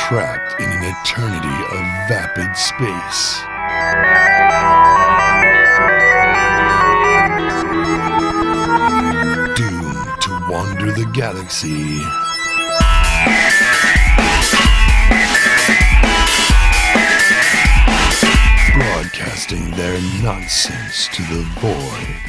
trapped in an eternity of vapid space. Doomed to wander the galaxy. Broadcasting their nonsense to the void.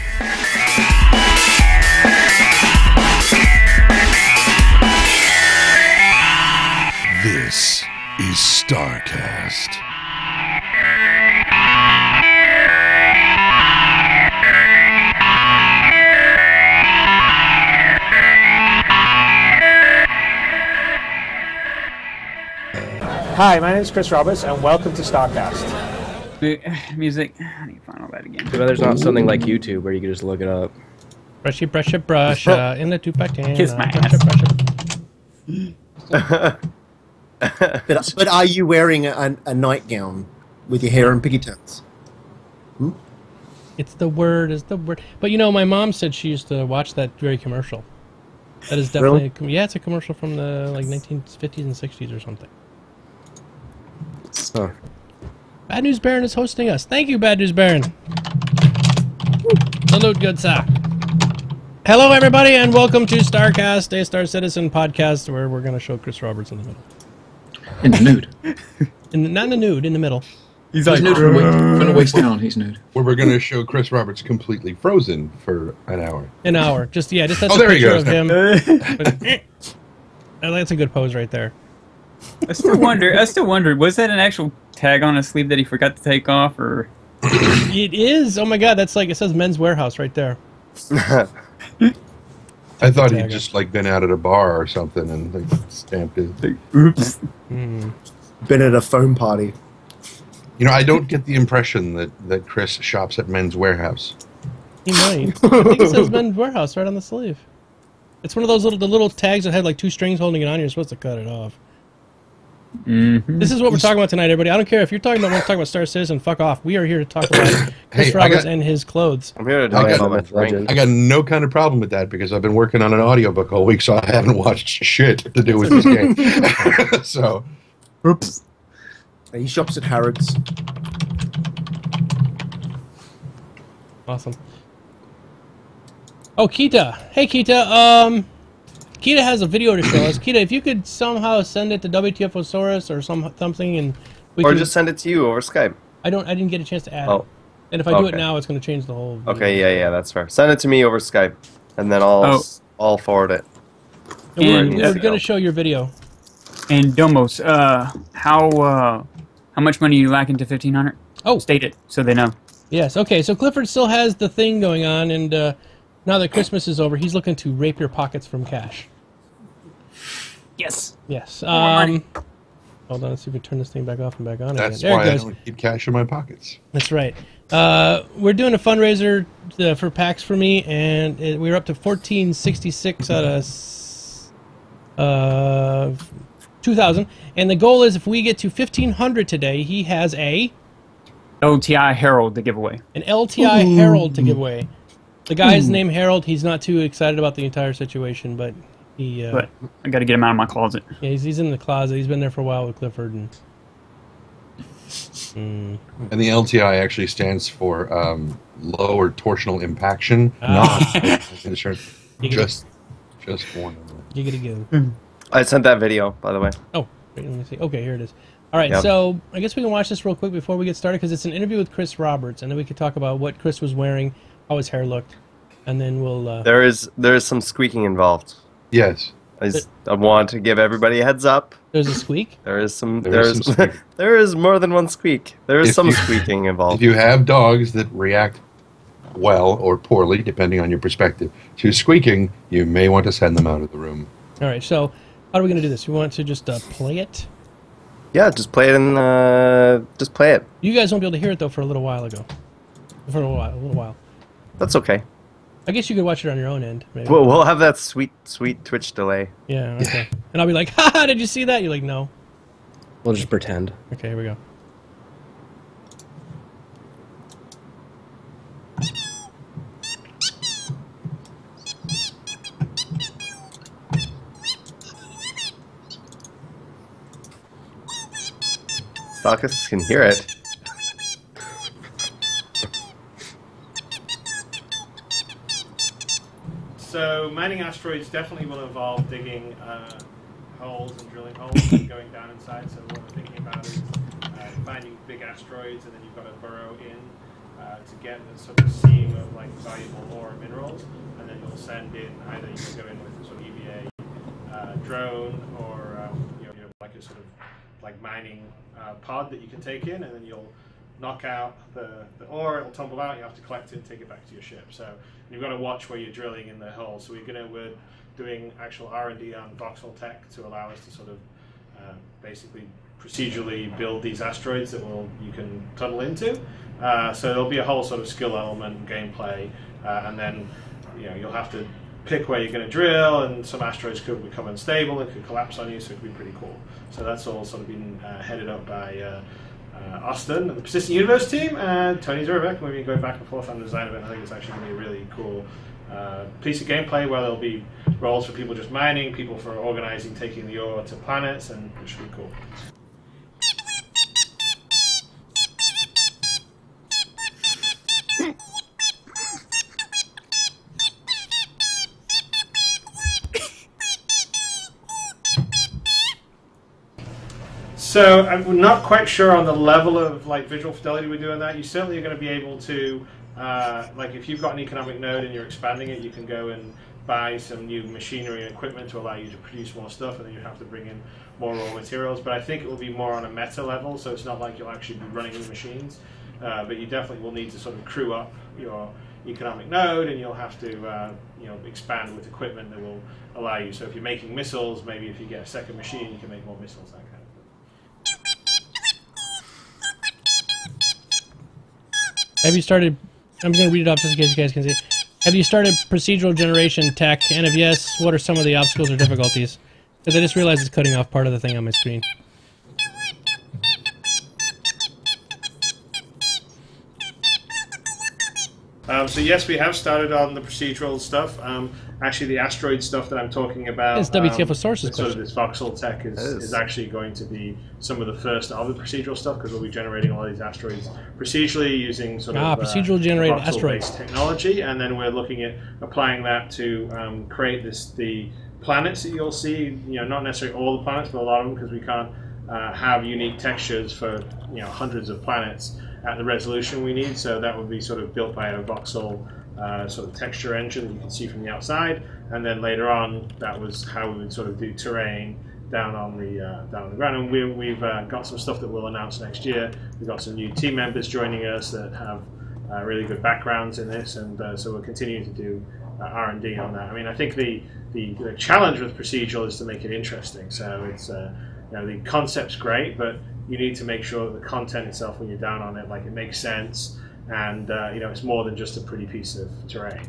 This is STARCAST. Hi, my name is Chris Roberts, and welcome to STARCAST. Music. I need to find all that again. Too bad there's not something like YouTube where you can just look it up. Brushy, brushy, brush, in the two-by-ten. Kiss my ass. But are you wearing a nightgown with your hair in pigtails? It's the word. But you know, my mom said she used to watch that very commercial. That is definitely, yeah, it's a commercial from the like 1950s and 60s or something. Huh. Bad News Baron is hosting us. Thank you, Bad News Baron. Salute, good sir. Hello, everybody, and welcome to STARCAST, a Star Citizen podcast where we're going to show Chris Roberts in the middle. In the nude. Not in the nude, in the middle. He's like nude from the waist down. He's nude. Where we're going to show Chris Roberts completely frozen for an hour. An hour. Just that's a there he picture goes. of him. That's a good pose right there. I still wonder, was that an actual tag on his sleeve that he forgot to take off, or? It is. Oh my God, that's like, it says Men's Warehouse right there. I thought he'd just like been out at a bar or something and like stamped it. Oops. Been at a phone party. You know, I don't get the impression that Chris shops at Men's Warehouse. He might. I think it says Men's Warehouse right on the sleeve. It's one of those little tags that had like two strings holding it on. You're supposed to cut it off. Mm-hmm. This is what we're talking about tonight, everybody. I don't care if you're talking about Star Citizen. Fuck off. We are here to talk about Chris Roberts and his clothes. I'm here to talk about I got no kind of problem with that because I've been working on an audiobook all week, so I haven't watched shit to do with this game. So, oops. He shops at Harrods. Awesome. Oh, Kita. Hey, Kita. Kita has a video to show us. Kita, if you could somehow send it to WTFosaurus or something, and we or can, just send it to you over Skype. I didn't get a chance to add it. And if I do it now, it's going to change the whole video. Okay, yeah, that's fair. Send it to me over Skype, and then I'll forward it. And we're going to show your video. And Domos, how much money are you lacking to 1,500? Oh, state it so they know. Yes. Okay. So Clifford still has the thing going on, and now that Christmas is over, he's looking to rape your pockets from cash. Yes. Yes. Hold on. Let's see if we turn this thing back off and back on that's again. why I don't keep cash in my pockets. That's right. We're doing a fundraiser for PAX for me, and we're up to 1466 out of 2,000. And the goal is if we get to 1,500 today, he has a LTI Herald to give away. An LTI Herald to give away. The guy's named Harold. He's not too excited about the entire situation, but he. But I got to get him out of my closet. Yeah, he's in the closet. He's been there for a while with Clifford. And the LTI actually stands for lower torsional impaction, not insurance. Just one. You gotta go. I sent that video, by the way. Oh, wait, let me see. Okay, here it is. All right, so I guess we can watch this real quick before we get started because it's an interview with Chris Roberts, and then we can talk about what Chris was wearing, how his hair looked, and then we'll. There is some squeaking involved. Yes. I want to give everybody a heads up. There's a squeak. There is there is more than one squeak. There is some squeaking involved. If you have dogs that react well or poorly, depending on your perspective, to squeaking, you may want to send them out of the room. All right, so how are we going to do this? We want to just play it? Yeah, just play it just play it. You guys won't be able to hear it though for a little while ago. For a little while. That's okay. I guess you could watch it on your own end. Maybe. We'll have that sweet Twitch delay. Yeah, okay. And I'll be like, haha, did you see that? You're like, no. We'll just pretend. Okay, here we go. STARCAST can hear it. So mining asteroids definitely will involve digging holes and drilling holes and going down inside. So what we're thinking about is finding big asteroids, and then you've got to burrow in to get the sort of seam of like valuable ore and minerals, and then you'll send in either you can go in with a sort of EVA drone or like a sort of like mining pod that you can take in, and then you'll knock out the ore, it'll tumble out, you have to collect it and take it back to your ship. So you've got to watch where you're drilling in the hole. So we're doing actual R&D on voxel tech to allow us to sort of basically procedurally build these asteroids that you can tunnel into. So there'll be a whole sort of skill element, gameplay, and then you'll have to pick where you're going to drill, and some asteroids could become unstable and could collapse on you, so it could be pretty cool. So that's all sort of been headed up by Austin and the Persistent Universe team, and Tony Zurbeck. We've been going back and forth on the design of it, and I think it's actually going to be a really cool piece of gameplay where there'll be roles for people just mining, people for organizing, taking the ore to planets, and it should be cool. So I'm not quite sure on the level of like visual fidelity we're doing that. You certainly are going to be able to, like if you've got an economic node and you're expanding it, you can go and buy some new machinery and equipment to allow you to produce more stuff, and then you have to bring in more raw materials. But I think it will be more on a meta level, so it's not like you'll actually be running the machines. But you definitely will need to sort of crew up your economic node, and you'll have to expand with equipment that will allow you. So if you're making missiles, maybe if you get a second machine, you can make more missiles, that kind of thing. Have you started, I'm going to read it off just in case you guys can see. Have you started procedural generation tech? And if yes, what are some of the obstacles or difficulties? Because I just realized it's cutting off part of the thing on my screen. So yes, we have started on the procedural stuff. Actually, the asteroid stuff that I'm talking about, It's WTF with sources. sort of this voxel tech is actually going to be some of the first of the procedural stuff, because we'll be generating all these asteroids procedurally using sort of procedural generated voxel-based asteroids technology, and then we're looking at applying that to create the planets that you'll see. Not necessarily all the planets, but a lot of them, because we can't have unique textures for hundreds of planets at the resolution we need. So that would be sort of built by a voxel sort of texture engine that you can see from the outside, and then later on that was how we would sort of do terrain down on the ground. And we've got some stuff that we'll announce next year. We've got some new team members joining us that have really good backgrounds in this, and so we're continuing to do R&D on that. I mean, I think the challenge with procedural is to make it interesting. So it's the concept's great, but you need to make sure that the content itself, when you're down on it, like it makes sense, and it's more than just a pretty piece of terrain.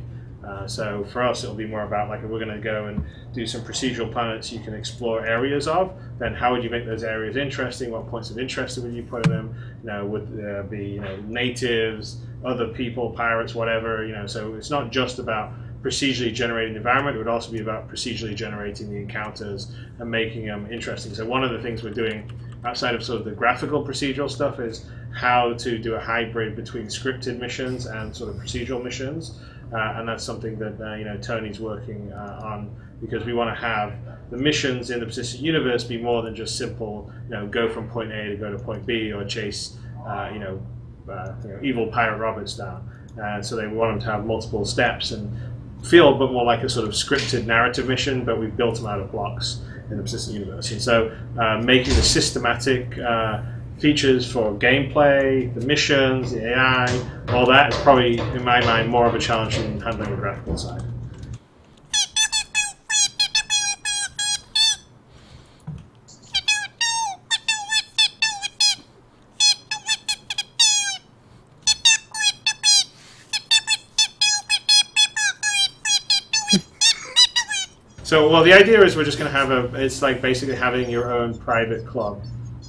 So for us, it'll be more about like, if we're going to go and do some procedural planets you can explore areas of, then how would you make those areas interesting? What points of interest would you put in them? Would there be natives, other people, pirates, whatever? So it's not just about procedurally generating the environment. It would also be about procedurally generating the encounters and making them interesting. So one of the things we're doing outside of sort of the graphical procedural stuff is how to do a hybrid between scripted missions and sort of procedural missions, and that's something that Tony's working on, because we want to have the missions in the Persistent Universe be more than just simple, go from point A to go to point B, or chase evil pirate robbers down. So they want them to have multiple steps and feel a bit more like a sort of scripted narrative mission, but we've built them out of blocks in the Persistent Universe. And so making the systematic features for gameplay, the missions, the AI, all that is probably, in my mind, more of a challenge than handling the graphical side. So, well, the idea is we're just going to have it's like basically having your own private club,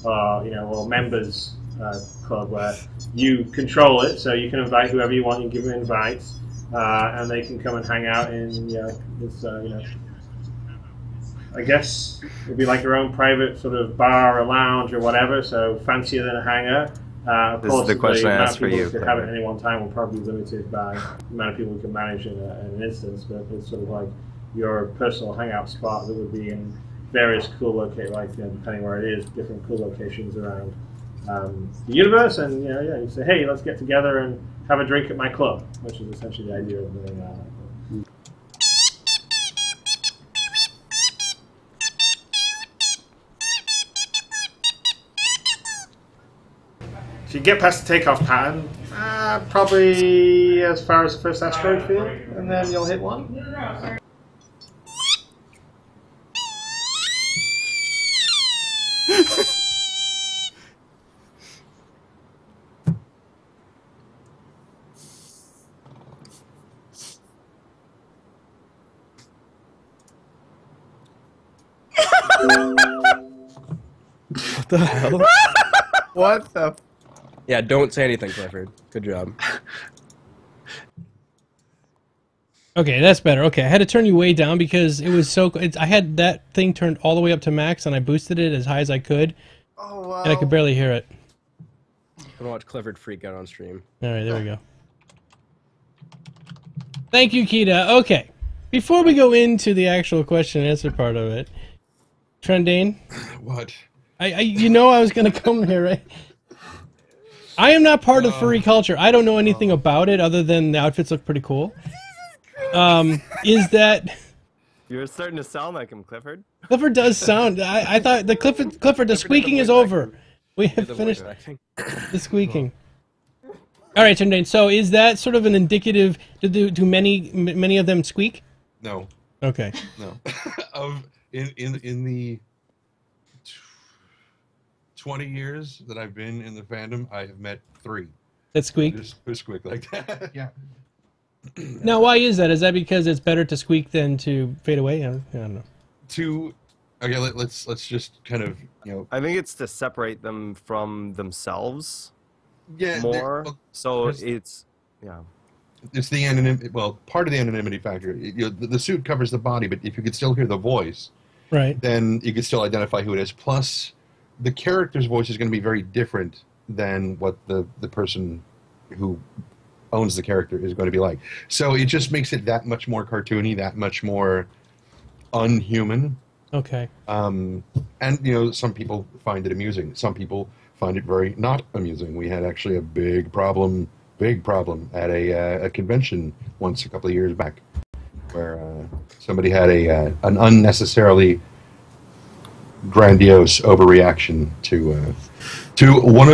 or members club, where you control it, so you can invite whoever you want, you give them invites, and they can come and hang out in, this, I guess it'd be like your own private sort of bar or lounge or whatever. So fancier than a hangar. Of This course, is the question I amount asked of for people you. who could have it at any one time will probably be limited by the amount of people you can manage in an instance. But it's sort of like your personal hangout spot that would be in various cool locations, like depending where it is, different cool locations around the universe. And you say, hey, let's get together and have a drink at my club, which is essentially the idea of doing that. If you get past the takeoff pattern, probably as far as the first asteroid field, and then you'll hit one. What the hell? What the? Yeah, don't say anything, Clifford. Good job. Okay, that's better. Okay, I had to turn you way down because it was so. I had that thing turned all the way up to max, and I boosted it as high as I could, Oh wow. and I could barely hear it. I'm gonna watch Clifford freak out on stream. All right, there we go. Thank you, Kita. Okay, before we go into the actual question and answer part of it, Trendane, What? I was gonna come here, right? I am not part of furry culture. I don't know anything about it other than the outfits look pretty cool. Is that You're starting to sound like him, Clifford. Clifford does sound? I thought the Clifford, the squeaking is over. We have finished the squeaking. All right, Trendane. So is that sort of an indicative? Do many of them squeak? No. Okay. No. in the 20 years that I've been in the fandom, I have met 3 That squeak. who squeak like that. Yeah. Now, why is that? Is that because it's better to squeak than to fade away? I don't know. Okay, let's just kind of I think it's to separate them from themselves yeah more. well, So there's- it's it's the anonymity. Well, part of the anonymity factor. The suit covers the body, but if you could still hear the voice, Right. then you could still identify who it is. Plus, the character's voice is going to be very different than what the person who owns the character is going to be like. So it just makes it that much more cartoony, that much more unhuman. Okay. And some people find it amusing. Some people find it very not amusing. We had actually a big problem at a convention once a couple of years back, where somebody had an unnecessarily grandiose overreaction to one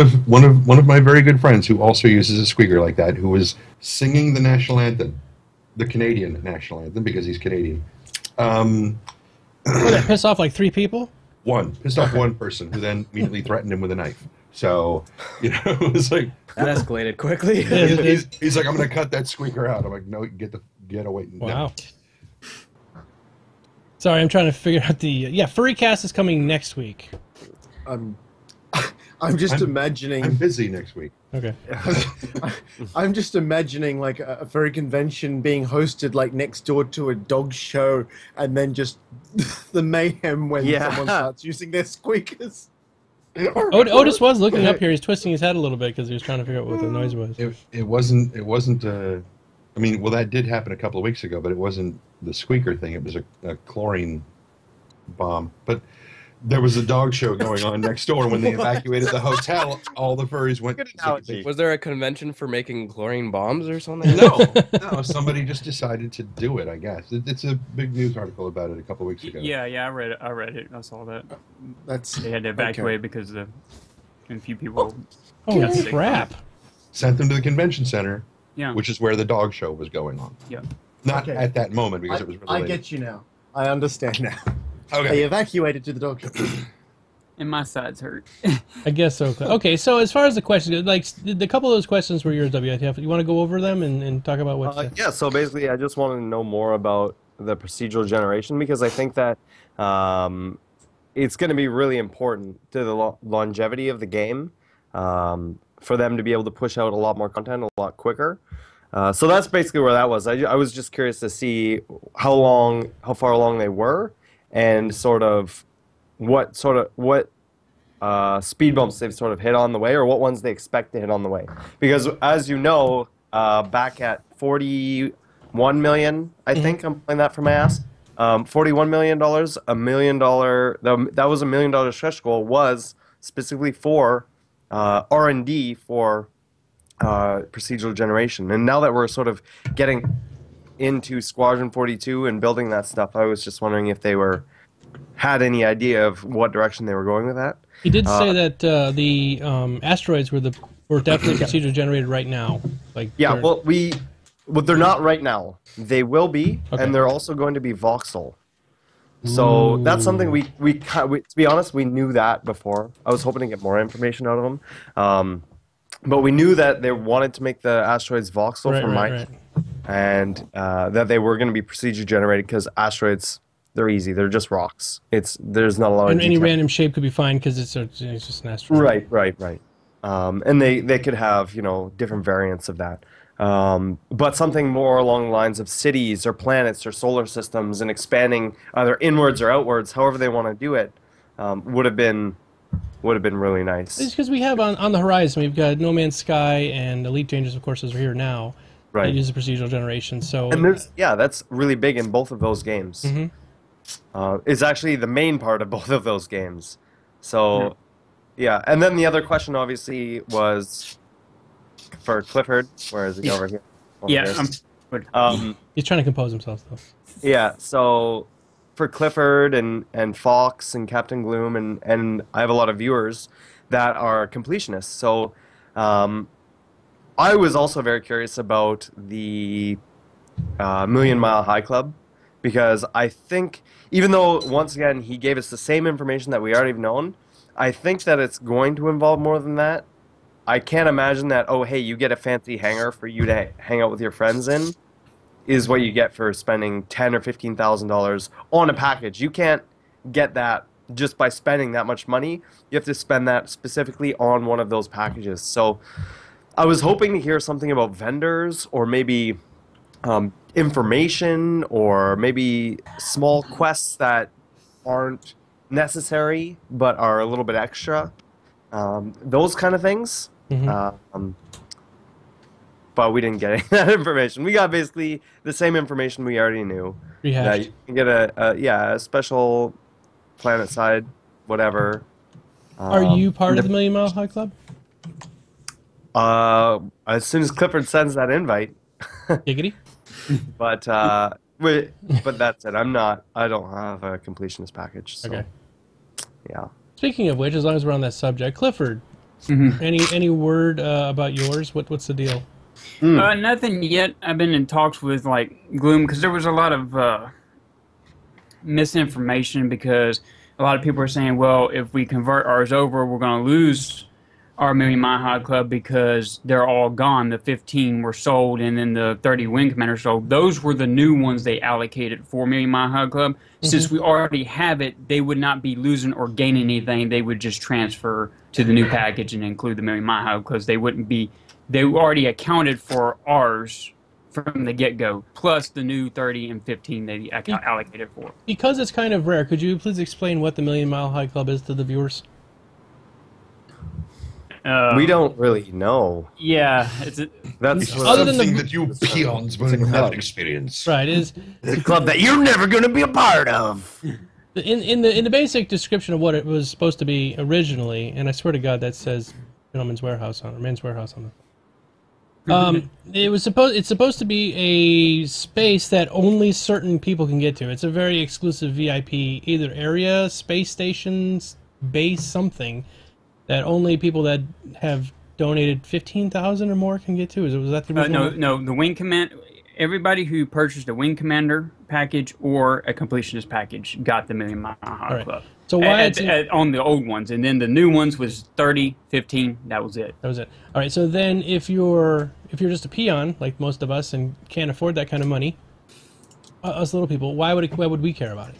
of my very good friends who also uses a squeaker like that, who was singing the national anthem, the Canadian national anthem, because he's Canadian. Would that piss off like 3 people? Pissed off one person, who then immediately threatened him with a knife. So, it was like That escalated quickly. he's like, I'm going to cut that squeaker out. I'm like, no, get away. No. Wow. Sorry, I'm trying to figure out the FurryCast is coming next week. I'm just imagining. I'm busy next week. Okay. I'm just imagining like a furry convention being hosted like next door to a dog show, and then just the mayhem when someone starts using their squeakers. Otis was looking up here. He's twisting his head a little bit because he was trying to figure out what the noise was. It wasn't. I mean, well, that did happen a couple of weeks ago, but it wasn't the squeaker thing. It was a chlorine bomb. But there was a dog show going on next door. When they evacuated the hotel, all the furries went. Was there a convention for making chlorine bombs or something? No. Somebody just decided to do it. I guess it's a big news article about it a couple of weeks ago. Yeah, I read it. I saw that. That's They had to evacuate because a few people. Oh crap! Sent them to the convention center, Yeah. which is where the dog show was going on. Yeah. Not Okay. at that moment because it was I related. get you now. I understand now. They Okay. evacuated to the dog show. And my sides hurt. I guess so. Okay, so as far as the questions, like the couple of those questions were yours, WTF. You want to go over them and talk about what? Yeah, so basically, I just wanted to know more about the procedural generation, because I think that it's going to be really important to the longevity of the game, for them to be able to push out a lot more content a lot quicker. So that's basically where that was. I was just curious to see how far along they were, and sort of what speed bumps they've sort of hit on the way, or what ones they expect to hit on the way. Because as you know, back at 41 million, I think I'm playing that for my ass. $41 million, $1 million. That was $1 million stretch goal, was specifically for R&D for procedural generation. And now that we're sort of getting into Squadron 42 and building that stuff, I was just wondering if they had any idea of what direction they were going with that. He did say that the asteroids were definitely procedurally generated right now. Like well, they're not right now. They will be, and they're also going to be voxel. So that's something we to be honest, we knew that before. I was hoping to get more information out of them, but we knew that they wanted to make the asteroids voxel for Mike, and that they were going to be procedure generated because asteroids, they're easy. They're just rocks. There's not a lot of any random shape could be fine because it's just an asteroid. Right. And they could have different variants of that. But something more along the lines of cities or planets or solar systems and expanding either inwards or outwards, however they want to do it, would have been really nice. It's because we have on the horizon, we've got No Man's Sky and Elite Dangerous, of course, as we're here now. Right. That use the procedural generation. So and that's really big in both of those games. It's actually the main part of both of those games. So, yeah. And then the other question, obviously, was for Clifford. Where is he over here? He's trying to compose himself, though. Yeah. So, for Clifford and Fox and Captain Gloom, and I have a lot of viewers that are completionists. So, I was also very curious about the Million Mile High Club, because I think, even though, once again, he gave us the same information that we already have known, I think that it's going to involve more than that. I can't imagine that, oh, hey, you get a fancy hangar for you to hang out with your friends in, is what you get for spending $10,000 or $15,000 on a package. You can't get that just by spending that much money. You have to spend that specifically on one of those packages. So I was hoping to hear something about vendors, or maybe information, or maybe small quests that aren't necessary but are a little bit extra. Those kind of things. But we didn't get any of that information. We got basically the same information we already knew. Rehashed. You can get a special planet side, whatever. Are you part of the Million Mile High Club? As soon as Clifford sends that invite. Giggity. But that's it. I don't have a completionist package. So, okay. Yeah. Speaking of which, as long as we're on that subject, Clifford, any word about yours? What's the deal? Nothing yet. I've been in talks with Gloom, because there was a lot of misinformation, because a lot of people are saying, well, if we convert ours over, we're going to lose our Million Mile High Club because they're all gone. The 15 were sold, and then the 30 Wing Commanders sold. Those were the new ones they allocated for Million Mile High Club. Since we already have it, they would not be losing or gaining anything. They would just transfer to the new package and include the Million Mile High, because they wouldn't be. They already accounted for ours from the get-go, plus the new 30 and 15 they allocated for. Because it's kind of rare, could you please explain what the Million Mile High Club is to the viewers? We don't really know. Yeah, that's other than something that you peons will have experience. Right, it's a club that you're never going to be a part of. In the basic description of what it was supposed to be originally, and I swear to God that says Gentleman's Warehouse on it, or Men's Warehouse on it. It's supposed to be a space that only certain people can get to. It's a very exclusive VIP, either area, space stations, base, something that only people that have donated 15,000 or more can get to. Was that the original? No. The Wing Command. Everybody who purchased a Wing Commander package or a completionist package got the Million Mile High Club. So why on the old ones, and then the new ones was 30, 15. That was it. All right. So then, if you're just a peon like most of us and can't afford that kind of money, us little people, why would we care about it?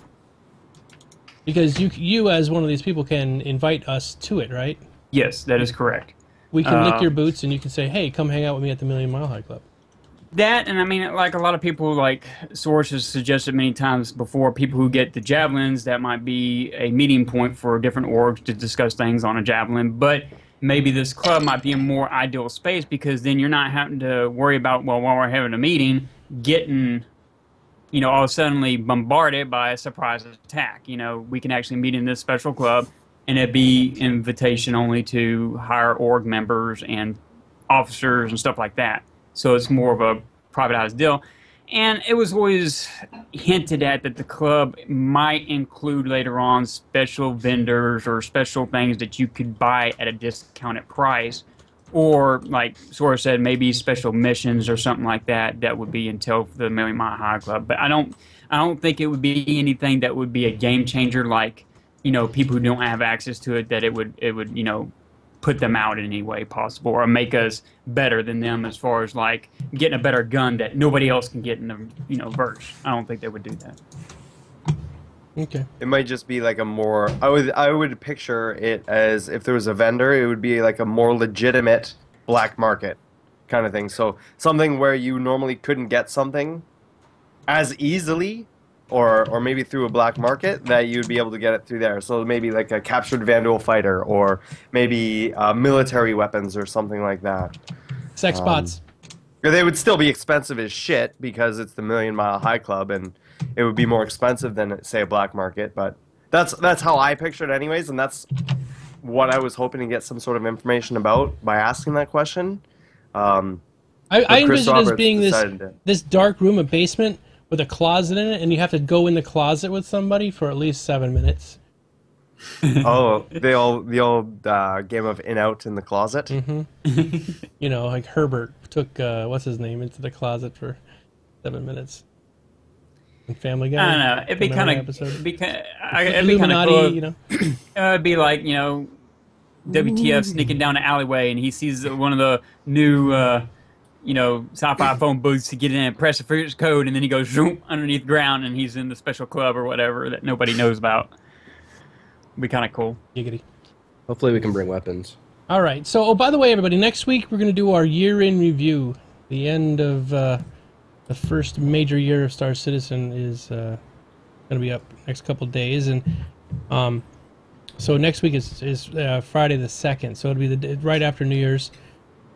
Because you as one of these people can invite us to it, right? Yes, that is correct. We can lick your boots, and you can say, "Hey, come hang out with me at the Million Mile High Club." That, and I mean, like a lot of people, like Source has suggested many times before, people who get the javelins, that might be a meeting point for different orgs to discuss things on a javelin. But maybe this club might be a more ideal space because then you're not having to worry about, well, while we're having a meeting, getting, all suddenly bombarded by a surprise attack. We can actually meet in this special club, and it'd be invitation only to higher org members and officers and stuff like that. So it's more of a privatized deal. And it was always hinted at that the club might include later on special vendors or special things that you could buy at a discounted price. Or, like Sora said, maybe special missions or something like that that would be entailed for the Million Mile High Club. But I don't think it would be anything that would be a game changer, like, people who don't have access to it, that it would put them out in any way possible or make us better than them as far as like getting a better gun that nobody else can get in the verse. I don't think they would do that. Okay. It might just be like a more I would picture it as if there was a vendor, it would be like a more legitimate black market kind of thing. So something where you normally couldn't get something as easily or maybe through a black market, that you'd be able to get it through there. So maybe like a captured Vandal fighter, or maybe military weapons or something like that. Sex bots. They would still be expensive as shit because it's the Million Mile High Club, and it would be more expensive than, say, a black market. But that's how I pictured it anyways, and that's what I was hoping to get some sort of information about by asking that question. I envision it as being this dark room, a basement, with a closet in it, and you have to go in the closet with somebody for at least 7 minutes. Oh, the old game of In Out in the Closet. Mm-hmm. Like Herbert took what's his name into the closet for 7 minutes. In Family Guy. I don't know. It'd be kind of Illuminati, cool. It'd be like WTF sneaking down an alleyway, and he sees one of the new sci-fi phone booths to get in and press the code, and then he goes zoom underneath the ground, and he's in the special club or whatever that nobody knows about. It'd be kind of cool. Giggity. Hopefully we can bring weapons. All right. So, by the way, everybody, next week we're going to do our year-in review. The end of the first major year of Star Citizen is going to be up next couple days, and so next week is Friday the 2nd. So it'll be right after New Year's.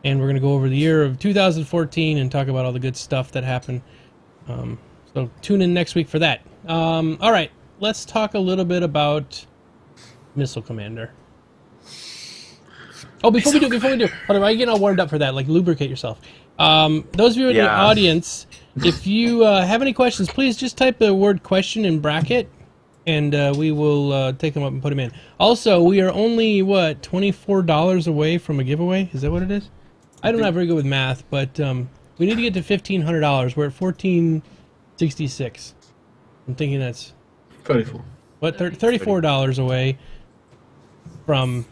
And we're going to go over the year of 2014 and talk about all the good stuff that happened. So tune in next week for that. All right, let's talk a little bit about Missile Commander. Oh, before we do, hold on, I'm getting all warmed up for that. Like, lubricate yourself. Those of you in the audience, if you have any questions, please just type the word question in bracket, and we will take them up and put them in. Also, we are only, $24 away from a giveaway? Is that what it is? I'm not very good with math, but we need to get to $1,500. We're at $1,466. I'm thinking that's 34. $34 away from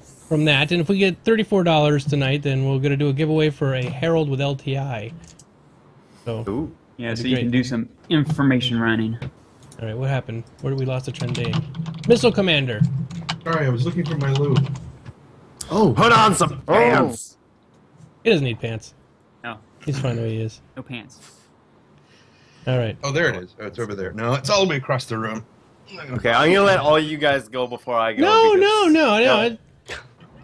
that. And if we get $34 tonight, then we're going to do a giveaway for a Herald with LTI. So, ooh. Yeah, so you can do some information running. All right, what happened? Where did we lost the Trendane? Missile Commander. Sorry, I was looking for my loot. Oh, put on some pants. He doesn't need pants. No. He's fine the way he is. No pants. All right. Oh, there it is. Oh, it's over there. No, it's all the way across the room. Okay, I'm gonna let all you guys go before I go. No.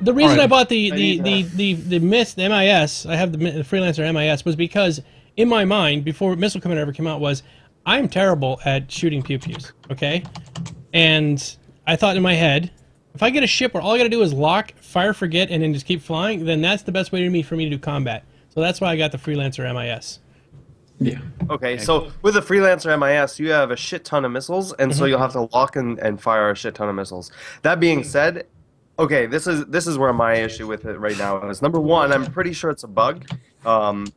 The reason I bought the MIS, I have the Freelancer MIS, was because in my mind, before Missile Commander ever came out, was I'm terrible at shooting pew-pews, okay? And I thought in my head, if I get a ship where all I gotta do is lock, fire, forget, and then just keep flying, then that's the best way for me to do combat. So that's why I got the Freelancer MIS. Yeah. Okay, so with the Freelancer MIS, you have a shit ton of missiles, and so you'll have to lock and fire a shit ton of missiles. That being said, okay, this is where my issue with it right now is. Number one, I'm pretty sure it's a bug,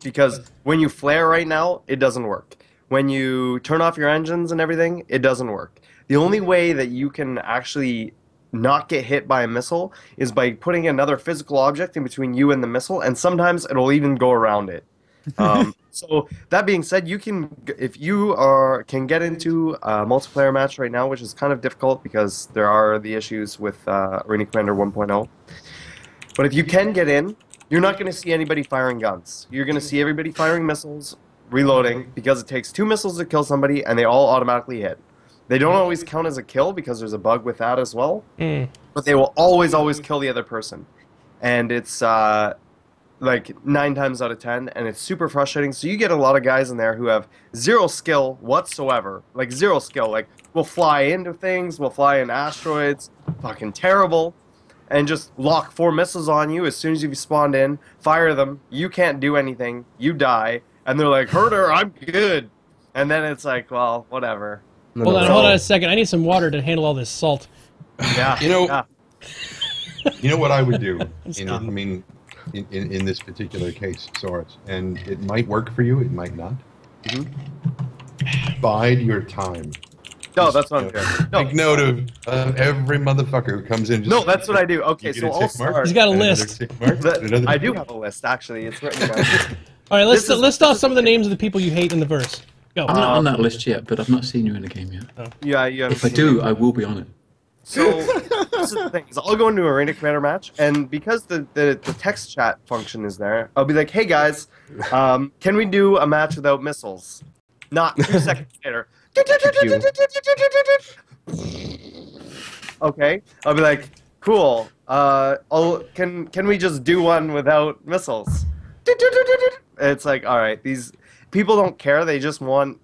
because when you flare right now, it doesn't work. When you turn off your engines and everything, it doesn't work. The only way that you can actually not get hit by a missile is by putting another physical object in between you and the missile, and sometimes it'll even go around it. So that being said, you can, if you can get into a multiplayer match right now, which is kind of difficult because there are the issues with Arena Commander 1.0. But if you can get in, you're not going to see anybody firing guns. You're going to see everybody firing missiles, reloading, because it takes 2 missiles to kill somebody, and they all automatically hit. They don't always count as a kill because there's a bug with that as well, but they will always kill the other person. And it's like 9 times out of 10, and it's super frustrating. So you get a lot of guys in there who have 0 skill whatsoever, like 0 skill. Like, will fly into things, will fly in asteroids, fucking terrible, and just lock 4 missiles on you as soon as you've spawned in, fire them, you can't do anything, you die, and they're like, "Herder, I'm good." And then it's like, well, whatever. Hold on a second. I need some water to handle all this salt. Yeah. You know what I would do? In this particular case, Soros, and it might work for you, it might not. Bide your time. No, that's not good. No. Take note of every motherfucker who comes in. No, that's what I do. Okay, so I'll start. He's got a list. I do have a list, actually. It's written down. All right, let's list off some of the names of the people you hate in the verse. Go. I'm not on that list yet, but I've not seen you in the game yet. Oh. Yeah, you haven't. If I do, I will be on it. So this is the thing: is I'll go into an Arena Commander match, and because the text chat function is there, I'll be like, "Hey guys, can we do a match without missiles?" Not 2 seconds later. Okay, I'll be like, "Cool. Can we just do one without missiles?" It's like, all right, these people don't care; they just want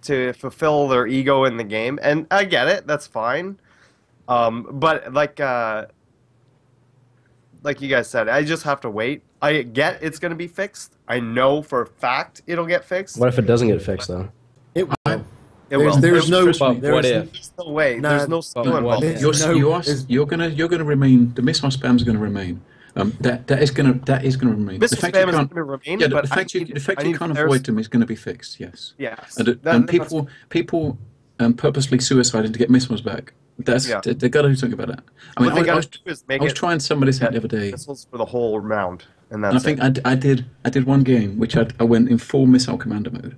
to fulfill their ego in the game, and I get it. That's fine. But like you guys said, I just have to wait. I get it's going to be fixed. I know for a fact it'll get fixed. What if it doesn't get fixed, though? It will. There's no way. No, there's no skill involved. You're gonna remain. The missile spam is going to remain. That is going to remain. Missile spam is going to remain. Yeah, but the fact you can't avoid them is going to be fixed. Yes. Yes. And people purposely suicided to get missiles back. They got to do something about that. I mean, I was trying some of this out the other day. Missiles for the whole round, and I think I did one game which I went in full missile commander mode,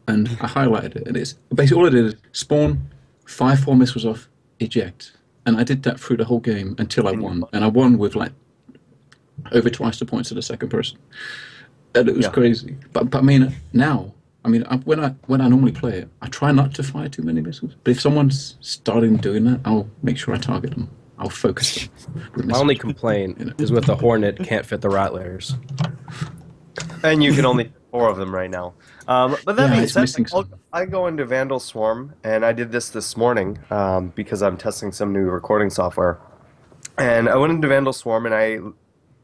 and I highlighted it, and it's basically all I did is spawn, fire 4 missiles off, eject, and I did that through the whole game until I won, and I won with like over twice the points of the second person, and it was crazy. But I mean now. When I normally play it, I try not to fire too many missiles. But if someone's starting doing that, I'll make sure I target them. I'll focus them. My only complaint is with the Hornet can't fit the Rattlers. And you can only fit 4 of them right now. But that being said, I go into Vandal Swarm, and I did this morning because I'm testing some new recording software. And I went into Vandal Swarm, and I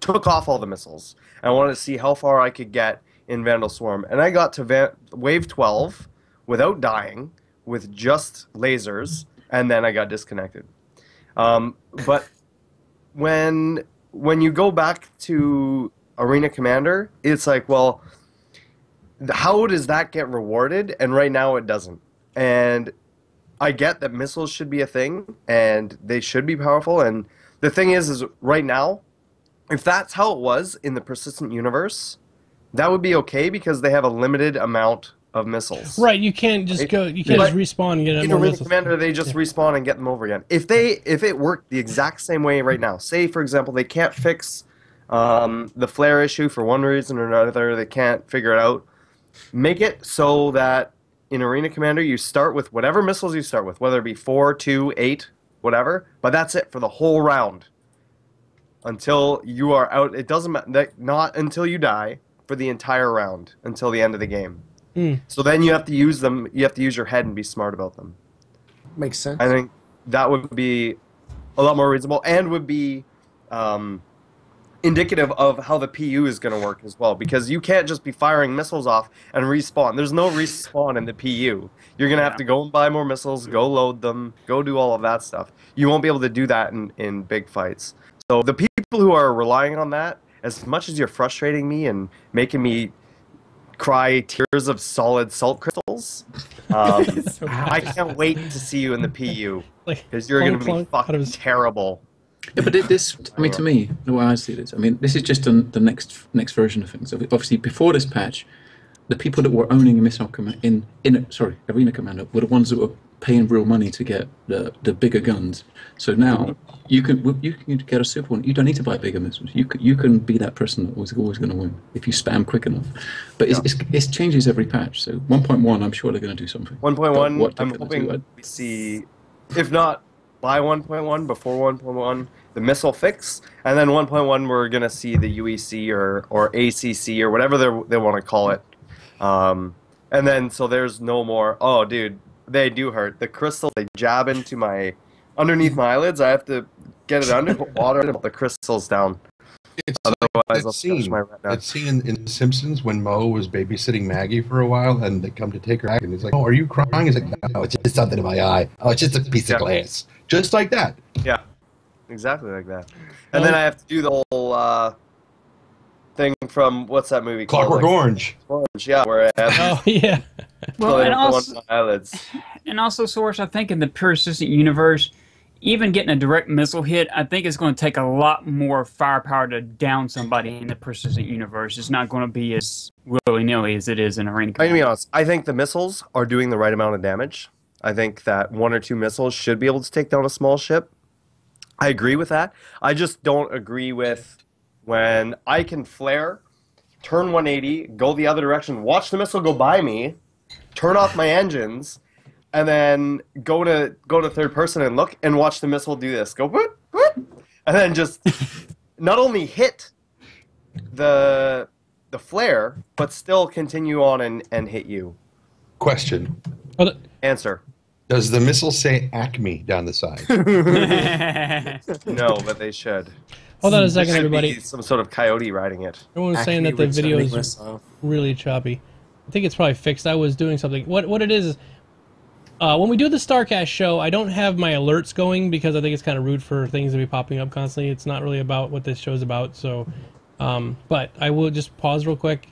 took off all the missiles. And I wanted to see how far I could get in Vandal Swarm, and I got to wave 12 without dying, with just lasers, and then I got disconnected. But when you go back to Arena Commander, it's like, well, how does that get rewarded? And right now it doesn't. And I get that missiles should be a thing, and they should be powerful, and the thing is right now, if that's how it was in the Persistent Universe, that would be okay because they have a limited amount of missiles. Right, you can't just go. You can't just respawn and get more missiles. Commander, they just respawn and get them over again. If it worked the exact same way right now, say for example they can't fix the flare issue for one reason or another, they can't figure it out. Make it so that in Arena Commander you start with whatever missiles you start with, whether it be 4, 2, 8, whatever. But that's it for the whole round until you are out. It doesn't matter. Not until you die. For the entire round until the end of the game. So then you have to use them. You have to use your head and be smart about them. Makes sense. I think that would be a lot more reasonable and would be indicative of how the PU is going to work as well. Because you can't just be firing missiles off and respawn. There's no respawn in the PU. You're going to have to go and buy more missiles, go load them, go do all of that stuff. You won't be able to do that in big fights. So the people who are relying on that, as much as you're frustrating me and making me cry tears of solid salt crystals, I can't wait to see you in the PU because you're going to be fucking terrible. Yeah, but to me, the way I see this, this is just the next version of things. Obviously, before this patch, the people that were owning a missile Arena Commander were the ones that were paying real money to get the bigger guns. So now you can get a super one. You don't need to buy bigger missiles. You can be that person that was always going to win if you spam quick enough. But it changes every patch. So 1.1, I'm sure they're going to do something. 1.1, I'm hoping we see, if not by 1.1, before 1.1, the missile fix, and then 1.1 we're going to see the UEC or ACC or whatever they want to call it. And then so there's no more, oh dude, they do hurt. The crystals, they jab into underneath my eyelids. I have to get it under, put water, and put the crystals down. Otherwise, I'll scratch my retina. It's seen in The Simpsons when Moe was babysitting Maggie for a while, and they come to take her back, and he's like, "Oh, are you crying?" He's like, "No, it's just something in my eye. Oh, it's just a piece of glass." Just like that. Yeah, exactly like that. And then I have to do the whole thing from what's that movie called? Clockwork Orange. Yeah, where I have Oh yeah. Well, and also, my eyelids. And also, Source, I think in the persistent universe, even getting a direct missile hit, I think it's going to take a lot more firepower to down somebody in the persistent universe. It's not going to be as willy-nilly as it is in Arena Command. I'm going to be honest. I think the missiles are doing the right amount of damage. I think that 1 or 2 missiles should be able to take down a small ship. I agree with that. I just don't agree with when I can flare, turn 180, go the other direction, watch the missile go by me, turn off my engines, and then go to third person and look and watch the missile do this. Go whoop, whoop, and then just not only hit the flare, but still continue on and hit you. Question. Answer. Does the missile say Acme down the side? No, but they should. Hold on a second, Should everybody. be some sort of coyote riding it. Everyone's saying that the video is really choppy. I think it's probably fixed. I was doing something. What it is when we do the STARCAST show, I don't have my alerts going because I think it's kind of rude for things to be popping up constantly. It's not really about what this show's about. So, but I will just pause real quick.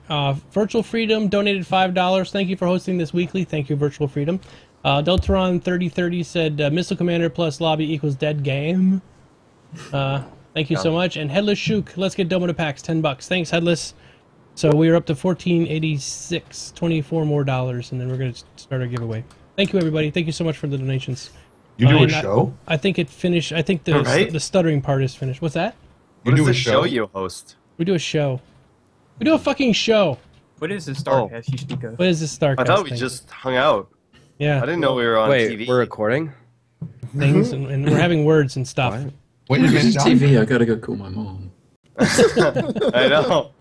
Virtual Freedom donated $5. Thank you for hosting this weekly. Thank you, Virtual Freedom. Deltaron 3030 said Missile Commander plus lobby equals dead game. Thank you so much. And Headless Shook, let's get Domo to PAX, $10. Thanks, Headless. So we're up to $14.86, 24 more dollars, and then we're going to start our giveaway. Thank you, everybody. Thank you so much for the donations. You do a show? I think it finished. I think the stuttering part is finished. What's that? You do a show you host? We do a show. We do a fucking show. What is this STARCAST you speak of? What is this STARCAST I thought we thing? just hung out. Yeah. I didn't know we were on TV. Wait, we're recording? Things, and we're having words and stuff. Wait a minute, John. TV, I gotta go call my mom. I know.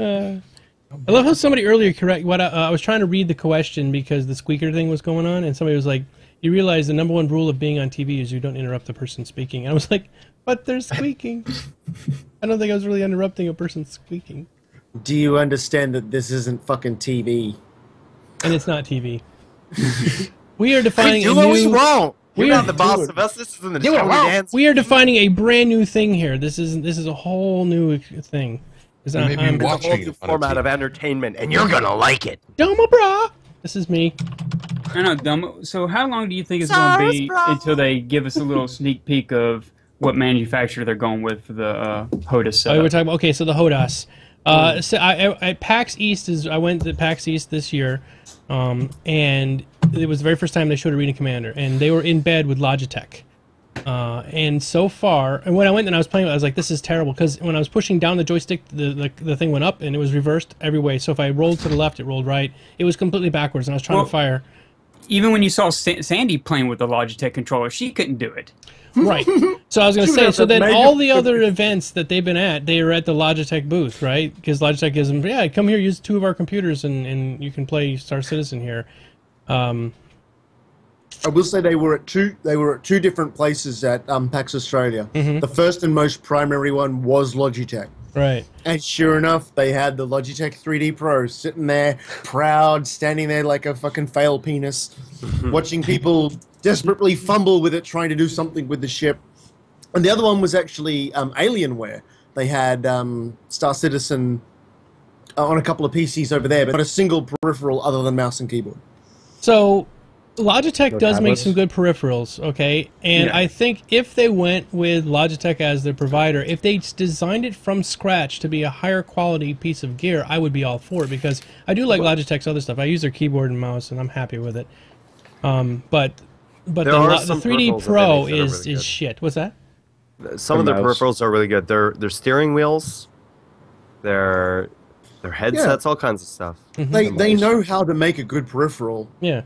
I love how somebody earlier correct what I was trying to read the question because the squeaker thing was going on, and somebody was like, "You realize the #1 rule of being on TV is you don't interrupt the person speaking." And I was like, "But they're squeaking." I don't think I was really interrupting a person squeaking. Do you understand that this isn't fucking TV? And it's not TV. We are defining do a what new. we want. You're not the boss Dude. of us. This isn't the show we dance. We are defining a brand new thing here. This is a whole new thing. Maybe I'm It's a whole watching new it on a format TV. of entertainment, and you're gonna like it. Domo bra. This is me. I know, dumb. So how long do you think it's going to be until they give us a little sneak peek of what manufacturer they're going with for the HOTAS Oh, setup? we're talking about, okay, so the HOTAS. So I PAX East I went to PAX East this year, and it was the very first time they showed Arena Commander, and they were in bed with Logitech. And so far, and when I went and I was playing, I was like, "This is terrible," because when I was pushing down the joystick, the thing went up and it was reversed every way. So if I rolled to the left, it rolled right. It was completely backwards, and I was trying to fire. Even when you saw Sandy playing with the Logitech controller, she couldn't do it. Right. So I was going to say, so then all the other events that they've been at, they were at the Logitech booth, right? Because Logitech gives them, yeah, come here, use 2 of our computers, and you can play Star Citizen here. I will say they were at two different places at PAX Australia. The first and most primary one was Logitech. Right. And sure enough, they had the Logitech 3D Pro sitting there, proud, standing there like a fucking fail penis, watching people desperately fumble with it, trying to do something with the ship. And the other one was actually Alienware. They had Star Citizen on a couple of PCs over there, but not a single peripheral other than mouse and keyboard. So Logitech does make tablets? some good peripherals, okay? And I think if they went with Logitech as their provider, if they designed it from scratch to be a higher quality piece of gear, I would be all for it, because I do like Logitech's other stuff. I use their keyboard and mouse, and I'm happy with it. But the There are 3D some peripherals that they Pro make that are is really good. shit. What's that? Some of The their mouse. peripherals are really good. Their steering wheels, their headsets, all kinds of stuff. They know how to make a good peripheral. Yeah.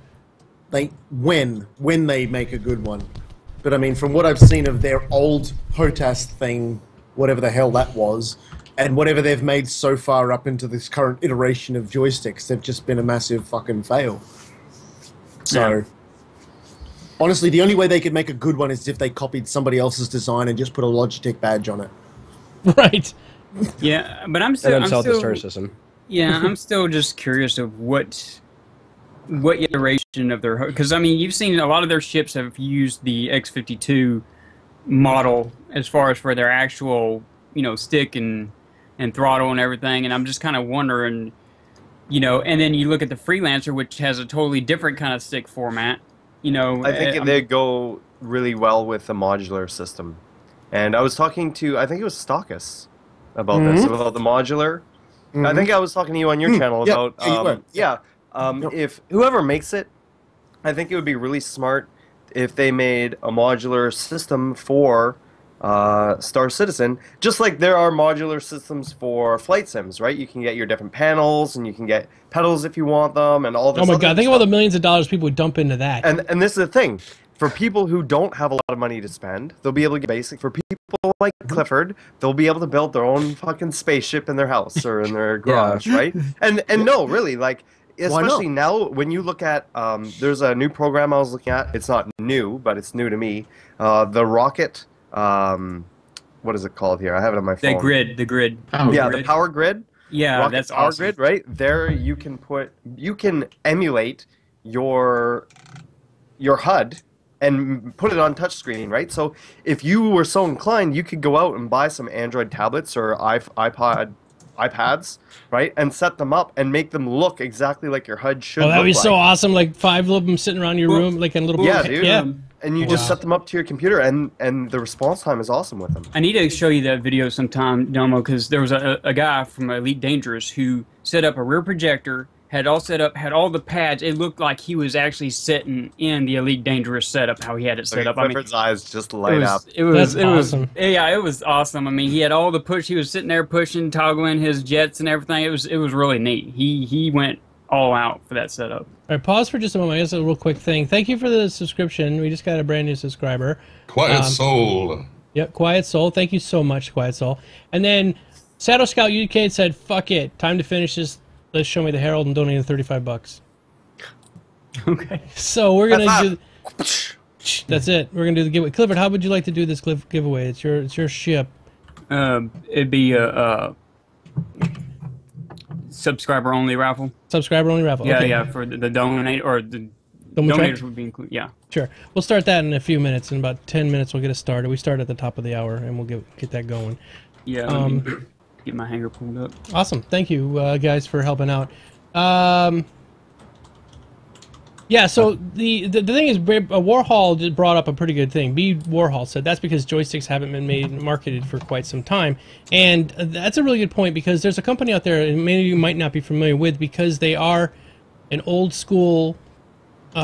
When they make a good one. But I mean, from what I've seen of their old HOTAS thing, whatever the hell that was, and whatever they've made so far up into this current iteration of joysticks, they've just been a massive fucking fail. So, honestly, the only way they could make a good one is if they copied somebody else's design and just put a Logitech badge on it. Right. Yeah, but I'm And still. then I'm sell the still Star System. yeah, I'm still just curious of what iteration of their, because I mean, you've seen a lot of their ships have used the X-52 model as far as for their actual, stick and throttle and everything, and I'm just kind of wondering, and then you look at the Freelancer, which has a totally different kind of stick format, I think they go really well with the modular system. And I was talking to, I think it was STARCAST about this, about the modular. I think I was talking to you on your channel about, if whoever makes it, I think it would be really smart if they made a modular system for Star Citizen, just like there are modular systems for flight sims, right? You can get your different panels, and you can get pedals if you want them, and all this. Oh my other god! Think of stuff. all the millions of dollars people would dump into that. And this is the thing. For people who don't have a lot of money to spend, they'll be able to get basic. For people like Clifford, they'll be able to build their own fucking spaceship in their house or in their garage, right? And no, really, like, especially now when you look at, there's a new program I was looking at. It's not new, but it's new to me. The Rocket, what is it called here? I have it on my phone. the grid. Power Yeah, grid. the Power Grid. Yeah, Rocket that's Power awesome. Grid, right? There you can emulate your HUD and put it on touchscreen, right? So if you were so inclined, you could go out and buy some Android tablets or iPads, right, and set them up and make them look exactly like your HUD should. Oh, that would be look so like. awesome! Like 5 of them sitting around your room, like in a little. Yeah, dude. Yeah. And you just set them up to your computer, and the response time is awesome with them. I need to show you that video sometime, Domo, because there was a guy from Elite Dangerous who set up a rear projector, had all set up, had all the pads. It looked like he was actually sitting in the Elite Dangerous setup, how he had it set up. Clifford's eyes just light up. It was That's awesome. Yeah, it was awesome. I mean, he had all the push. He was sitting there pushing, toggling his jets and everything. It was really neat. He went all out for that setup. All right, pause for just a moment. I guess a real quick thing. Thank you for the subscription. We just got a brand new subscriber. Quiet Soul. Yep, Quiet Soul. Thank you so much, Quiet Soul. And then Shadow Scout UK said, "Fuck it, time to finish this. Let's show me the Herald and donate $35." Okay. So we're gonna do. That's it. We're gonna do the giveaway. Clifford, how would you like to do this giveaway? It's your ship. It'd be a subscriber only raffle. Subscriber only raffle. Yeah, Okay. yeah, for the donate or the Don't we try- donators would be included. Yeah. Sure. We'll start that in a few minutes. In about 10 minutes, we'll get it started. We start at the top of the hour, and we'll get that going. Yeah. Let me get my hanger pulled up. Awesome. Thank you, guys, for helping out. Yeah, so the thing is, Warhol just brought up a pretty good thing. B. Warhol said that's because joysticks haven't been made and marketed for quite some time. And that's a really good point, because there's a company out there, and many of you might not be familiar with, because they are an old school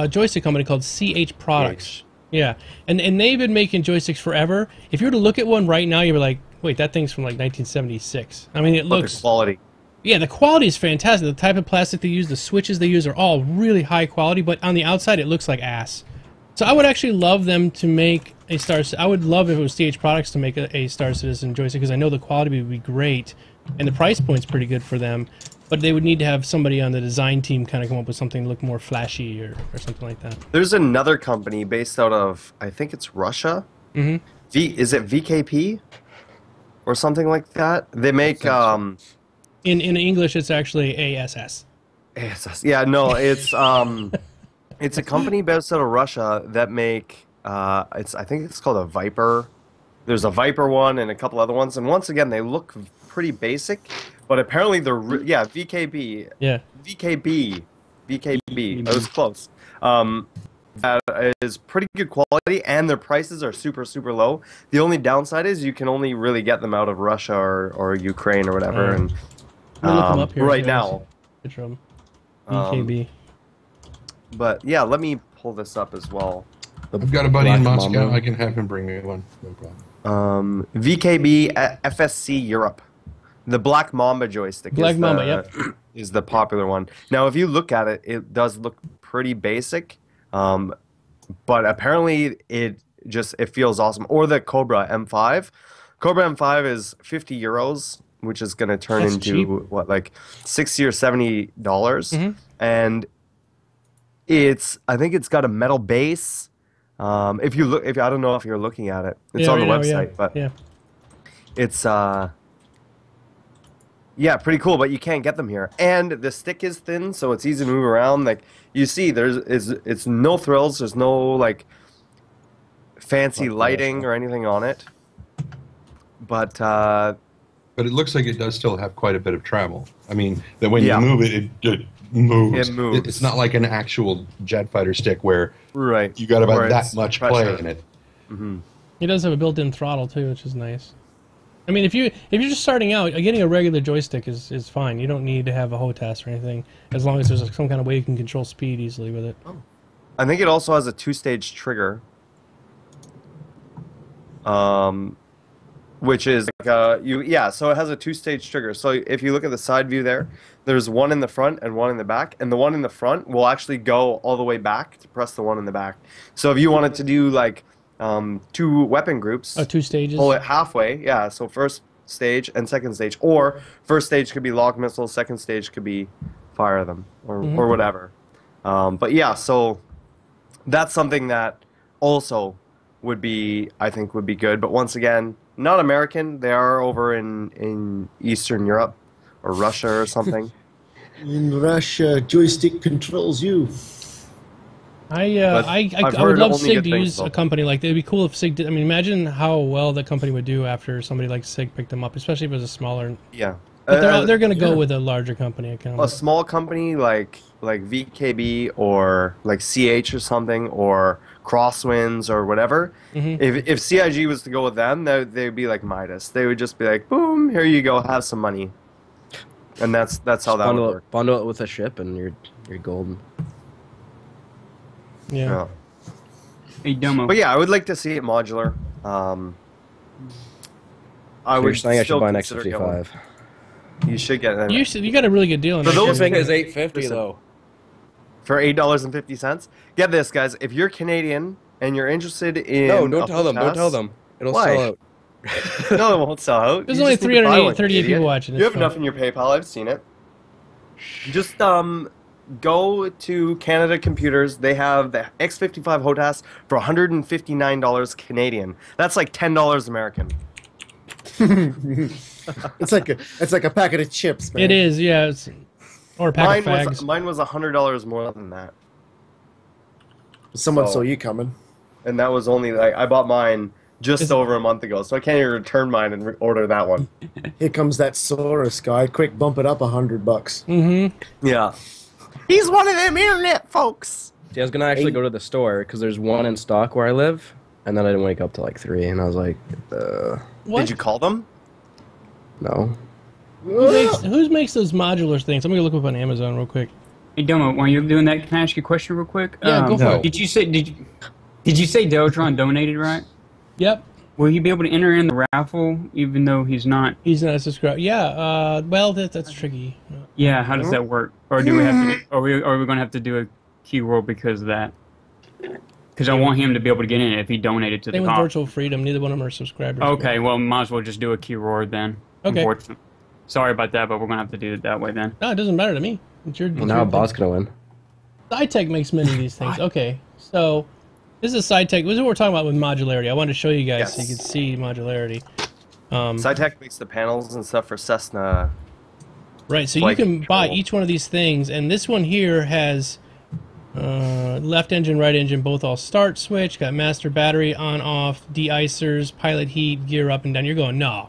joystick company called CH Products. Yeah, and they've been making joysticks forever. If you were to look at one right now, you'd be like, wait, that thing's from like 1976. I mean, it But looks... the quality. Yeah, the quality is fantastic. The type of plastic they use, the switches they use are all really high quality, but on the outside it looks like ass. So I would actually love them to make a I would love if it was CH Products to make a Star Citizen joystick, because I know the quality would be great, and the price point's pretty good for them. But they would need to have somebody on the design team kind of come up with something to look more flashy or something like that. There's another company based out of, I think it's Russia. Mm-hmm. Is it VKP or something like that? They make In English, it's actually ASS. ASS. Yeah, no, it's it's a company based out of Russia that make I think it's called a Viper. There's a Viper one and a couple other ones, and once again they look pretty basic, but apparently they're VKB. Yeah. VKB. That was close. That is pretty good quality, and their prices are super, super low. The only downside is you can only really get them out of Russia or Ukraine or whatever. And We'll look them up here. right now. Picture of them. VKB. But yeah, let me pull this up as well. I've got a buddy in Black Moscow. Mamba. I can have him bring me one. No problem. VKB FSC Europe. The Black Mamba joystick Black Mamba, yep. is the popular one. Now, if you look at it, it does look pretty basic, but apparently it feels awesome. Or the Cobra M5. Cobra M5 is €50, which is going to turn That's into cheap. what, like $60 or $70, Mhm. and I think it's got a metal base. If you look, I don't know if you're looking at it, it's on the website, but it's yeah, pretty cool. But you can't get them here, and the stick is thin, so it's easy to move around. Like you see, it's no thrills. There's no like fancy lighting or anything on it, but it looks like it does still have quite a bit of travel. I mean, that when Yeah. you move it, it moves. It moves. It's not like an actual jet fighter stick where right, you got about Where that it's much pressure. play in it. It does have a built-in throttle too, which is nice. I mean, if you're just starting out, getting a regular joystick is fine. You don't need to have a HOTAS or anything, as long as there's some kind of way you can control speed easily with it. I think it also has a 2-stage trigger. Which is like so it has a 2-stage trigger. So if you look at the side view there's one in the front and one in the back, and the one in the front will actually go all the way back to press the one in the back. So if you wanted to do like 2 weapon groups, 2 stages. pull it halfway, yeah. So first stage and second stage, or first stage could be lock missiles, second stage could be fire them or whatever. But yeah, so that's something that also I think would be good. But once again, not American. They are over in Eastern Europe or Russia or something. In Russia, joystick controls you. I I've would heard love only SIG good to things use a about company like that. It'd be cool if SIG did. I mean, imagine how well that company would do after somebody like SIG picked them up, especially if it was a smaller. Yeah. But they're going to go with a larger company. A small company like VKB or like CH or something, or Crosswinds or whatever. If CIG was to go with them, they'd be like Midas. They would just be like, boom, here you go, have some money. And that's how that would work. Bundle it with a ship, and you're golden. Yeah. A demo. But yeah, I would like to see it modular. I You're would saying I should still buy an consider getting one. X55. You should get that. You got a really good deal on For that. those Shipping guys- is $8.50 though. For $8.50. Get this, guys. If you're Canadian and you're interested in No, don't tell them. Don't tell them. It'll Why? sell out. No, it won't sell out. There's You only just need to buy one, 338 Canadian. people watching. You It's have enough fine. in your PayPal. I've seen it. Just go to Canada Computers. They have the X55 HOTAS for $159 Canadian. That's like $10 American. It's like a packet of chips, man. It is, yeah. Or a pack of fags. Mine was $100 more than that, Someone So- saw you coming. and that was only like I bought mine just over a month ago, so I can't even return mine and order that one. Here comes that Saurus guy. Quick, bump it up $100. Mm-hmm. Yeah, he's one of them internet folks. See, I was gonna actually go to the store because there's one in stock where I live, and then I didn't wake up till like 3, and I was like, What? Did you call them? no. Who makes those modular things? I'm going to look up on Amazon real quick. Hey, Domo, while you're doing that, can I ask you a question real quick? Yeah, go for no. it. Did you say Deltron donated, right? Yep. Will he be able to enter in the raffle even though he's not? He's not a subscriber. Yeah, well, that's tricky. Yeah, how does that work? Or do we have to? Are we going to have to do a key roll because of that? Because I want him to be able to get in it if he donated to the Same with cause. Virtual Freedom. Neither one of them are subscribers. Okay, well, might as well just do a key roar then. Okay. Unfortunately. Sorry about that, but we're going to have to do it that way then. No, it doesn't matter to me. It's your, Well, now Bot's gonna win. SciTech makes many of these things. Okay, so this is SciTech. This is what we're talking about with modularity. I wanted to show you guys so you Yes. could see modularity. SciTech makes the panels and stuff for Cessna. Right, so Flight you can buy control. each one of these things, and this one here has left engine, right engine, both all start switch, got master battery on, off, de-icers, pilot heat, gear up and down. You're going, no.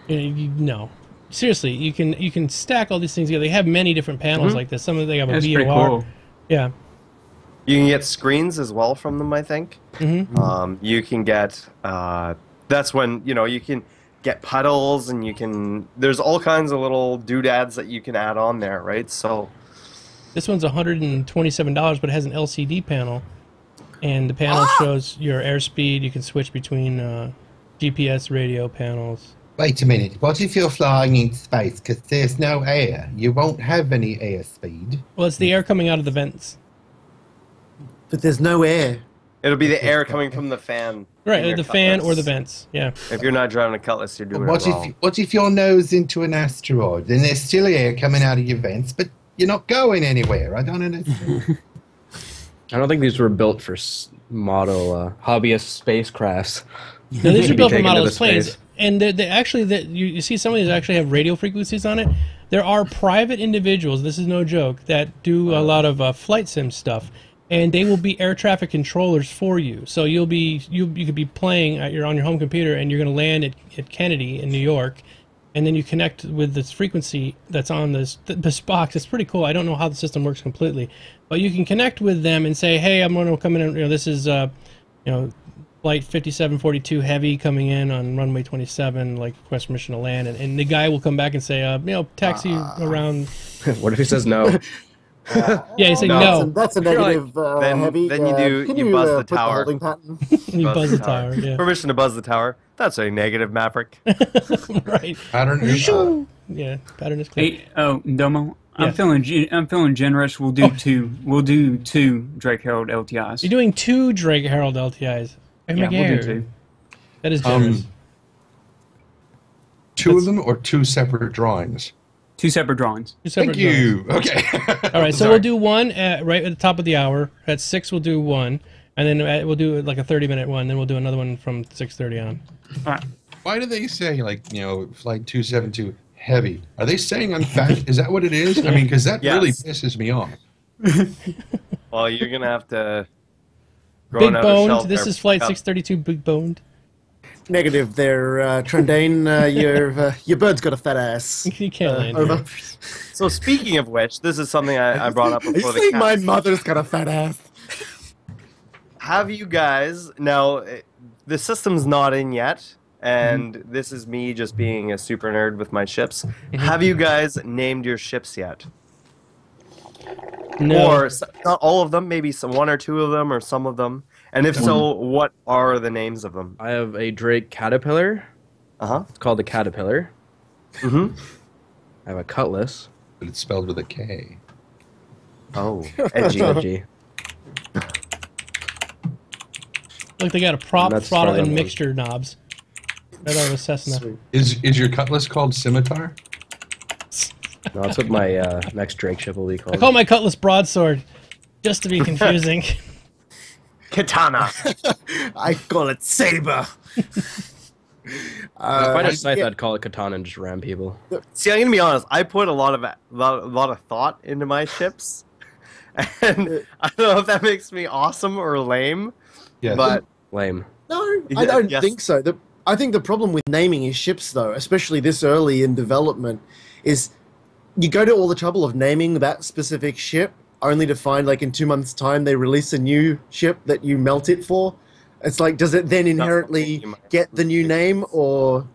No. Seriously, you can stack all these things together. They have many different panels like this. Some of them they have a That's VOR. pretty cool. Yeah. You can get screens as well from them, I think. You can get that's when you can get puddles, and you can. There's all kinds of little doodads that you can add on there, right? So This one's $127, but it has an LCD panel. and the panel shows your airspeed. You can switch between GPS, radio panels. Wait a minute. What if you're flying in space? Because there's no air. You won't have any airspeed. Well, it's the air coming out of the vents. But there's no air. It'll be the air coming from the fan. Right, the fan or the vents. Yeah. If you're not driving a Cutlass, you're doing What it wrong. what if your nose into an asteroid? Then there's still air coming out of your vents, but you're not going anywhere. I don't understand. I don't think these were built for model hobbyist spacecrafts. No, these are built for taken to model the planes. space. And they actually, you see some of these actually have radio frequencies on it. There are private individuals, this is no joke, that do a lot of flight sim stuff. And they will be air traffic controllers for you. So you could be playing on your home computer, and you're going to land at Kennedy in New York, and then you connect with this frequency that's on this box. It's pretty cool. I don't know how the system works completely, but you can connect with them and say, "Hey, I'm going to come in. And, this is flight 5742 heavy coming in on runway 27, like request permission to land," and the guy will come back and say, taxi around. What if he says no? Yeah, you say no. That's a negative heavy. Then you buzz the tower. Holding pattern? You buzz the tower. Yeah. Permission to buzz the tower. That's a negative, Maverick. Right. Pattern is Yeah, pattern is clear. Hey, Domo. Yeah. I'm feeling generous. We'll do two. We'll do two Drake Herald LTIs. You're doing 2 Drake Herald LTIs. Oh my Yeah, we'll do God. 2. That is generous. 2 of them or 2 separate drawings? 2 separate drawings. 2 separate Thank you. Okay. All right, so we'll do one right at the top of the hour. At 6, we'll do one, and then we'll do like a 30-minute one. Then we'll do another one from 6:30 on. All right. Why do they say, Flight 272 heavy? Are they saying I'm fat? Is that what it is? I mean, because that really pisses me off. Well, you're going to have to... Big boned. This is Flight 632. Big boned. Negative there, Trendane. Your bird's got a fat ass. You can't land. Over. So speaking of which, this is something I brought up You before the say cast. my mother's got a fat ass. Have you guys... Now, the system's not in yet, and this is me just being a super nerd with my ships. Have you guys named your ships yet? No. Or not all of them, maybe one or 2 of them, or some of them. And if so, what are the names of them? I have a Drake Caterpillar. Uh-huh. It's called the Caterpillar. Mm-hmm. I have a Cutlass. But it's spelled with a K. Oh, edgy. Edgy. Look, they got a prop, That's throttle, and starting mixture knobs. Right out of a Cessna. Sweet. Is your Cutlass called Scimitar? No, that's what my next Drake ship will be called. I call my Cutlass broadsword, just to be confusing. Katana. I call it saber. If I had a scythe, I'd call it Katana and just ram people. See, I'm gonna be honest. I put a lot of thought into my ships, and I don't know if that makes me awesome or lame. Yes. But Lame. No, I don't Yes. think so. I think the problem with naming your ships, though, especially this early in development, is you go to all the trouble of naming that specific ship, only to find, like, in 2 months' time, they release a new ship that you melt it for. It's like, does it then inherently get the new name, or,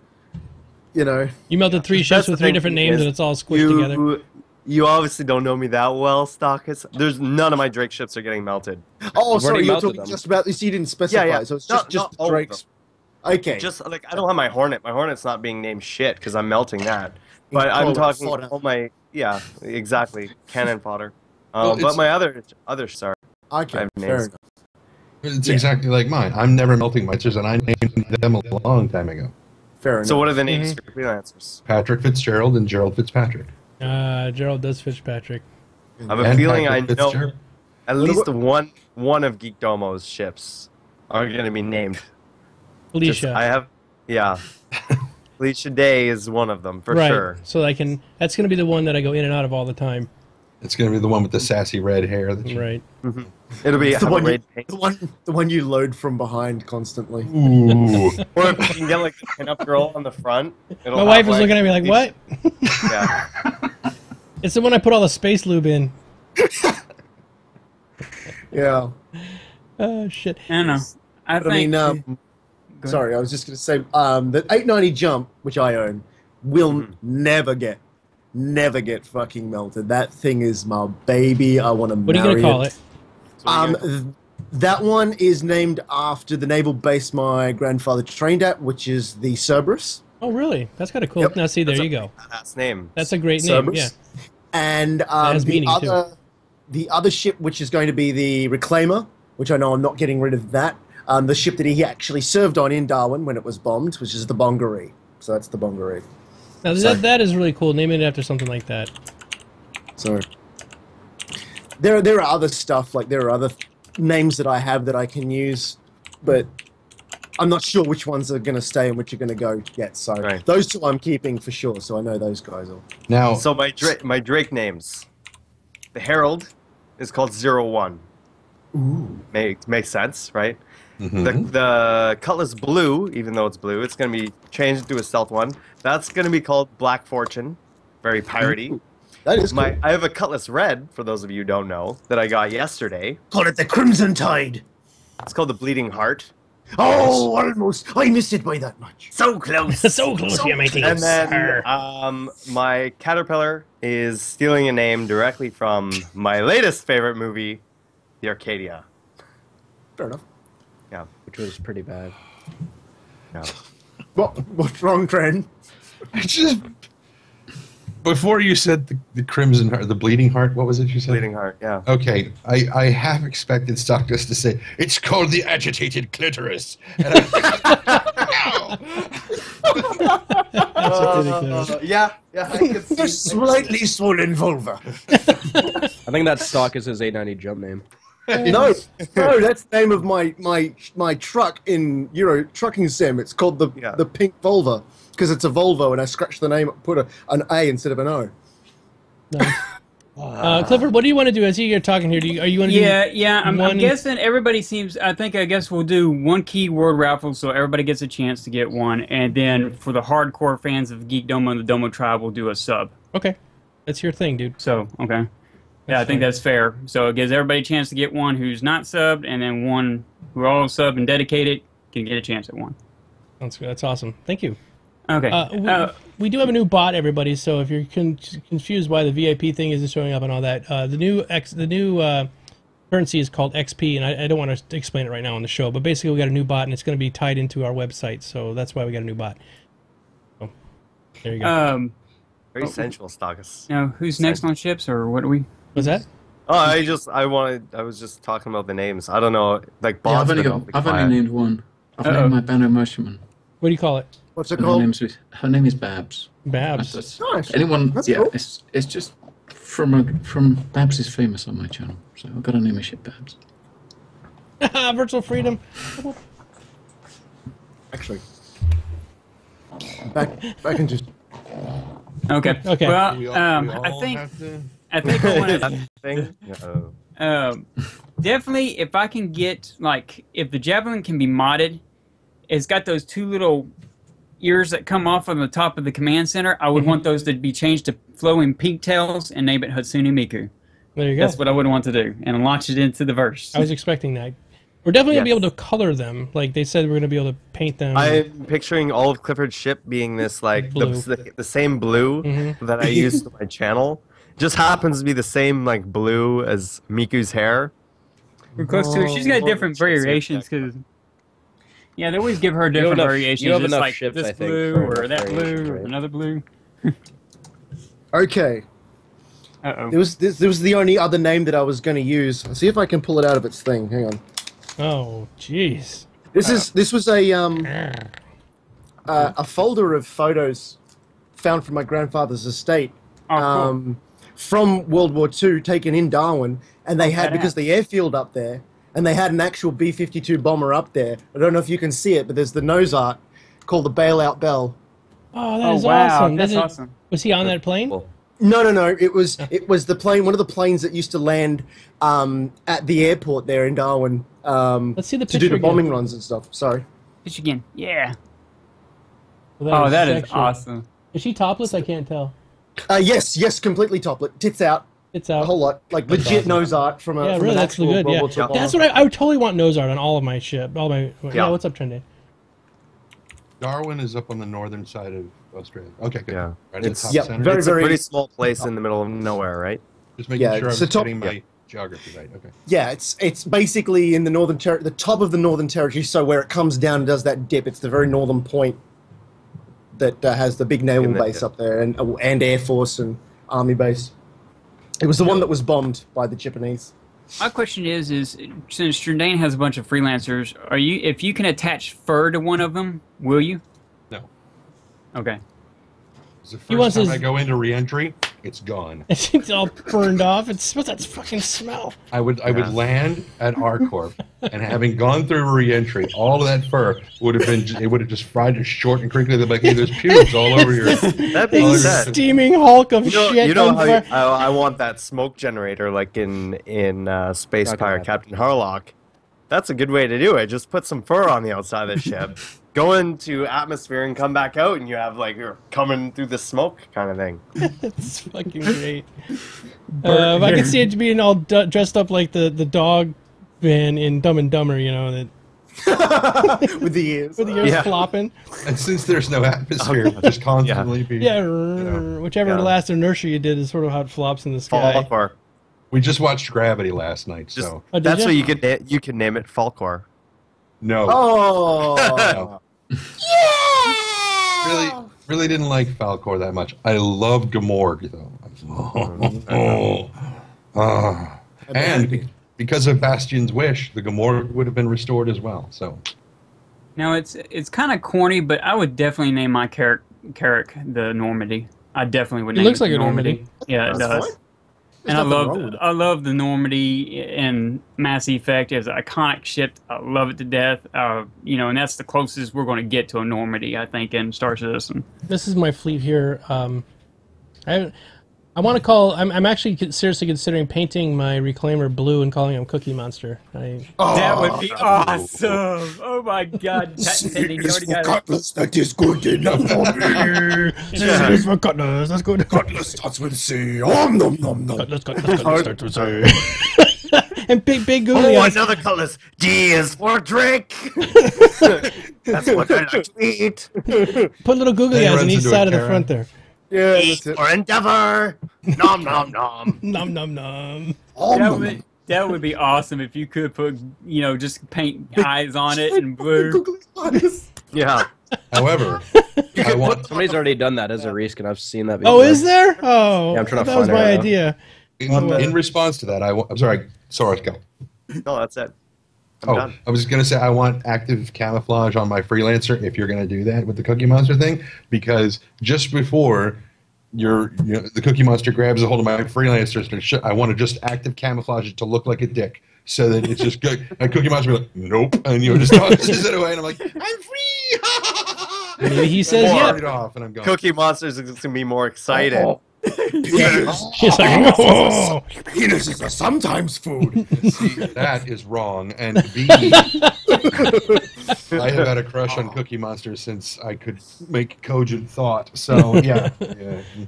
You melted 3 ships That's with the 3 thing different names, is and it's all squished together. You obviously don't know me that well, STARCAST. There's none of my Drake ships are getting melted. oh, You've sorry, already you're melted talking them. just about this. You didn't specify, Yeah. so it's Not just all of Drake's. Okay, Just like I don't have my Hornet. My Hornet's not being named shit because I'm melting that. But I'm Cannon talking fodder. all my exactly cannon fodder. Well, But it's- my other sorry. okay, I've fair named- enough. It's exactly like mine. I'm never melting mites, and I named them a long time ago. Fair enough. So what are the names for freelancers? Patrick Fitzgerald and Gerald Fitzpatrick. Gerald does Fitzpatrick. I have a And feeling I Patrick know Fitzgerald. at least one of Geek Domo's ships are going to be named. Felicia. I have, Felicia Day is one of them for right. sure. So that's going to be the one that I go in and out of all the time. It's going to be the one with the sassy red hair. Right. It'll be the have a one, red paint. the one you load from behind constantly. Ooh. Or if you can get like the pinup girl on the front. My wife is looking at me like, what? Yeah. It's the one I put all the space lube in. Yeah. Oh, shit. I don't know. I But I think. mean, Go ahead. sorry, I was just going to say that 890 Jump, which I own, will never get fucking melted. That thing is my baby. I want to What are marry you going to call it? So That one is named after the naval base my grandfather trained at, which is the Cerberus. Oh, really? That's kind of cool. Yep. Now, see, there you go. That's name. That's a great name. Yeah. Cerberus. And has meaning, too. the other ship, which is going to be the Reclaimer, which I know I'm not getting rid of that. The ship that he actually served on in Darwin when it was bombed, which is the Bongaree. So that's the Bongaree. Now, that is really cool. Naming it after something like that. So there are other stuff, like there are other names that I have that I can use, but I'm not sure which ones are going to stay and which are going to go yet. So those two I'm keeping for sure. So I know those guys will. Now, so my Drake names. The Herald is called 01. Ooh. Makes sense, right? Mm-hmm. The Cutlass Blue, even though it's blue, it's going to be changed to a stealth one. That's going to be called Black Fortune. Very piratey. Ooh. That is cool. I have a Cutlass Red, for those of you who don't know, that I got yesterday. Call it the Crimson Tide. It's called the Bleeding Heart. Oh, almost. I missed it by that much. So close. So close, yeah, matey. And then my Caterpillar is stealing a name directly from my latest favorite movie, The Arcadia. Fair enough. Yeah. Which was pretty bad. Yeah. What's wrong, Trent? just before you said the Crimson Heart, the Bleeding Heart, what was it you said? Bleeding Heart, yeah. Okay, I have expected STARCAST to say, it's called the Agitated Clitoris. And I yeah, I can see. The slightly swollen vulva. I think that stock is his 890 jump name. No, that's the name of my truck in Euro Trucking Sim. It's called the Pink Volvo because it's a Volvo, and I scratched the name, put an A instead of an O. No. Clifford, what do you want to do as you're talking here? Are you want to do? Yeah. I'm guessing everybody seems. I guess we'll do one keyword raffle so everybody gets a chance to get one, and then for the hardcore fans of Geek Domo and the Domo Tribe, we'll do a sub. Okay, that's your thing, dude. So okay. Yeah, I think that's fair. So it gives everybody a chance to get one who's not subbed, and then one who are all subbed and dedicated can get a chance at one. That's awesome. Thank you. Okay. We do have a new bot, everybody. So if you're confused why the VIP thing isn't showing up and all that, the new currency is called XP, and I don't want to explain it right now on the show. But basically, we got a new bot, and it's going to be tied into our website. So that's why we got a new bot. So there you go. Very sensual, STARCAST. Now, who's next on ships, or what do we? What's that? Oh, I was just talking about the names. I don't know, like bots. Yeah, I've only named one. I've named my Banner Merchantman. What do you call it? What's it called? Her name is Babs. Babs. Nice. Anyone? That's yeah, cool. it's just from Babs is famous on my channel, so I've got to name a ship Babs. Virtual freedom. Actually, back into. Okay. Okay. Well, I think I want to. Definitely, if I can get if the Javelin can be modded, it's got those two little ears that come off on the top of the command center. I would want those to be changed to flowing pigtails and name it Hatsune Miku. There you go. That's what I would want to do, and launch it into the verse. I was expecting that. We're definitely going to be able to color them. Like they said, we're going to be able to paint them. I'm picturing all of Clifford's ship being this the same blue that I use for my channel. Just happens to be the same blue as Miku's hair. We're close to it. She's got different variations because they always give her different variations. You have just enough ships, this I think, blue for or that blue or right? another blue. Okay. Uh-oh. There was the only other name that I was going to use. I'll see if I can pull it out of its thing. Hang on. Oh, jeez. This was a folder of photos found from my grandfather's estate from World War II, taken in Darwin, and they had because the airfield up there, and they had an actual B-52 bomber up there. I don't know if you can see it, but there's the nose art called the Bailout Bell. Oh, that is wow. awesome. That's awesome. Was he on that plane? Cool. No. It was the plane, one of the planes that used to land at the airport there in Darwin. Let's see the to picture do the bombing again. runs and stuff. Sorry. Pitch again. Yeah. Well, That is sexy. awesome. Is she topless? I can't tell. Yes, completely toplet, tits out, It's out. a whole lot, legit awesome. nose art from Yeah, from really, an that's actual good. World Yeah, War II bomber. that's what I would totally want nose art on all of my ship. All my what's up, Trendy? Darwin is up on the northern side of Australia. Okay, good. Yeah. Right at the It's top yeah, center. very, It's a pretty small place in the middle of nowhere, right? Just making sure it's I'm a top- getting Geography, right? Okay. Yeah, it's basically in the the top of the Northern Territory. So where it comes down and does that dip, it's the very northern point that has the big naval base up there, and Air Force and Army base. It was the one that was bombed by the Japanese. My question is since Jourdain has a bunch of freelancers, if you can attach fur to one of them, will you? No. Okay. The first time I go into re-entry, it's gone. It's all burned off. It smells that fucking smell. I would land at R-Corp, and having gone through re-entry, all of that fur would have just fried it short and crinkly. They'd be like, hey, there's pubes all over here. That being said, steaming hulk of shit. You know how I want that smoke generator like in Space Pirate Captain Harlock. That's a good way to do it. Just put some fur on the outside of the ship. Go into atmosphere and come back out, and you have like you're coming through the smoke kind of thing. It's fucking great. I can see it being all dressed up like the dog van in Dumb and Dumber, you know, that with the ears, flopping. And since there's no atmosphere, just constantly whichever last inertia you did is sort of how it flops in the sky. We just watched Gravity last night, so that's what you can name it, Falcor. No. Oh. Yeah! Really didn't like Falcor that much. I love Gamorg, though. And because of Bastion's wish, the Gamorg would have been restored as well. So. Now, it's kind of corny, but I would definitely name my Carrick the Normandy. I definitely would name it. Looks like a Normandy. Yeah, it does. And I love the Normandy in Mass Effect as an iconic ship. I love it to death. And that's the closest we're going to get to a Normandy, I think, in Star Citizen. This is my fleet here. I want to call. I'm actually seriously considering painting my reclaimer blue and calling him Cookie Monster. That would be awesome! Oh my God! Cutlass that is good enough for me. This is for Cutlass. That's good. Cutlass starts with C. Nom nom nom nom. Cutlass starts with C. And big googly eyes. Another Cutlass. D is for drink. That's what I like to eat. Put little googly eyes on each side of the front there. Yeah, eat or endeavor. Nom nom nom. Nom nom nom. That would be awesome if you could put, just paint eyes on it in blue. Yeah. However, somebody's already done that as a Reese, and I've seen that before. Oh, is there? Oh, yeah, I'm trying to that find was my it idea. In response to that, I'm sorry. Sorry, go. No, that's it. I'm done. I was going to say I want active camouflage on my freelancer if you're going to do that with the Cookie Monster thing, because just before the Cookie Monster grabs a hold of my freelancer, I want to just active camouflage it to look like a dick, so that it's just good. And Cookie Monster will be like, nope, and just tosses it away, and I'm like, I'm free. Maybe he says yeah. Right off, and I'm going. Cookie Monsters is going to be more excited. He's like, oh. Penis is a sometimes food. See, that is wrong. And B, I have had a crush on Cookie Monster since I could make cogent thought. So yeah.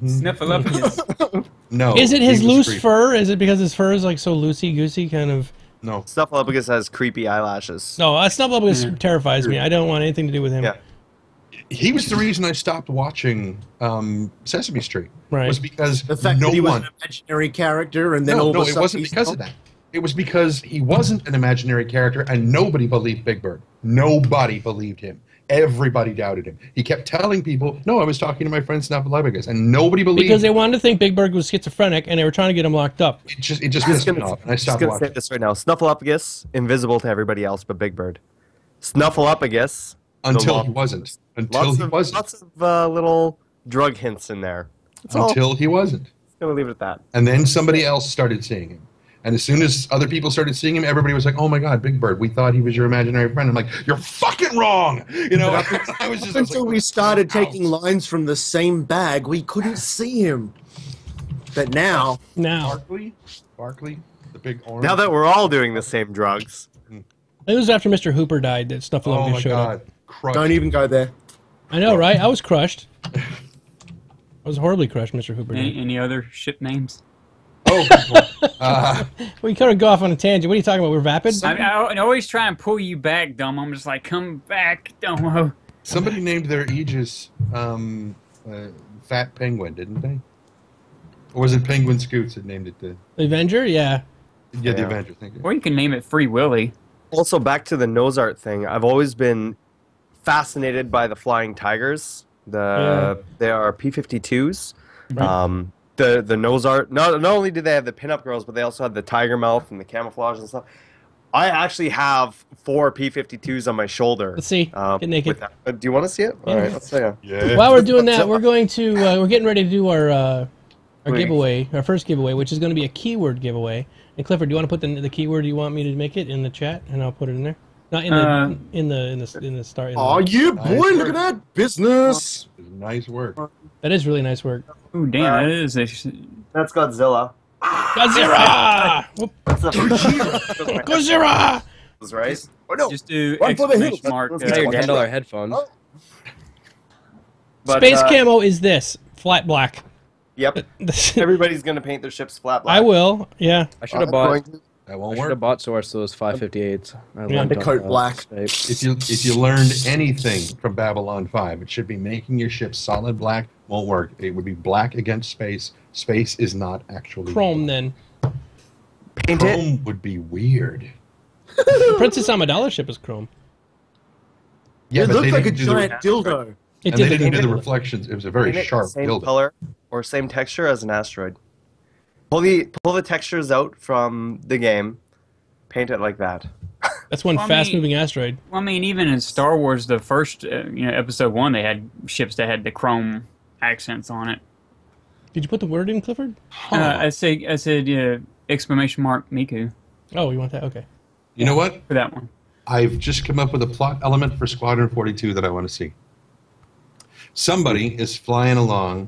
Snuffleupagus. No. Is it his loose fur? Is it because his fur is like so loosey goosey kind of? No. Snuffleupagus has creepy eyelashes. No, Snuffleupagus terrifies me. I don't want anything to do with him. Yeah. He was the reason I stopped watching Sesame Street. Right. Was because The fact that he was an imaginary character, and then no, it wasn't because of that. It was because he wasn't an imaginary character, and nobody believed Big Bird. Nobody believed him. Everybody doubted him. He kept telling people, "No, I was talking to my friend Snuffleupagus," and nobody believed because they him. wanted to think Big Bird was schizophrenic, and they were trying to get him locked up. It just pissed me off, and I stopped watching. watching. Say this right now: Snuffleupagus, invisible to everybody else but Big Bird. Snuffleupagus. Until he wasn't. Lots of little drug hints in there. Until he wasn't. Just gonna leave it at that. And then somebody else started seeing him. And as soon as other people started seeing him, everybody was like, "Oh my God, Big Bird! We thought he was your imaginary friend." I'm like, "You're fucking wrong!" I was just until we started taking lines from the same bag, we couldn't see him. But now, Barkley, the big orange. Now that we're all doing the same drugs. It was after Mr. Hooper died that Snuffleupagus showed up. Crushed. Don't even go there. I know, right? I was crushed. I was horribly crushed, Mr. Hooper. Any other ship names? Oh, we kind of go off on a tangent. What are you talking about? We're vapid? I always try and pull you back, Dumb. I'm just like, come back, Dumbo. Somebody named their Aegis Fat Penguin, didn't they? Or was it Penguin Scoots that named it the Avenger? Yeah. Yeah, the Avenger. Thank you. Or you can name it Free Willy. Also, back to the nose art thing. I've always been fascinated by the flying tigers. They are P-52s. Right. The nose art. Not only do they have the pinup girls, but they also have the tiger mouth and the camouflage and stuff. I actually have 4 P-52s on my shoulder. Let's see. Get naked. Do you want to see it? All right, let's see it. Yeah. While we're doing that, we're going to we're getting ready to do our giveaway, our first giveaway, which is going to be a keyword giveaway. And Clifford, do you want to put the keyword you want me to make it in the chat, and I'll put it in there. Not in the start. Oh, yeah, boy! Look at that business. Nice work. That is really nice work. Oh damn, that is. That's Godzilla. Godzilla! Godzilla! That's right. Oh, no. Just do Run for the hills. exclamation mark. Is that your $10 headphones? But, Space camo is this flat black. Yep. Everybody's gonna paint their ships flat black. I will. Yeah. I should have bought. That I won't should work. have bought Source those 558s. The coat black. If you learned anything from Babylon 5, it should be making your ship solid black. Won't work. It would be black against space. Space is not actually Chrome then. Paint it. Chrome would be weird. Princess Amidala's ship is chrome. Yeah, It but looked they like a didn't do the- giant dildo. It and they did didn't do the look- reflections. It was a very Paint it sharp same build. color or same texture as an asteroid. Pull the textures out from the game. Paint it like that. That's one Well, I fast-moving asteroid. Well, I mean, even in Star Wars, the first, episode 1, they had ships that had the chrome accents on it. Did you put the word in, Clifford? I said, exclamation mark Miku Oh, you want that? Okay. You know what? for that one. I've just come up with a plot element for Squadron 42 that I want to see. Somebody is flying along,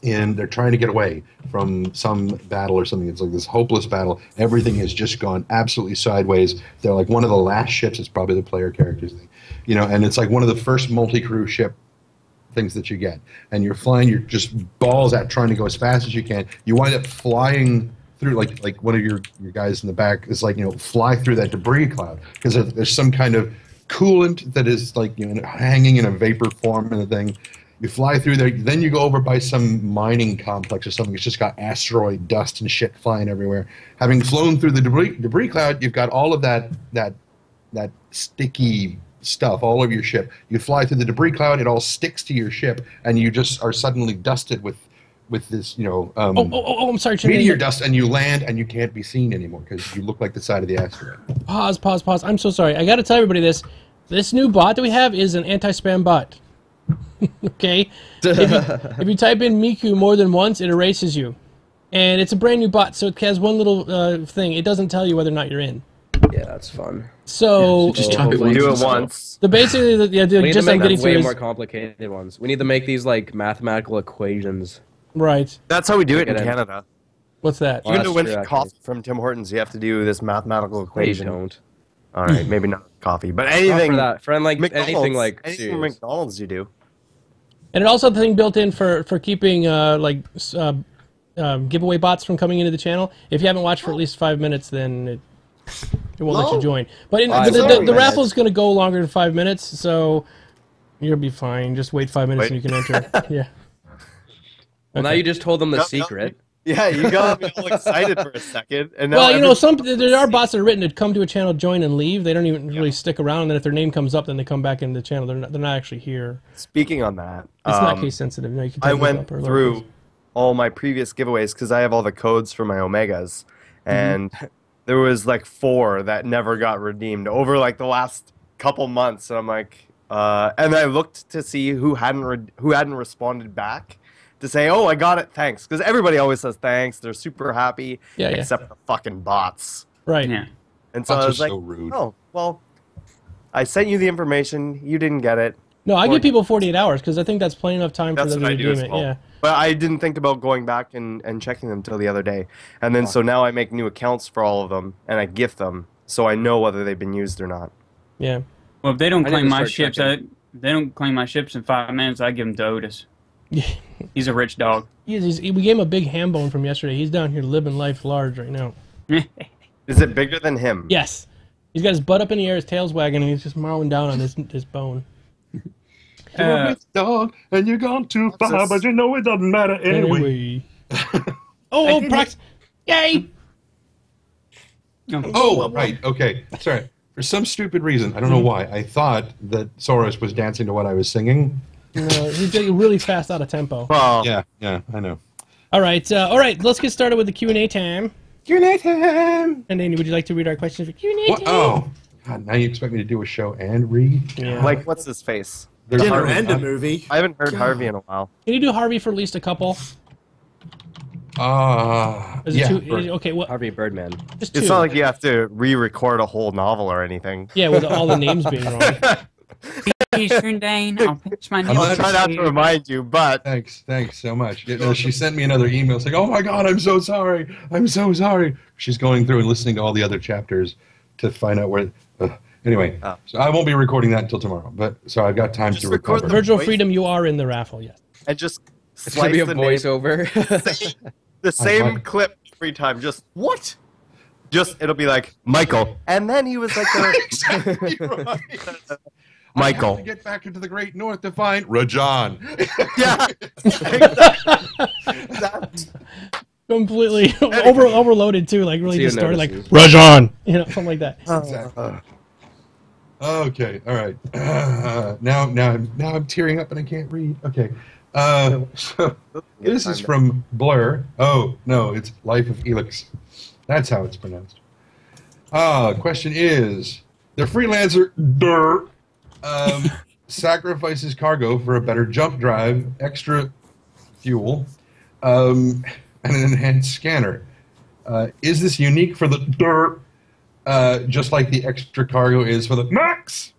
and they're trying to get away from some battle or something. It's like this hopeless battle. Everything has just gone absolutely sideways. They're like one of the last ships. It's probably the player characters thing, and it's like one of the first multi-crew ship things that you get. And you're flying. You're just balls out trying to go as fast as you can. You wind up flying through like one of your guys in the back is like fly through that debris cloud because there's some kind of coolant that is like hanging in a vapor form and a thing. You fly through there, then you go over by some mining complex or something. It's just got asteroid dust and shit flying everywhere. Having flown through the debris cloud, you've got all of that sticky stuff all over your ship. You fly through the debris cloud, it all sticks to your ship, and you just are suddenly dusted with this, I'm sorry, meteor dust, and you land and you can't be seen anymore because you look like the side of the asteroid. Pause. I'm so sorry. I got to tell everybody this. This new bot that we have is an anti-spam bot. Okay? If you type in Miku more than once, it erases you. And it's a brand new bot, so it has one little thing. It doesn't tell you whether or not you're in. Yeah, that's fun. So just type it once. Do and it stop. once. the basically, We need just to I'm make getting to way is more complicated ones. We need to make these like mathematical equations. right. That's how we do it in Get in. Canada. What's that? Well, Even that's to win true, coffee actually. from Tim Hortons, you have to do this mathematical We equation. don't. All right, maybe not coffee, but Not anything. for that. For like McDonald's, anything like anything from serious. McDonald's, you do. And it also has the thing built in for keeping giveaway bots from coming into the channel. If you haven't watched for at least 5 minutes, then it won't let you join. But the raffle's going to go longer than 5 minutes, so you'll be fine. Just wait 5 minutes and you can enter. Yeah. Well, now you just told them the No, secret. Yeah, you got me all excited for a second, and now Well, there are bots that are written to come to a channel, join, and leave. They don't even really stick around. And then if their name comes up, then they come back into the channel. They're not actually here. Speaking on that, It's not case sensitive. No, you can I type those went up or through lowercase. all my previous giveaways because I have all the codes for my Omegas, and there was like 4 that never got redeemed over like the last couple months. And I'm like, and I looked to see who hadn't responded back to say, oh, I got it, thanks, because everybody always says thanks. They're super happy, Yeah. except the fucking bots. Right. Yeah. And so Bots I are was like, so rude. oh, well, I sent you the information, you didn't get it. No, I give people 48 hours because I think that's plenty enough time for That's them what to I do redeem as it. well. Yeah. But I didn't think about going back and checking them till the other day. And then so now I make new accounts for all of them and I gift them so I know whether they've been used or not. Yeah. Well, if they don't I claim need to my start ships, checking. they don't claim my ships in 5 minutes. I give them to Otis. He's a rich dog. We gave him a big ham bone from yesterday. He's down here living life large right now. Is it bigger than him? Yes. He's got his butt up in the air, his tail's wagging, and he's just mowing down on his bone. You're a rich dog, and you're gone too far, this? but you know it doesn't matter anyway. Prox. Yay! Oh, right. Okay. Sorry. For some stupid reason, I don't know why, I thought that Soros was dancing to what I was singing. No, he's getting really fast out of tempo. Well, Yeah, I know. All right, let's get started with the Q&A time. Q&A time! And Danny, would you like to read our questions for Q&A time? Oh, God, now you expect me to do a show and read? Yeah. like, what's his face? There's Dinner Harvey. and a movie. I haven't heard Harvey in a while. Can you do Harvey for at least a couple? Is it Yeah. two? Okay, well, Harvey Birdman. just two. It's not like you have to re-record a whole novel or anything. Yeah, with all the names being wrong. Eastern Dane, I'll pitch my I'm nails. not Try not to remind you, but Thanks so much. You know, she sent me another email saying, "Oh my God, I'm so sorry. I'm so sorry." She's going through and listening to all the other chapters to find out where. Anyway, so I won't be recording that until tomorrow. But so I've got time to record recover. the- Virtual Freedom, you are in the raffle, yes. and just It's gonna slice be a the name, voiceover. the same like- clip every time. Just what? Just it'll be like Michael, and then he was like, Exactly right. I Michael. have to get back into the Great North to find Rajan. Yeah. Completely overloaded too, like really See you just started like notices. Rajan, something like that. Exactly. Okay, all right. Now I'm tearing up and I can't read. Okay. So this is from Blur. Oh no, it's Life of Elix. That's how it's pronounced. Question is: the freelancer sacrifices cargo for a better jump drive, extra fuel, and an enhanced scanner. Is this unique for the just like the extra cargo is for the Max?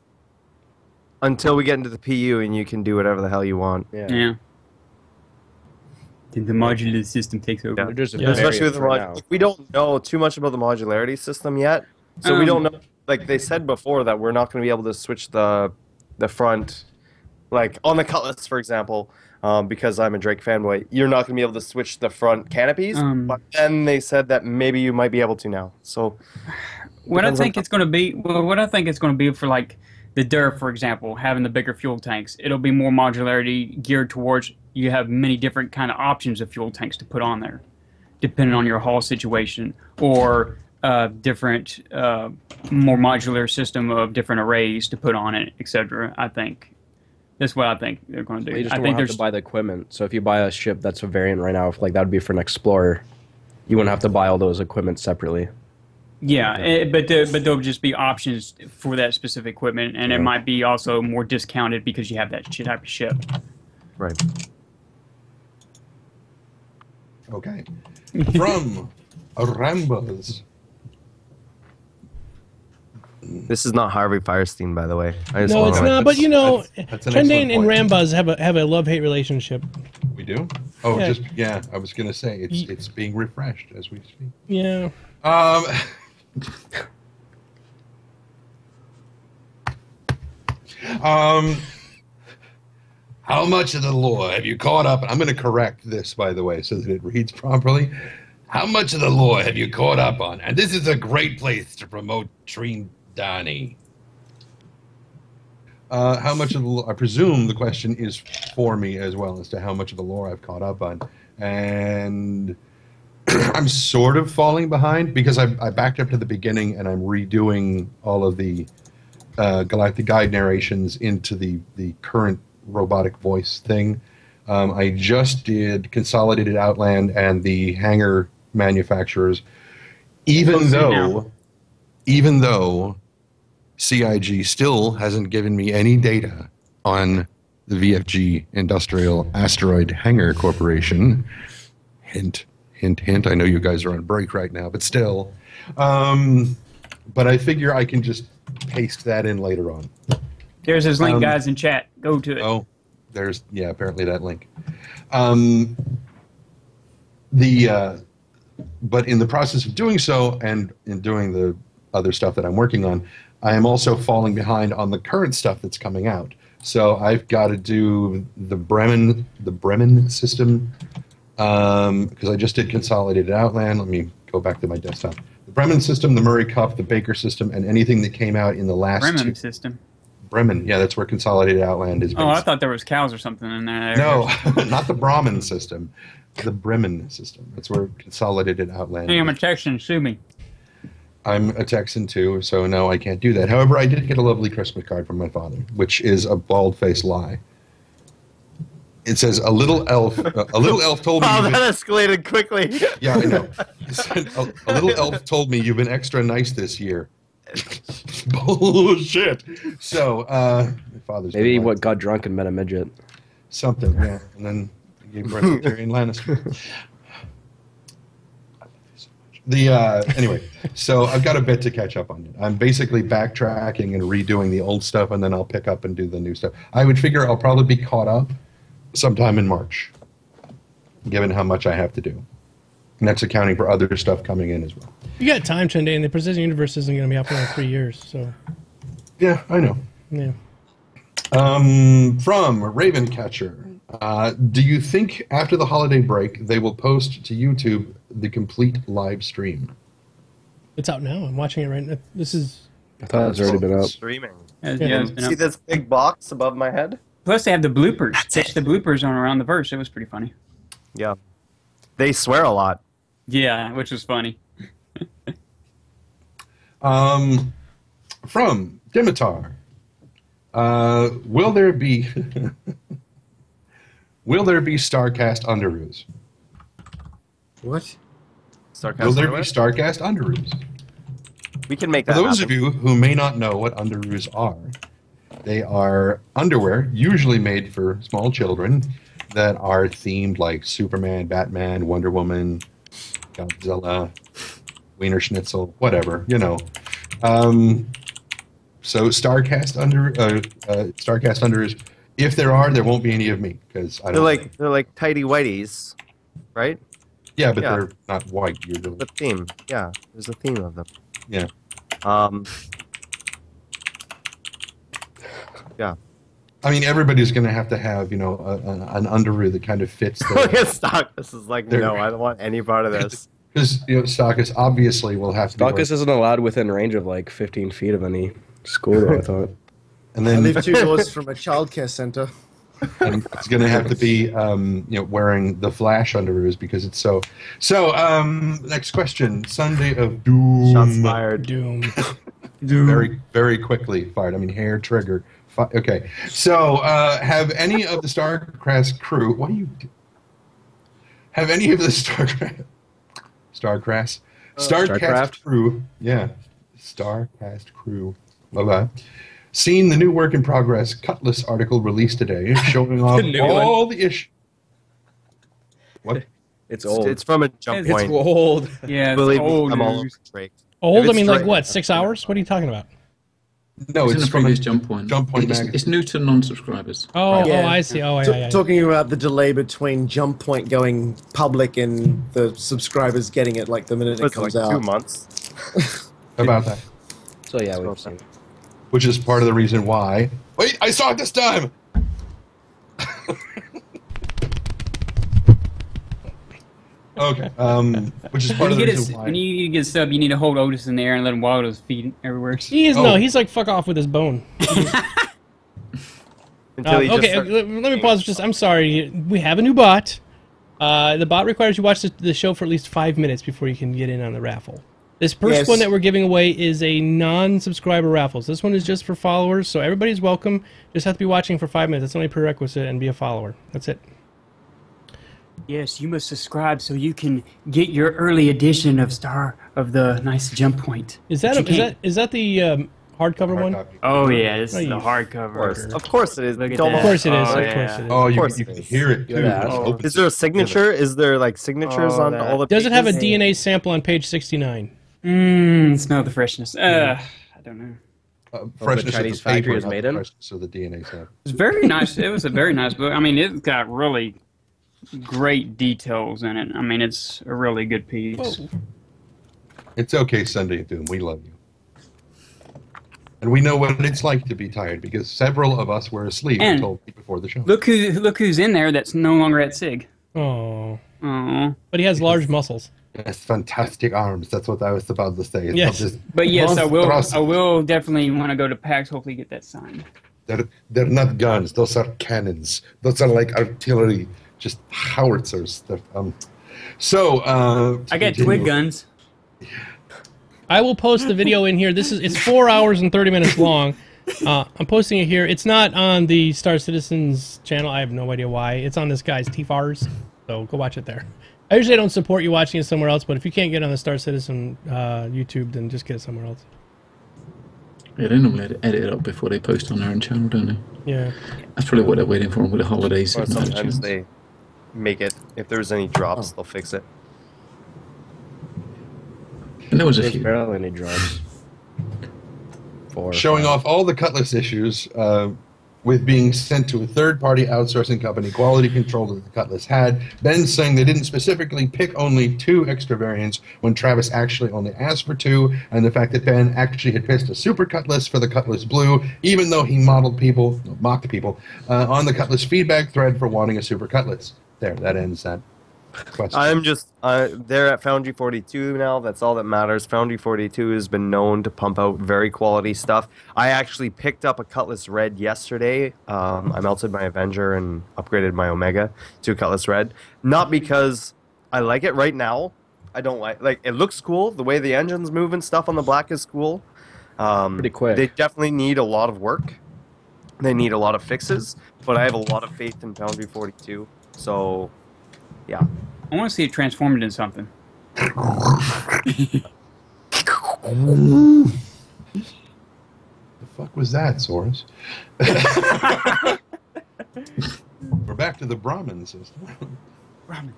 Until we get into the PU and you can do whatever the hell you want. Yeah. Then the modular system takes over. Yeah. They're just Yeah. Especially with the for now. we don't know too much about the modularity system yet, so we don't know. Like they said before, that we're not going to be able to switch the front, like on the Cutlass, for example, because I'm a Drake fanboy. You're not going to be able to switch the front canopies, but then they said that maybe you might be able to now. So What I depends on- think it's going to be, what I think it's going to be for like the DER, for example, having the bigger fuel tanks, it'll be more modularity geared towards you have many different kind of options of fuel tanks to put on there, depending on your haul situation, or different, more modular system of different arrays to put on it, etc. I think that's what I think they're going to do. You just I won't think have to buy the equipment. So if you buy a ship that's a variant right now, if like that would be for an Explorer, you wouldn't have to buy all those equipment separately. Yeah, but there'll just be options for that specific equipment, and it might be also more discounted because you have that type of ship. right. Okay. From Rambas. This is not Harvey Firestein, by the way. I just No, wanna it's let- not. But you know, That's an Trendane excellent and point. Rambuzz have a love-hate relationship. We do? Oh, Yeah. I was gonna say it's being refreshed as we speak. Yeah. How much of the lore have you caught up? I'm going to correct this, by the way, so that it reads properly. How much of the lore have you caught up on? And this is a great place to promote Treen Donnie. How much of the lore, I presume the question is for me as well as to how much of the lore I've caught up on. And I'm sort of falling behind because I backed up to the beginning and I'm redoing all of the Galactic Guide narrations into the current robotic voice thing. I just did Consolidated Outland and the hangar manufacturers, even though CIG still hasn't given me any data on the VFG Industrial Asteroid Hangar Corporation. Hint, hint, hint. I know you guys are on break right now, but still. But I figure I can just paste that in later on. There's his link, guys, in chat. Go to it. Oh, there's, yeah, apparently that link. But in the process of doing so and in doing the other stuff that I'm working on, I am also falling behind on the current stuff that's coming out. So I've got to do the Bremen system, because I just did Consolidated Outland. Let me go back to my desktop. The Bremen system, the Murray Cup, the Baker system, and anything that came out in the last Bremen system. Bremen, yeah, that's where Consolidated Outland is based. Oh, I thought there was cows or something in there. No, not the Brahmin system. The Bremen system. That's where Consolidated Outland Hey, I'm a is. Texan. Sue me. I'm a Texan too, so no, I can't do that. However, I did get a lovely Christmas card from my father, which is a bald-faced lie. It says, a little elf told me... Oh, you've that escalated quickly. Yeah, I know. It said, a little elf told me you've been extra nice this year. Bullshit. So, my father's... Maybe what got drunk and met a midget. Something, yeah. And then he gave birth to Tyrion Lannister. Anyway, so I've got a bit to catch up on. I'm basically backtracking and redoing the old stuff, and then I'll pick up and do the new stuff. I would figure I'll probably be caught up sometime in March, given how much I have to do. And that's accounting for other stuff coming in as well. You got time, Tunde, and the Precision Universe isn't going to be out for like 3 years, so... Yeah, I know. Yeah. From Ravencatcher, do you think after the holiday break they will post to YouTube the complete live stream? It's out now. I'm watching it right now. This is... I thought it's already been out. Streaming. Yeah, it's been See up. this big box above my head? Plus, they have the bloopers. Catch the bloopers on around the verse. It was pretty funny. Yeah. They swear a lot. Yeah, which was funny. From Dimitar, will there be StarCast Underoos? What? Will there be StarCast Underoos? We can make For that those happen. of you who may not know what underoos are, they are underwear usually made for small children that are themed like Superman, Batman, Wonder Woman, Godzilla, Wiener Schnitzel, whatever, you know. So StarCast underoos, if there are, there won't be any of me because I don't. They're like tidy whities, right? Yeah, but they're not white usually. The theme, yeah. There's a theme of them. Yeah. Yeah. I mean, everybody's going to have, you know, an underoo that kind of fits Look their... at Stock. This is like, no, I don't want any part of this. Because, you know, STARCAST obviously will have to be... STARCAST isn't allowed within range of like 15 feet of any school, though, I thought. And I then live 2 doors from a childcare center. and it's going to have to be, you know, wearing the Flash underoos because it's so... So, next question. Sunday of Doom. Shots fired. Doom. Very, very quickly fired. I mean, hair trigger. Okay. So, have any of the StarCast crew... What do you do? Have any of the StarCast crew... Yeah. StarCast crew. Bye-bye. Seen the new work in progress Cutlass article released today, showing off all the issues. What? It's old. It's from a jump point. It's old. Yeah, it's Believe me, old I'm all over news. Drake. Old? If I mean, it's like straight- what? 6 hours? What are you talking about? No, It's in it's the from previous Jump Point. Jump Point It's, magazine. it's new to non-subscribers. Oh, Yeah. oh, I see. Oh, yeah. Talking about the delay between Jump Point going public and the subscribers getting it like the minute it It's comes like out. 2 months. About that. So yeah, we've seen. Which is part of the reason why... Wait, I saw it this time! Okay, which is part When of you the get reason why... when you get a sub, you need to hold Otis in there and let him wobble his feet everywhere. He is, no, he's like, fuck off with his bone. Until he just Okay, starts- let me pause. I'm sorry. We have a new bot. The bot requires you watch the show for at least 5 minutes before you can get in on the raffle. This first Yes. one that we're giving away is a non-subscriber raffle. So this one is just for followers, so everybody's welcome. Just have to be watching for 5 minutes. That's the only prerequisite, and be a follower. That's it. Yes, you must subscribe so you can get your early edition of the nice Jump Point. Is that But you can't- is that the hardcover one? Oh yeah, this Oh, is you the hardcover. Of course it is. Look at Don't- that. Of course it is. Oh, Of yeah. course it is. Oh, you course can it is. hear it, too. Good ass. Just open Is there a signature? Is there like signatures Oh, on that- all the Does it have a pages? DNA sample on page 69? Smell the freshness. I don't know. Freshness Chinese of the paper, factory is not made the in? freshness of the DNA sample. It's very nice. It was a very nice book. I mean, it's got really great details in it. I mean, it's a really good piece. Oh. It's okay, Sunday of Doom. We love you. And we know what it's like to be tired because several of us were asleep And- until before the show. Look who's in there that's no longer at SIG. Oh, Oh. but he has large muscles. Yes, fantastic arms. That's what I was about to say. It's Yes. not just But yes, I monstrosity. will definitely want to go to PAX. Hopefully, get that signed. They're not guns. Those are cannons. Those are like artillery, just howitzers. I I got twig guns. I will post the video in here. It's 4 hours and 30 minutes long. I'm posting it here. It's not on the Star Citizens channel. I have no idea why. It's on this guy's Tfars, so go watch it there. I usually don't support you watching it somewhere else, but if you can't get on the Star Citizen YouTube, then just get it somewhere else. Yeah, they normally edit it up before they post on their own channel, don't they? Yeah. That's probably what they're waiting for with the holidays. Or sometimes they make it, if there's any drops, they'll fix it. And there was a There's few. barely any drops. Showing off all the Cutlass issues with being sent to a third-party outsourcing company, quality control that the Cutlass had. Ben saying they didn't specifically pick only 2 extra variants when Travis actually only asked for 2, and the fact that Ben actually had pitched a Super Cutlass for the Cutlass Blue, even though he mocked people on the Cutlass feedback thread for wanting a Super Cutlass. There, that ends that question. I'm just, they're at Foundry 42 now. That's all that matters. Foundry 42 has been known to pump out very quality stuff. I actually picked up a Cutlass Red yesterday. I melted my Avenger and upgraded my Omega to a Cutlass Red. Not because I like it right now. I don't like it looks cool. The way the engine's moving, stuff on the black is cool. Pretty quick. They definitely need a lot of work. They need a lot of fixes. But I have a lot of faith in Foundry 42. So, yeah. I want to see it transformed into something. The fuck was that, Soros? We're back to the Brahmin system. Brahmins.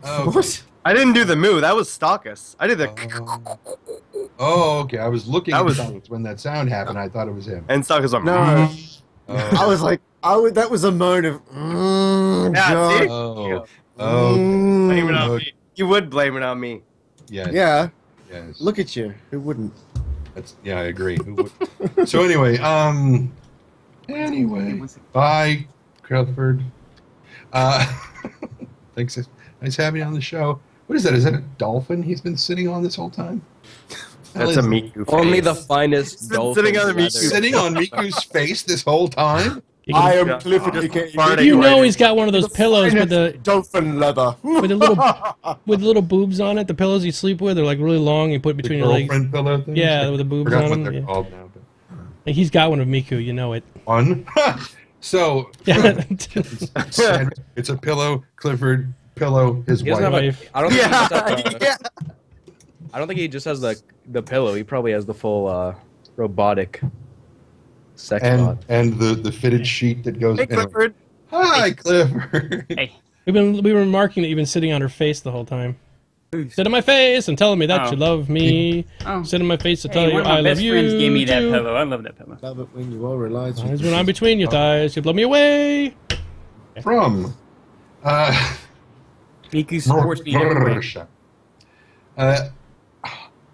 Oh, What? I didn't do the moo. That was Stalkus. I did the... oh, okay. I was looking That at was- Stalkus when that sound happened. I thought it was him. And Stalkus went... No. Oh, I was like, that was a moan of. Yeah, God. see? oh, Blame it on oh, me. You would blame it on me. yes, Yeah, yes. look at you. Who wouldn't? Yeah, I agree. Who would? So anyway, bye, Clifford. Thanks. Nice having you on the show. What is that? Is that a dolphin he's been sitting on this whole time? That's a Miku face. Only the finest He's been dolphin. sitting on the leather. Miku. Sitting on Miku's face this whole time? I am Yeah. Clifford. Just aka farting You know right he's got one of those pillows with the dolphin leather. with the little boobs on it. The pillows you sleep with are like really long. You put The between your legs. girlfriend pillow thing? Yeah, with the boobs Forgot on what them. they're Yeah. called now. But He's got one of Miku. You know it. one. So Yeah. it's a pillow. Clifford pillow. His He doesn't have wife. a, I don't think he just Yeah, has yeah. I don't think he just has the pillow. He probably has the full robotic sex bot. And the fitted sheet that goes. Hey, anyway. Clifford. Hi, Clifford. Hey. we were remarking that you've been sitting on her face the whole time. Sit on my face and telling me that Oh. you love me. Oh. Sit on my face to tell Hey, you one of I my love best you. friends gave me that too. pillow. I love that pillow. Love it when you all realize. Eyes when I'm between your thighs, you blow me away. From. Miku supports me in every way. Russia.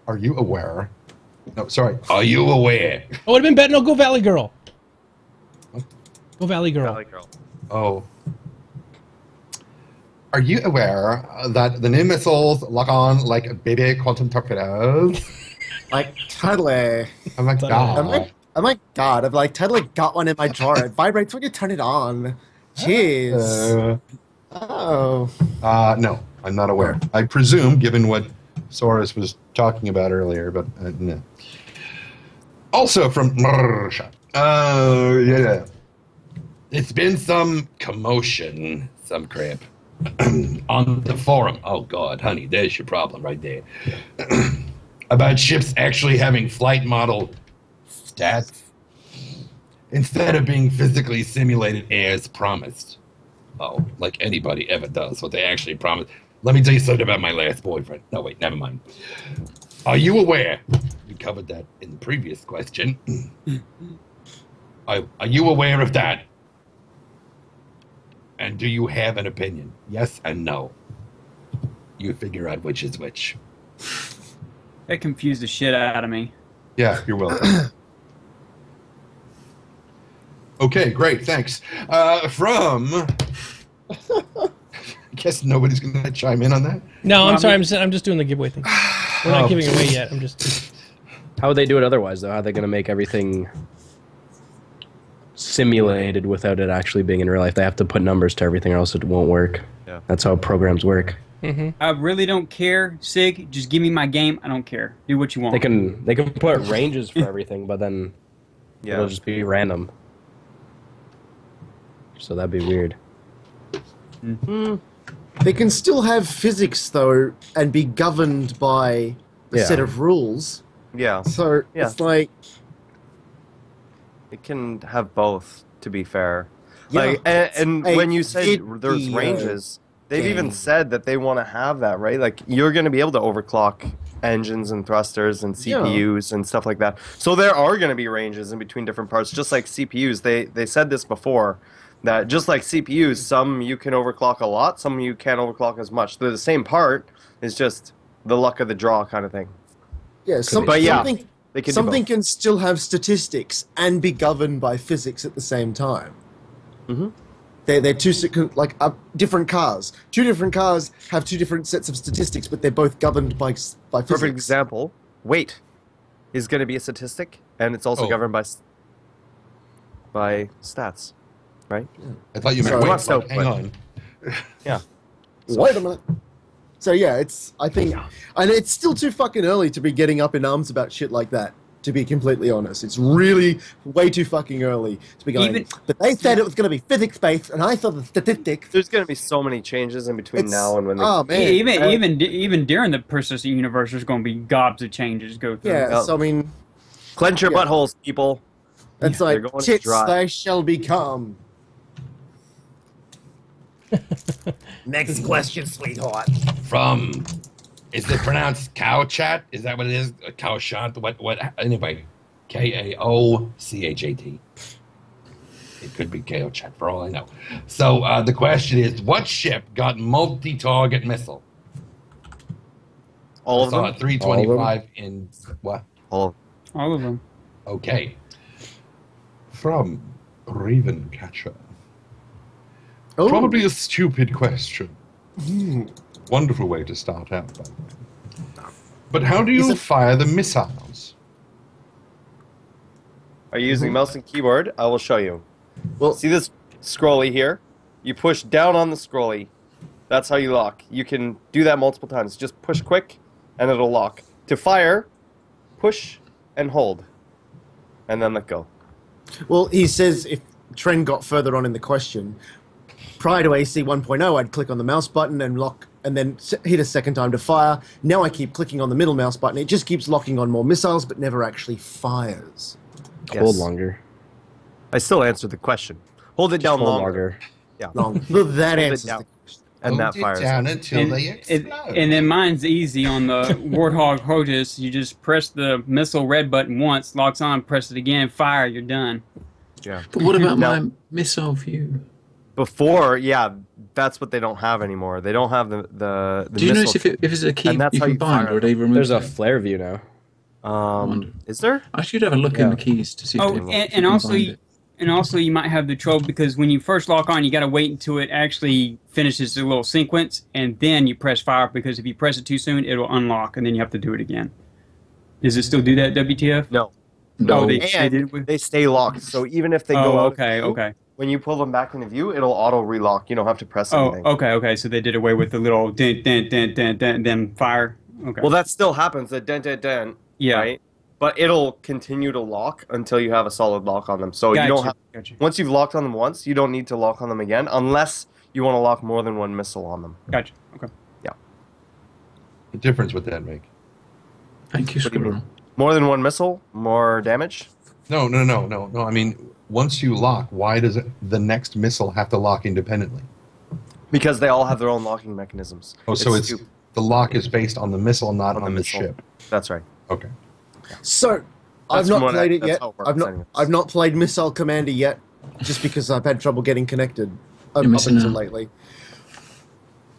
Are you aware? No, sorry. Are you aware? Oh, it would have been better. No, go Valley Girl. Go Valley Girl. Valley Girl. Oh. Are you aware that the new missiles lock on like baby quantum torpedoes? Like totally. Oh my god. Oh my god! I've like totally got one in my drawer. It vibrates when you turn it on. Jeez. Oh. No, I'm not aware. I presume, given what Soros was talking about earlier, but no. Also from Russia. Yeah. It's been some commotion, some crap, on the forum. Oh, God, honey, there's your problem right there. About ships actually having flight model stats instead of being physically simulated as promised. Oh, like anybody ever does what they actually promise. Let me tell you something about my last boyfriend. No, wait, never mind. Are you aware? We covered that in the previous question. Are you aware of that? And do you have an opinion? Yes and no. You figure out which is which. That confused the shit out of me. Yeah, you're welcome. Okay, great, thanks. From... I guess nobody's going to chime in on that. No, Well, I'm I sorry. mean- I'm just doing the giveaway thing. We're not Oh. giving it away yet. I'm just. How would they do it otherwise, though? How are they going to make everything simulated without it actually being in real life? They have to put numbers to everything, or else it won't work. Yeah. That's how programs work. I really don't care. Sig, just give me my game. I don't care. Do what you want. They can put ranges for everything, but then it'll just be random. So that'd be weird. They can still have physics though, and be governed by a set of rules. Yeah. So it's like it can have both. To be fair, Yeah, and when you say video there's ranges, they've even said that they want to have that, right? Like you're going to be able to overclock engines and thrusters and CPUs and stuff like that. So there are going to be ranges in between different parts, just like CPUs. They said this before, that just like CPUs, some you can overclock a lot, some you can't overclock as much. They're the same part. It's just the luck of the draw kind of thing. Yeah, something can still have statistics and be governed by physics at the same time. Mm-hmm. They're different cars. Two different cars have two different sets of statistics, but they're both governed by physics. Perfect example. Weight is going to be a statistic, and it's also governed by stats, right? Yeah. I thought you meant weight. Hang on. Yeah. Wait a minute. So yeah, I think, and it's still too fucking early to be getting up in arms about shit like that. To be completely honest, it's really way too fucking early to be going. But they said it was going to be physics based, and I saw the statistics. There's going to be so many changes in between now and when. They, even during the persistent universe, there's going to be gobs of changes go through. Yeah, so I mean, clench your buttholes, people. It's like tits they shall become. Next question, sweetheart. Is it pronounced cow chat? Is that what it is? Cow shot? What? Anyway, KAOCHAT. It could be KO chat for all I know. So the question is, what ship got multi-target missile? All of them? 325 in what? All of them. Okay. From Ravencatcher. Oh. Probably a stupid question. Wonderful way to start out, by the way. But how do you fire the missiles? Are you using mouse and keyboard? I will show you. Well, see this scrolly here? You push down on the scrolly. That's how you lock. You can do that multiple times. Just push quick, and it'll lock. To fire, push and hold, and then let go. Well, he says if Trend got further on in the question, prior to AC 1.0, I'd click on the mouse button and lock, and then hit a second time to fire. Now I keep clicking on the middle mouse button. It just keeps locking on more missiles, but never actually fires. Hold longer. I still answered the question. Hold it down longer. Yeah. Long. That answers the question. And that fires. Down until they explode. And then mine's easy on the Warthog HOTAS. You just press the missile red button once, locks on, press it again, fire, you're done. Yeah. But what about my missile view? Before, that's what they don't have anymore. They don't have the Do you notice if it's a key you can bind, or they remove There's a flare view now. Is there? I should have a look in the keys to see. And also you might have the trouble because when you first lock on, you got to wait until it actually finishes the little sequence, and then you press fire, because if you press it too soon, it'll unlock, and then you have to do it again. Does it still do that, WTF? No. Oh, they stay locked. So even if they go out, okay. When you pull them back into view, it'll auto relock. You don't have to press anything. Okay. So they did away with the little dent, then fire. Okay. Well, that still happens. The dent. Yeah. Right? But it'll continue to lock until you have a solid lock on them. So you don't have. Once you've locked on them once, you don't need to lock on them again, unless you want to lock more than one missile on them. Gotcha. Okay. Yeah. The difference would that make? Thank you, Squirrel. More than one missile, more damage? No. I mean, once you lock, why does the next missile have to lock independently? Because they all have their own locking mechanisms. Oh, so it's the lock is based on the missile, not on the ship. That's right. Okay. So, I've not played it yet. I've not played Missile Commander yet, just because I've had trouble getting connected up until lately.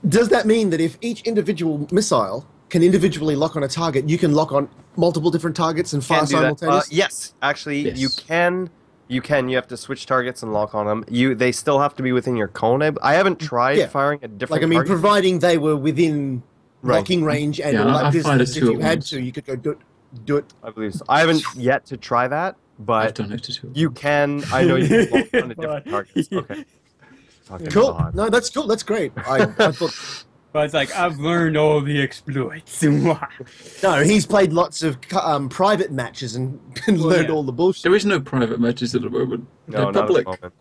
Does that mean that if each individual missile can individually lock on a target, you can lock on multiple different targets and fire simultaneously? Yes, actually, you can. You have to switch targets and lock on them. They still have to be within your cone. I haven't tried firing a different target. Providing they were within locking range and like distance, if you had to, you could go do it. I believe so. I haven't yet to try that, but I've done it too. You can. I know you can lock on to different targets. Okay. Cool. No, that's cool. That's great. I thought But it's like, I've learned all the exploits. No, he's played lots of private matches and learned all the bullshit. There is no private matches at the moment. No, They're not at the public. moment.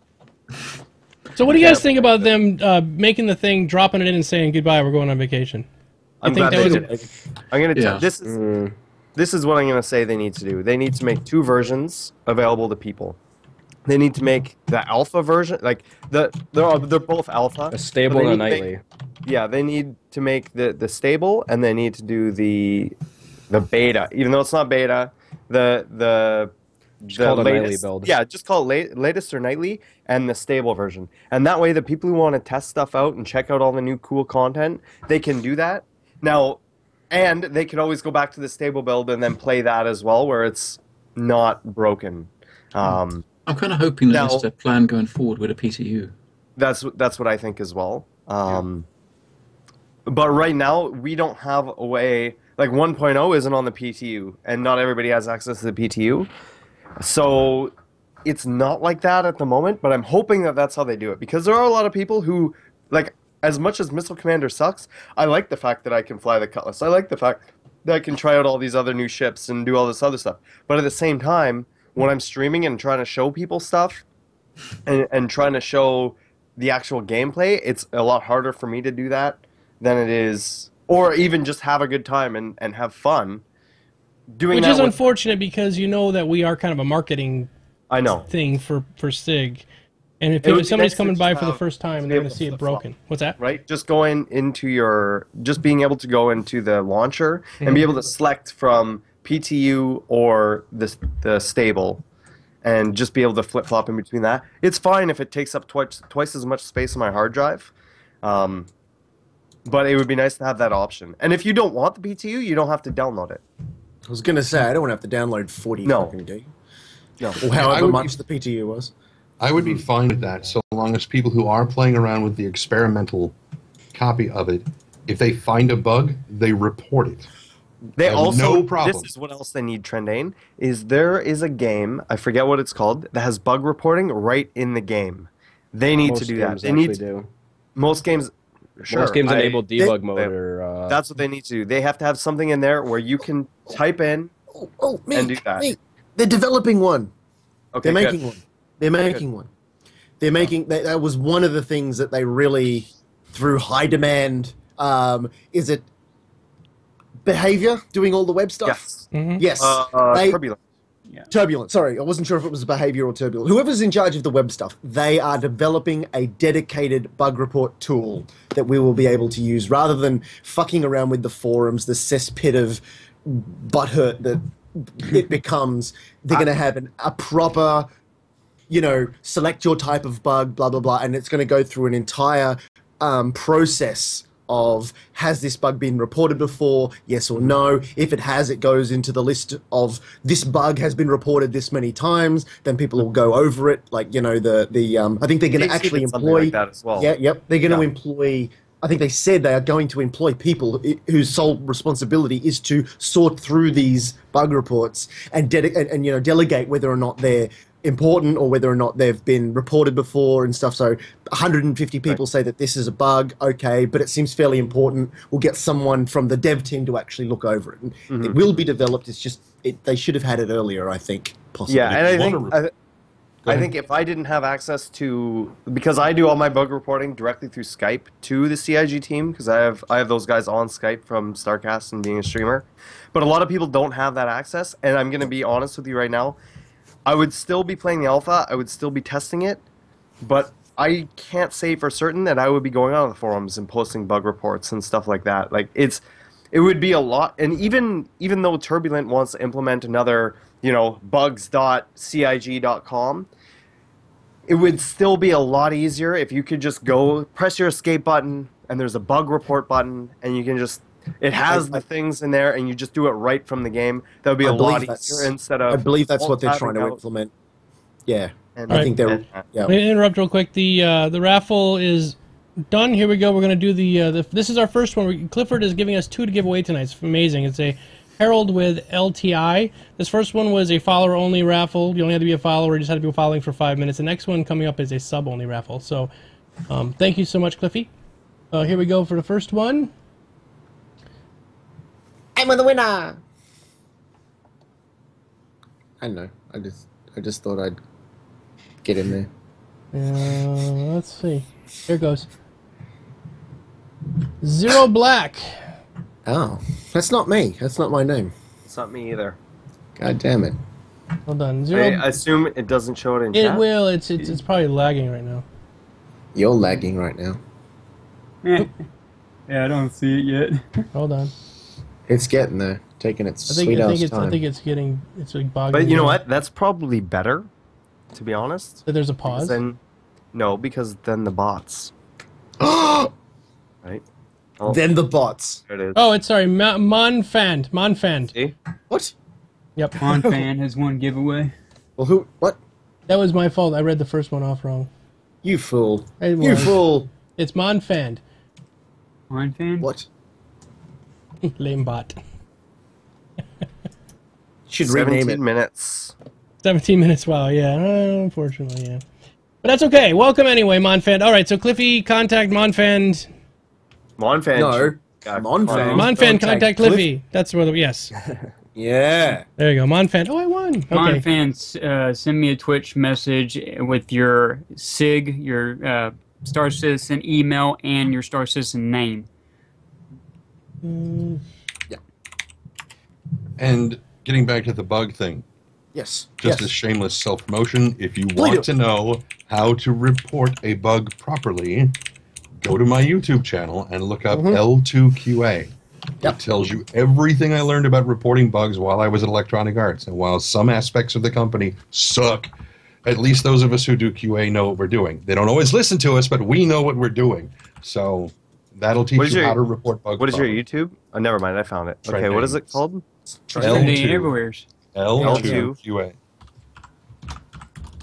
So what do you guys think about them making the thing, dropping it in and saying, goodbye, we're going on vacation? I'm glad they did it. I'm gonna Yeah. this is what I'm gonna say they need to do. They need to make 2 versions available to people. They need to make the alpha version, like they're both alpha. A stable and a nightly. Yeah, they need to make the stable, and they need to do the beta, even though it's not beta. The call it a latest, nightly build. Yeah, just call it latest or nightly, and the stable version. And that way, the people who want to test stuff out and check out all the new cool content, they can do that. Now, and they can always go back to the stable build and then play that as well, where it's not broken. I'm kind of hoping that that's their plan going forward with a PTU. That's what I think as well. But right now, we don't have a way. Like 1.0 isn't on the PTU, and not everybody has access to the PTU. So it's not like that at the moment, but I'm hoping that that's how they do it. Because there are a lot of people who, like, as much as Missile Commander sucks, I like the fact that I can fly the Cutlass. I like the fact that I can try out all these other new ships and do all this other stuff. But at the same time, when I'm streaming and trying to show people stuff and trying to show the actual gameplay, it's a lot harder for me to do that than it is, or even just have a good time and have fun. Doing Which that is unfortunate because you know that we are kind of a marketing thing for SIG. And if somebody's coming by for the first time and they're going to see it broken. What's that? Right? Just going into just being able to go into the launcher and be able to select from PTU or the stable and just be able to flip-flop in between that. It's fine if it takes up twice as much space on my hard drive. But it would be nice to have that option. And if you don't want the PTU, you don't have to download it. I was going to say, I don't want to have to download 40 fucking gig. No. Or however much the PTU was. I would be fine with that so long as people who are playing around with the experimental copy of it, if they find a bug, they report it. They also, no problem. This is what else they need, Trendane, is there is a game, I forget what it's called, that has bug reporting right in the game. They need to do that. They need to. Most games... Sure, most games enable debug mode or... That's what they need to do. They have to have something in there where you can type in and do that. They're developing one. Okay, They're making one. They're making one. They're making... That was one of the things that they really, through high demand... is it behavior doing all the web stuff? Yes. Mm-hmm. Yes. Turbulent. Yeah. Turbulent. Sorry, I wasn't sure if it was behavior or turbulent. Whoever's in charge of the web stuff, they are developing a dedicated bug report tool that we will be able to use rather than fucking around with the forums, the cesspit of butthurt that it becomes. They're going to have a proper, select your type of bug, blah, blah, blah, and it's going to go through an entire process of, has this bug been reported before, yes or no? If it has, it goes into the list of, this bug has been reported this many times, then people will go over it, like, I think they're going to actually employ... like that as well. Yeah, yep, they're going to employ... I think they said they are going to employ people whose sole responsibility is to sort through these bug reports and delegate whether or not they're important or whether or not they've been reported before and stuff. So 150 people say that this is a bug, okay, but it seems fairly important. We'll get someone from the dev team to actually look over it. And it will be developed. It's just they should have had it earlier, I think, possibly. Yeah, and I think if I didn't have access to, because I do all my bug reporting directly through Skype to the CIG team, because I have those guys on Skype from STARCAST and being a streamer, but a lot of people don't have that access, and I'm going to be honest with you right now, I would still be playing the alpha, I would still be testing it, but I can't say for certain that I would be going on the forums and posting bug reports and stuff like that. Like it would be a lot, and even though Turbulent wants to implement another, bugs.cig.com, it would still be a lot easier if you could just go press your escape button and there's a bug report button and you can just, it has the things in there and you just do it right from the game. That would be a lot easier instead of... I believe that's what they're trying to implement. Yeah. And I think they're... Yeah. Let me interrupt real quick. The raffle is done. Here we go. We're going to do this is our first one. Clifford is giving us 2 to give away tonight. It's amazing. It's a Herald with LTI. This first one was a follower-only raffle. You only had to be a follower. You just had to be following for 5 minutes. The next one coming up is a sub-only raffle. So thank you so much, Cliffy. Here we go for the first one. I'm the winner. I know. I just thought I'd get in there. Let's see. Here goes. Zero Black. Oh, that's not me. That's not my name. It's not me either. God damn it. Hold on. Zero. I assume it doesn't show it in It chat? will. It's probably lagging right now. You're lagging right now. Yeah, I don't see it yet. Hold on. It's getting there. Taking its sweet ass time. I think it's getting. It's like bogging. But you know down. what? That's probably better, to be honest. That there's a pause. Because then the bots. Right? Oh, Then the bots. there it is. Oh, it's sorry. Monfand. See? What? Yep. Monfan has won giveaway. Well, who? What? That was my fault. I read the first one off wrong. You fool. It You was. fool. It's Monfand. Monfan? What? Lame bot. Should rename 17 it. minutes. 17 minutes. Wow. Yeah. Unfortunately, yeah. But that's okay. Welcome anyway, Monfand. All right. So Cliffy, contact Monfand. Monfan. No. Monfan. Monfand, contact Cliffy. That's where. Yes. Yeah. There you go. Monfand. Oh, I won. Okay. Monfan, send me a Twitch message with your SIG, your Star Citizen email, and your Star Citizen name. Yeah. And getting back to the bug thing, Yes. just yes. as shameless self-promotion, if you want to know how to report a bug properly, go to my YouTube channel and look up L2QA. Yep. It tells you everything I learned about reporting bugs while I was at Electronic Arts. And while some aspects of the company suck, at least those of us who do QA know what we're doing. They don't always listen to us, but we know what we're doing. So that'll teach you how to report bugs. What is your YouTube? Oh, never mind. I found it. Okay, what is it called? Trending everywhere. L2QA.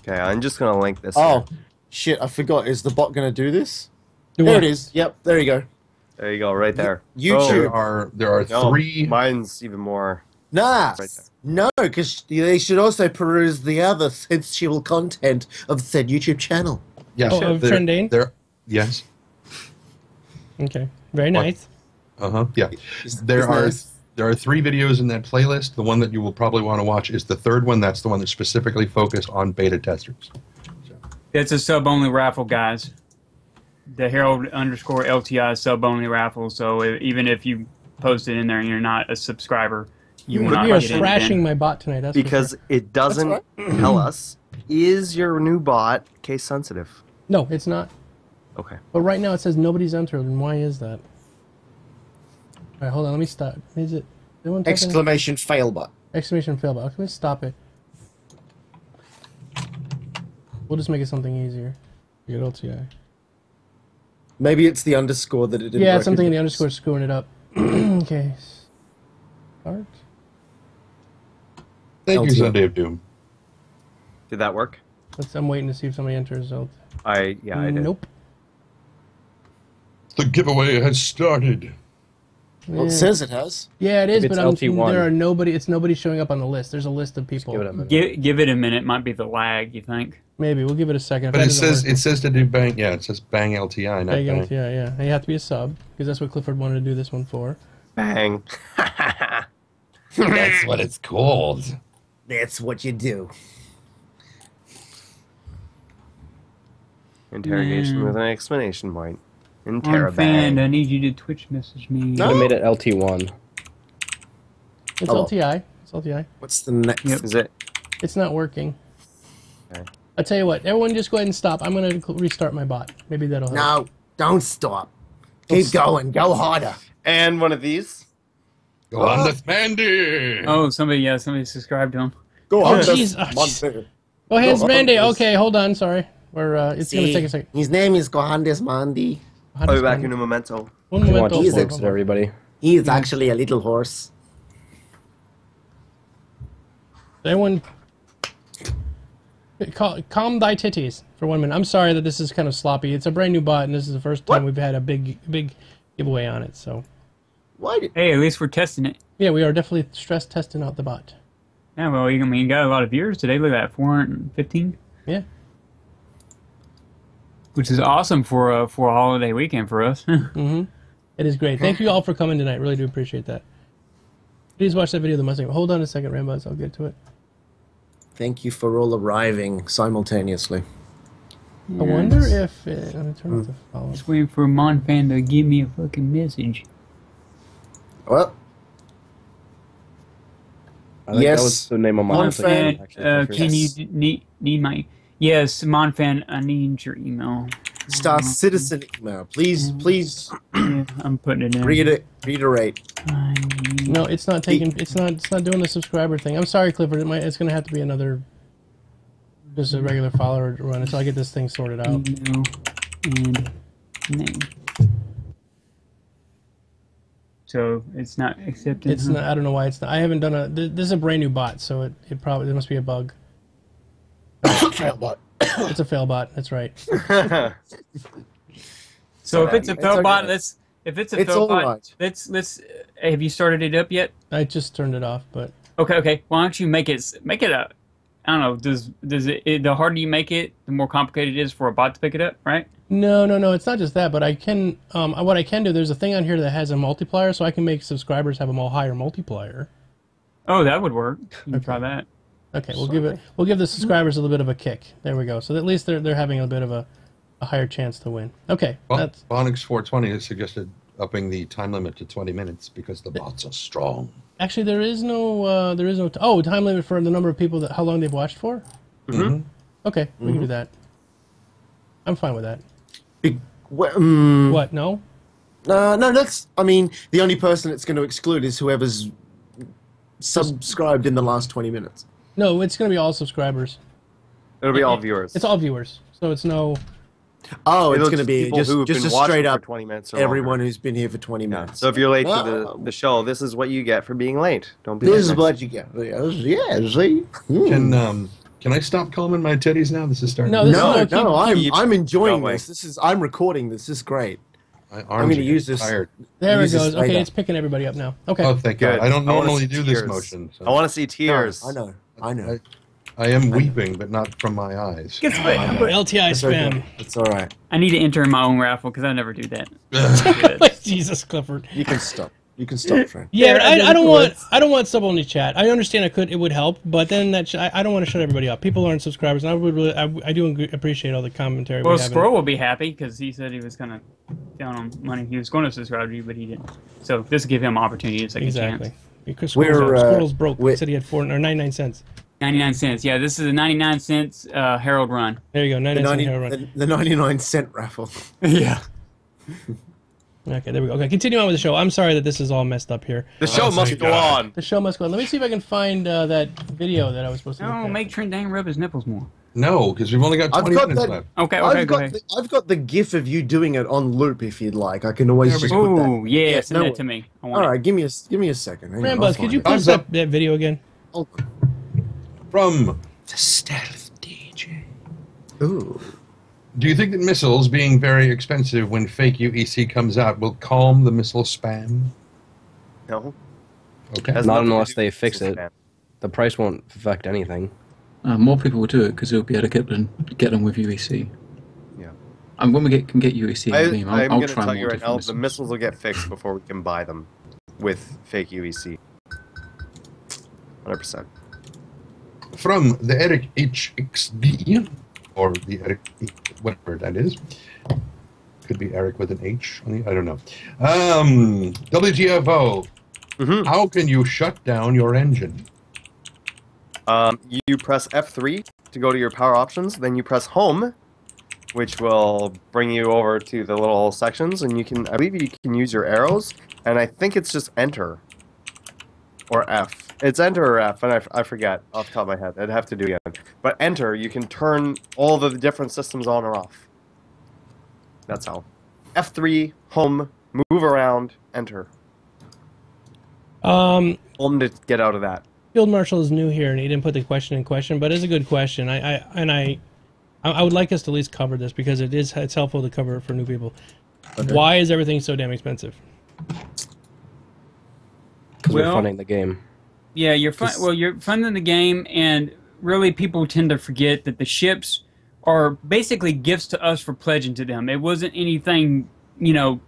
Okay, I'm just going to link this. Oh, here. shit. I forgot. Is the bot going to do this? Do There what? it is. Yep. There you go. There you go, right there. YouTube. There are No, three. Mine's even more. Nah. Right there. No, because they should also peruse the other sensual content of said YouTube channel. Yes, Oh, of Trendane? Yes. Okay. Very nice. Yeah. There are three videos in that playlist. The one that you will probably want to watch is the third one. That's the one that's specifically focused on beta testers. It's a sub-only raffle, guys. The Herald_LTI sub-only raffle. So even if you post it in there and you're not a subscriber, you will not You are get thrashing in. my bot tonight. That's Because for sure. it doesn't tell us, is your new bot case sensitive? No, it's not. Okay. But right now it says nobody's entered, and why is that? All right, hold on. Let me stop. Is it? Anyone type in- Exclamation fail bot. Exclamation fail bot. Let me stop it. We'll just make it something easier. You get LTI. Maybe it's the underscore that it didn't Yeah, it's something in the recognize. underscore screwing it up. Okay. Start. Thank you, LTO. Sunday of Doom. Did that work? I'm waiting to see if somebody enters. I did. Nope. The giveaway has started. Well, it says it has. Yeah, it is, If it's but LT1. there are nobody. It's nobody showing up on the list. There's a list of people. Give it a minute. Give it a minute. Might be the lag, you think? Maybe we'll give it a second. If But that it doesn't says work, to do bang. Yeah, it says bang LTI, not there you go. bang. Yeah. And you have to be a sub because that's what Clifford wanted to do this one for. Bang. That's what it's called. That's what you do. Interrogation with an exclamation point. Fan, Interrobang. I need you to Twitch message me. Should have made it LT1. It's Oh. LTI. It's LTI. What's the next? Yep. Is it? It's not working. Okay. I tell you what. Everyone, just go ahead and stop. I'm gonna restart my bot. Maybe that'll help. No, don't stop. Keep going. Go harder. And one of these. Go on with Mandy. Oh, somebody subscribed to him. Go Oh, on. jeez. Oh, hey, it's Go on, Mandy. please. Okay, hold on. Sorry. It's gonna take a second. His name is Gohandes Mandi. How I'll does be back one- in a memento. one If you moment, want hold to on, fix hold it, on. everybody. He is actually a little horse. Everyone, calm thy titties for 1 minute. I'm sorry that this is kind of sloppy. It's a brand new bot, and this is the first time we've had a big giveaway on it. So Why did Hey, at least we're testing it. yeah, we are definitely stress testing out the bot. Yeah, well, you got a lot of viewers today. Look at that, 415. Yeah. Which is awesome for a holiday weekend for us. Mm-hmm. It is great. Thank you all for coming tonight. Really do appreciate that. Please watch that video of the Mustang. Hold on a second, Rambuzz. I'll get to it. Thank you for all arriving simultaneously. I wonder if... let me turn off the follow. Just waiting for Monfan to give me a fucking message. Well... I think that was the name of my Monfan, actually. can you need my... Yes, Monfan, I need your email. Star Citizen email. Please, Yeah, I'm putting it in. reiterate. No, it's not taking... It's not doing the subscriber thing. I'm sorry, Clifford. It's going to have to be another... Just a regular follower run until I get this thing sorted out. Email and name. So it's not accepting. It's not. I don't know why it's not. I haven't done a. This is a brand new bot, so it probably there must be a bug. Fail bot. It's a fail bot. That's right. So if it's a fail bot, let's. If it's a fail bot, right. let's. Have you started it up yet? I just turned it off, but. Okay. Why don't you make it a. I don't know. Does it the harder you make it, the more complicated it is for a bot to pick it up, right? No. It's not just that, but I can. What I can do. There's a thing on here that has a multiplier, so I can make subscribers have a higher multiplier. Oh, that would work. You can try that. Okay, we'll give the subscribers a little bit of a kick. There we go. So at least they're having a bit of a higher chance to win. Okay. That's Bonix420 has suggested upping the time limit to 20 minutes because the bots are strong. Actually, there is no time limit for the number of people how long they've watched for. Mm-hmm. Okay, we can do that. I'm fine with that. What? No. No. That's. I mean, the only person it's going to exclude is whoever's subscribed in the last 20 minutes. No, it's going to be all subscribers. It'll be all viewers. It's all viewers, so it's no. Oh, it's going to be people who've just been a watching straight for up 20 minutes or everyone longer. who's been here for 20 minutes. So if you're late to the show, this is what you get for being late. Don't be. This is late what you get. Yeah, see. Can I stop calming my teddies now? This is starting. No, I'm enjoying this. I'm recording this. This is great. I'm going to use this. Tired. There it goes. Okay, it's picking everybody up now. Okay. Oh, thank God. I don't normally do this tears. motion. So. I want to see tears. No, I know. I am weeping, but not from my eyes. LTI spam. It's all right. I need to enter in my own raffle because I never do that. Jesus, Clifford. You can stop. You can stop, friend. Yeah, but I don't want sub only chat. I understand it would help, but then I don't want to shut everybody up. People aren't subscribers, and I do appreciate all the commentary. Well, Squirrel will be happy because he said he was gonna down on money. He was going to subscribe to you, but he didn't. So this will give him opportunity to take a chance. Because Squirrel's broke. He said he had 99 cents. 99 cents. Yeah, this is a 99 cents Herald run. There you go, 99 cent Herald run. The 99-cent raffle. Yeah. Okay, there we go. Okay, continue on with the show. I'm sorry that this is all messed up here. The show must go on. The show must go on. Let me see if I can find that video that I was supposed to look at. Make Trent Dang rub his nipples more. No, because we've only got 20 minutes left. Okay, go ahead. I've got the GIF of you doing it on loop if you'd like. I can always just put that. Oh, yeah, send that to me. All right, give me a second. Rambuzz, could you post that video again? Oh. From the Stealth DJ. Ooh. Do you think that missiles being very expensive when fake UEC comes out will calm the missile spam? No. Okay. Not unless they fix it. The price won't affect anything. More people will do it because they'll be able to get them with UEC. Yeah. And when we can get UEC, I'm I'll going to try tell more you right now, different the missiles will get fixed before we can buy them with fake UEC. 100%. From the Eric HXD, or the Eric, whatever that is. Could be Eric with an H on the, I don't know. WTFO. Mm-hmm. How can you shut down your engine? You press F3 to go to your power options, then you press home, which will bring you over to the little sections, and I believe you can use your arrows, and I think it's just enter. Or F. It's enter or F, and I forget off the top of my head. I'd have to do it again. But enter, you can turn all the different systems on or off. That's how. F3, home, move around, enter. Home to get out of that. Field Marshal is new here, and he didn't put the question in question, but it's a good question. I would like us to at least cover this because it's helpful to cover it for new people. Okay. Why is everything so damn expensive? Because we're funding the game. Yeah, you're funding the game, and really people tend to forget that the ships are basically gifts to us for pledging to them. It wasn't anything, you know.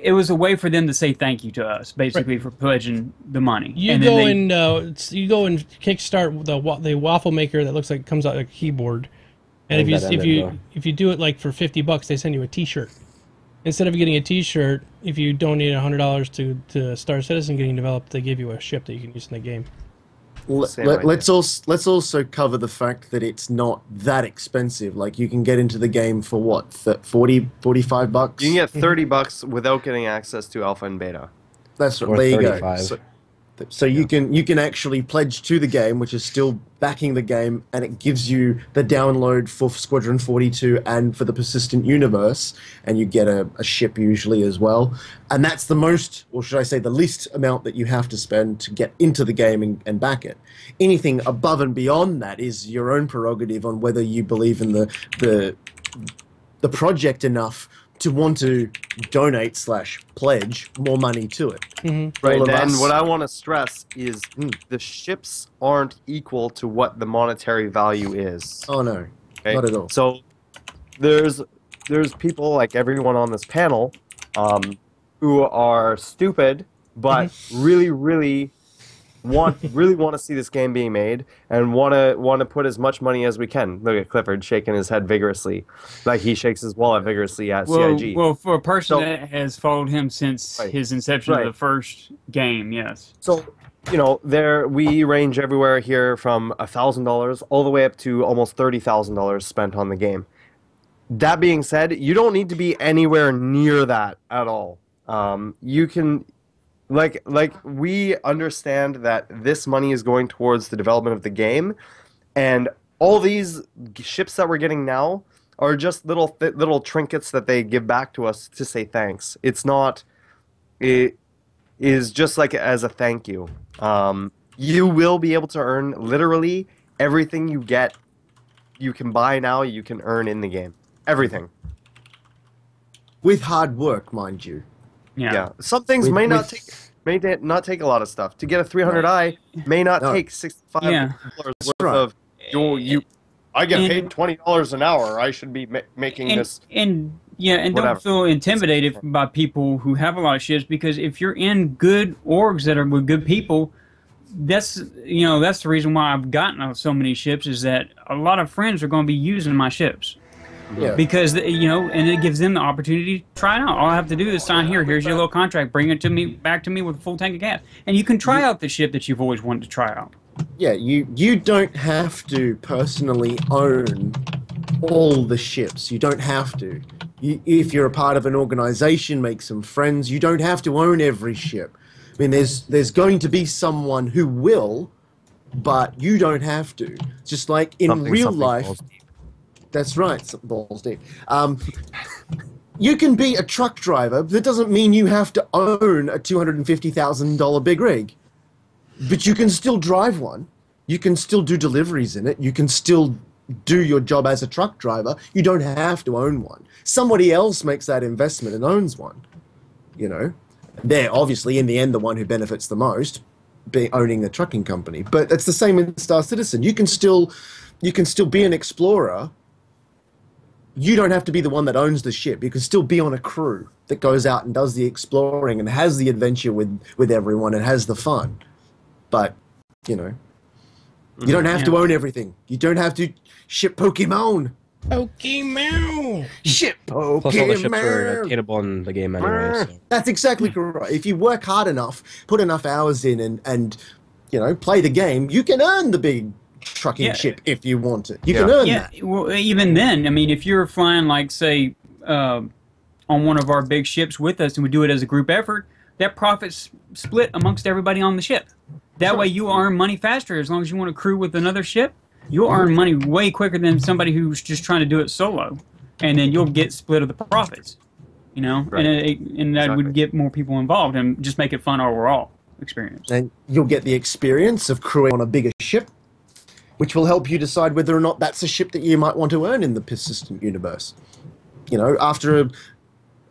It was a way for them to say thank you to us, basically, for pledging the money. You go and kickstart the waffle maker that looks like it comes out like a keyboard, and if you do it like for $50, they send you a T-shirt. Instead of getting a T-shirt, if you donate $100 to Star Citizen getting developed, they give you a ship that you can use in the game. Let's also cover the fact that it's not that expensive. Like, you can get into the game for what, $40, $45? You can get $30 without getting access to alpha and beta. That's right. There you go. So you can actually pledge to the game, which is still backing the game, and it gives you the download for Squadron 42 and for the Persistent Universe, and you get a ship usually as well. And that's the most, or should I say the least amount that you have to spend to get into the game and back it. Anything above and beyond that is your own prerogative on whether you believe in the project enough to want to donate/pledge more money to it. Mm-hmm. Right, and what I want to stress is the ships aren't equal to what the monetary value is. Oh no, not at all. So there's people like everyone on this panel who are stupid, but really want to see this game being made and want to put as much money as we can. Look at Clifford shaking his head vigorously, like he shakes his wallet vigorously at CIG. Well, for a person that has followed him since his inception of the first game, yes. So, you know, we range everywhere here from $1,000 all the way up to almost $30,000 spent on the game. That being said, you don't need to be anywhere near that at all. You can. Like we understand that this money is going towards the development of the game, and all these ships that we're getting now are just little trinkets that they give back to us to say thanks. It's not. It is just like as a thank you. You will be able to earn literally everything you get. You can buy now. You can earn in the game. Everything. With hard work, mind you. Yeah. Some things may not take a lot of stuff. To get a 300i may not take $65 worth of I get paid $20 an hour. I should be making this. And don't feel intimidated by people who have a lot of ships, because if you're in good orgs that are with good people, that's the reason why I've gotten so many ships, is that a lot of friends are going to be using my ships. Yeah. Because, and it gives them the opportunity to try it out. All I have to do is sign here. Here's your little contract. Bring it back to me with a full tank of gas. And you can try out the ship that you've always wanted to try out. Yeah, you don't have to personally own all the ships. You don't have to. If you're a part of an organization, make some friends, you don't have to own every ship. I mean, there's going to be someone who will, but you don't have to. Just like in real life. That's right, balls deep. You can be a truck driver, but that doesn't mean you have to own a $250,000 big rig. But you can still drive one. You can still do deliveries in it. You can still do your job as a truck driver. You don't have to own one. Somebody else makes that investment and owns one. They're obviously, in the end, the one who benefits the most, owning the trucking company. But it's the same in Star Citizen. You can still be an explorer. You don't have to be the one that owns the ship. You can still be on a crew that goes out and does the exploring and has the adventure with everyone and has the fun. But, you don't have to own everything. You don't have to ship Pokemon. Pokemon! Ship Pokemon! Plus all the ships are attainable in the game anyway. So. That's exactly correct. If you work hard enough, put enough hours in and play the game, you can earn the big trucking ship if you want it. You can earn that. Well, even then, I mean, if you're flying, like, say, on one of our big ships with us and we do it as a group effort, that profit's split amongst everybody on the ship. That way you earn money faster. As long as you want to crew with another ship, you'll earn money way quicker than somebody who's just trying to do it solo. And then you'll get split of the profits, Right. And that would get more people involved and just make it fun overall experience. And you'll get the experience of crewing on a bigger ship, which will help you decide whether or not that's a ship that you might want to earn in the Persistent Universe. After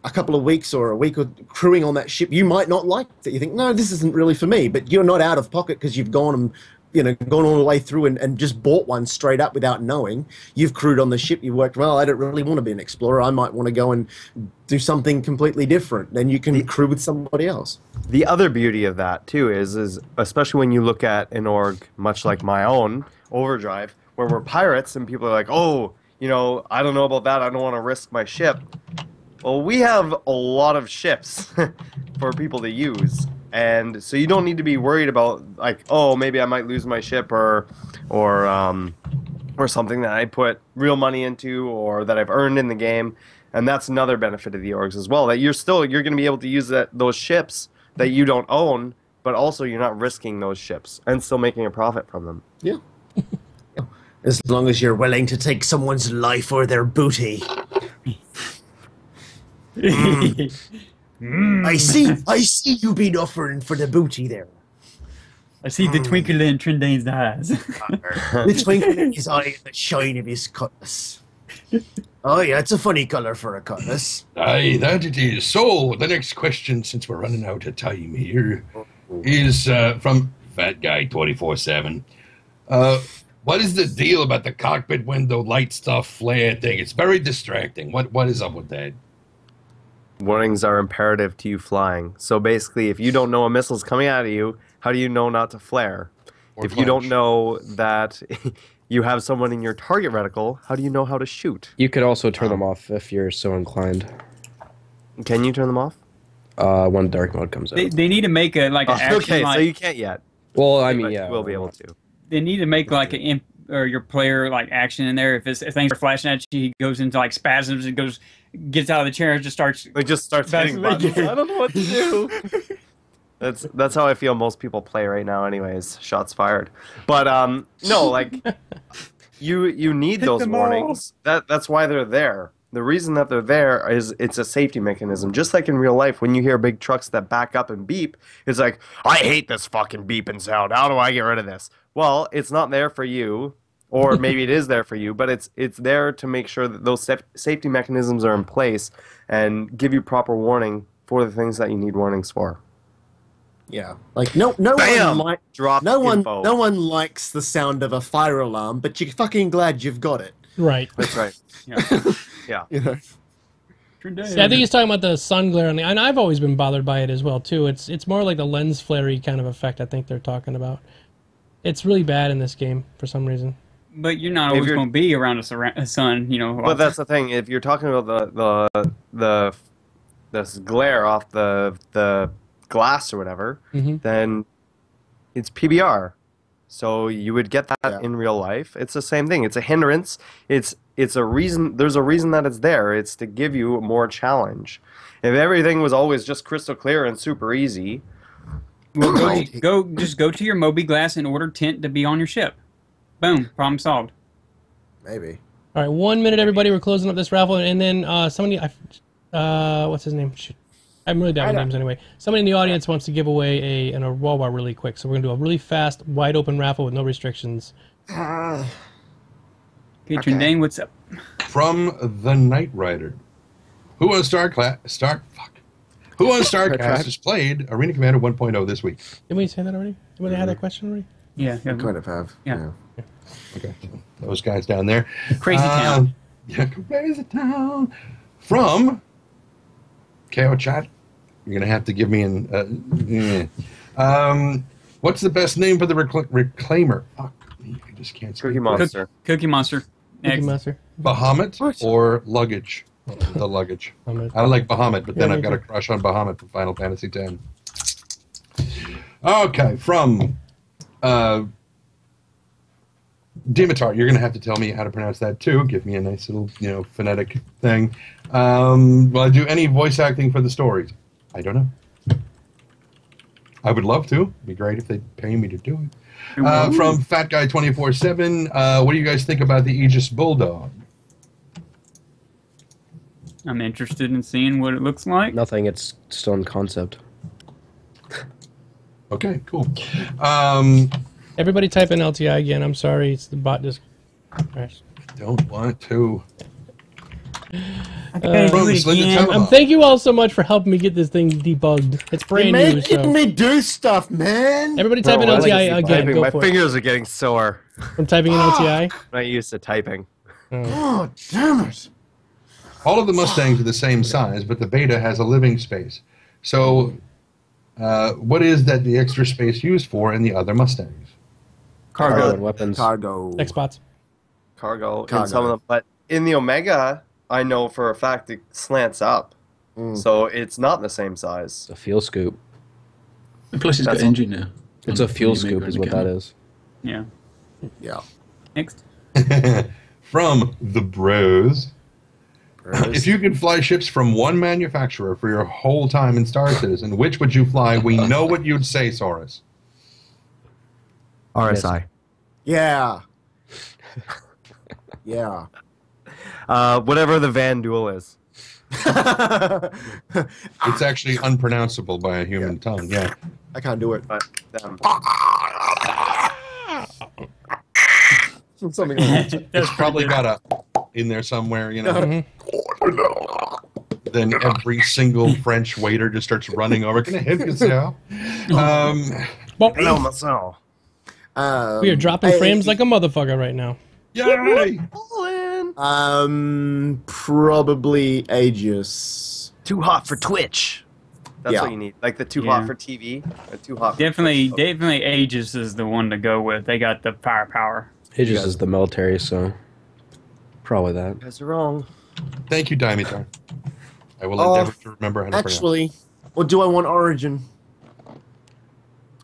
a couple of weeks or a week of crewing on that ship, you might not like that. You think, no, this isn't really for me, but you're not out of pocket because you've gone and gone all the way through and just bought one straight up without knowing. You've crewed on the ship. You worked, well, I don't really want to be an explorer. I might want to go and do something completely different. Then you can crew with somebody else. The other beauty of that, too, is especially when you look at an org much like my own, Overdrive, where we're pirates and people are like, oh, I don't know about that. I don't want to risk my ship. Well, we have a lot of ships for people to use. And so you don't need to be worried about, like, oh, maybe I might lose my ship or something that I put real money into or that I've earned in the game. And that's another benefit of the orgs as well, that you're going to be able to use those ships that you don't own, but also you're not risking those ships and still making a profit from them. Yeah. As long as you're willing to take someone's life or their booty. I see you been offering for the booty there. I see the twinkle in Trindane's eyes. The twinkle in his eye and the shine of his cutlass. Oh yeah, it's a funny colour for a cutlass. Aye, that it is. So, the next question, since we're running out of time here, is from Fat Guy 24/7. What is the deal about the cockpit window light stuff flare thing? It's very distracting. What is up with that? Warnings are imperative to you flying. So basically, if you don't know a missile's coming out of you, how do you know not to flare? Or if plunge. you don't know that you have someone in your target reticle, how do you know how to shoot? You could also turn them off if you're so inclined. Can you turn them off? When dark mode comes out. They need to make an action. Okay, so you can't yet. Well, I mean, yeah. You will be able to. They need to make like or your player action in there. If things are flashing at you, he goes into spasms and gets out of the chair and just starts. It just starts hitting buttons. I don't know what to do. That's how I feel most people play right now. Anyways, shots fired. But no, you need those warnings. That's why they're there. The reason that they're there is it's a safety mechanism. Just like in real life, when you hear big trucks that back up and beep, it's like, I hate this fucking beeping sound. How do I get rid of this? Well, it's not there for you, or maybe it is there for you, but it's there to make sure that those safety mechanisms are in place and give you proper warning for the things that you need warnings for. Yeah, no one likes the sound of a fire alarm, but you're fucking glad you've got it. Right. That's right. Yeah. Yeah. See, I think he's talking about the sun glare on and I've always been bothered by it as well too. It's more like the lens flare-y kind of effect I think they're talking about. It's really bad in this game for some reason. But you're not always going to be around a sun, But that's the thing. If you're talking about this glare off the glass or whatever, then it's PBR. So you would get that in real life. It's the same thing. It's a hindrance. It's a reason. There's a reason that it's there. It's to give you more challenge. If everything was always just crystal clear and super easy, well, just go to your Moby Glass and order tint to be on your ship. Boom, problem solved. Maybe. All right, 1 minute, everybody. We're closing up this raffle, and then somebody, what's his name? Shoot. I'm really bad with names anyway. Somebody in the audience wants to give away a Roll Bar really quick, so we're gonna do a really fast, wide open raffle with no restrictions. Okay, Trindane, what's up? From the Knight Rider, who on StarCast has played Arena Commander 1.0 this week? Didn't we say that already? Did we have that question already? Yeah, I kind of have. Yeah. Okay, those guys down there. Crazy town. Yeah, crazy town. From KO Chat, you're going to have to give me what's the best name for the reclaimer? Fuck me, I just can't speak. Cookie Monster. Cookie Monster. Cookie Monster. Bahamut or Luggage? The Luggage. I like Bahamut, but then I've got a crush on Bahamut from Final Fantasy X. Okay, from Dimitar, you're going to have to tell me how to pronounce that too. Give me a nice little, phonetic thing. Will I do any voice acting for the stories? I don't know. I would love to. It'd be great if they'd pay me to do it. From Fat Guy 24/7, what do you guys think about the Aegis Bulldog? I'm interested in seeing what it looks like. Nothing. It's still in concept. Okay, cool. Everybody type in LTI again. I'm sorry, it's the bot just crashed. Don't want to. Thank you all so much for helping me get this thing debugged. It's brand You're new. making me do stuff, man. Everybody type in LTI again. Go My for fingers are getting sore. From typing in LTI? I'm not used to typing. Oh, damn it. All of the Mustangs are the same size, but the Beta has a living space. So, what is that the extra space used for in the other Mustangs? Cargo and weapons. Cargo. X-Bots. Cargo in some of them. But in the Omega, I know for a fact it slants up. So it's not the same size. It's a fuel scoop. And plus, it's got engine now. It's a fuel scoop is what that is. Yeah. Yeah. Next. From the Bros. If you could fly ships from one manufacturer for your whole time in Star Citizen, which would you fly? We know what you'd say, Saurus. RSI. Yeah. Yeah. Whatever the Van Duel is. It's actually unpronounceable by a human tongue. Yeah. I can't do it. But, something like that. It's probably got a in there somewhere, you know. Then every single French waiter just starts running over. Can I help you, sir? Hello, Marcel. We are dropping frames like a motherfucker right now. Yay! Probably Aegis. Too hot for Twitch. That's what you need. Like the too hot for TV. Or too hot. Definitely Aegis is the one to go with. They got the firepower. Aegis is the military, so probably that. You guys are wrong. Thank you, Dimitar. I will endeavor to remember how to actually, or do I want Origin?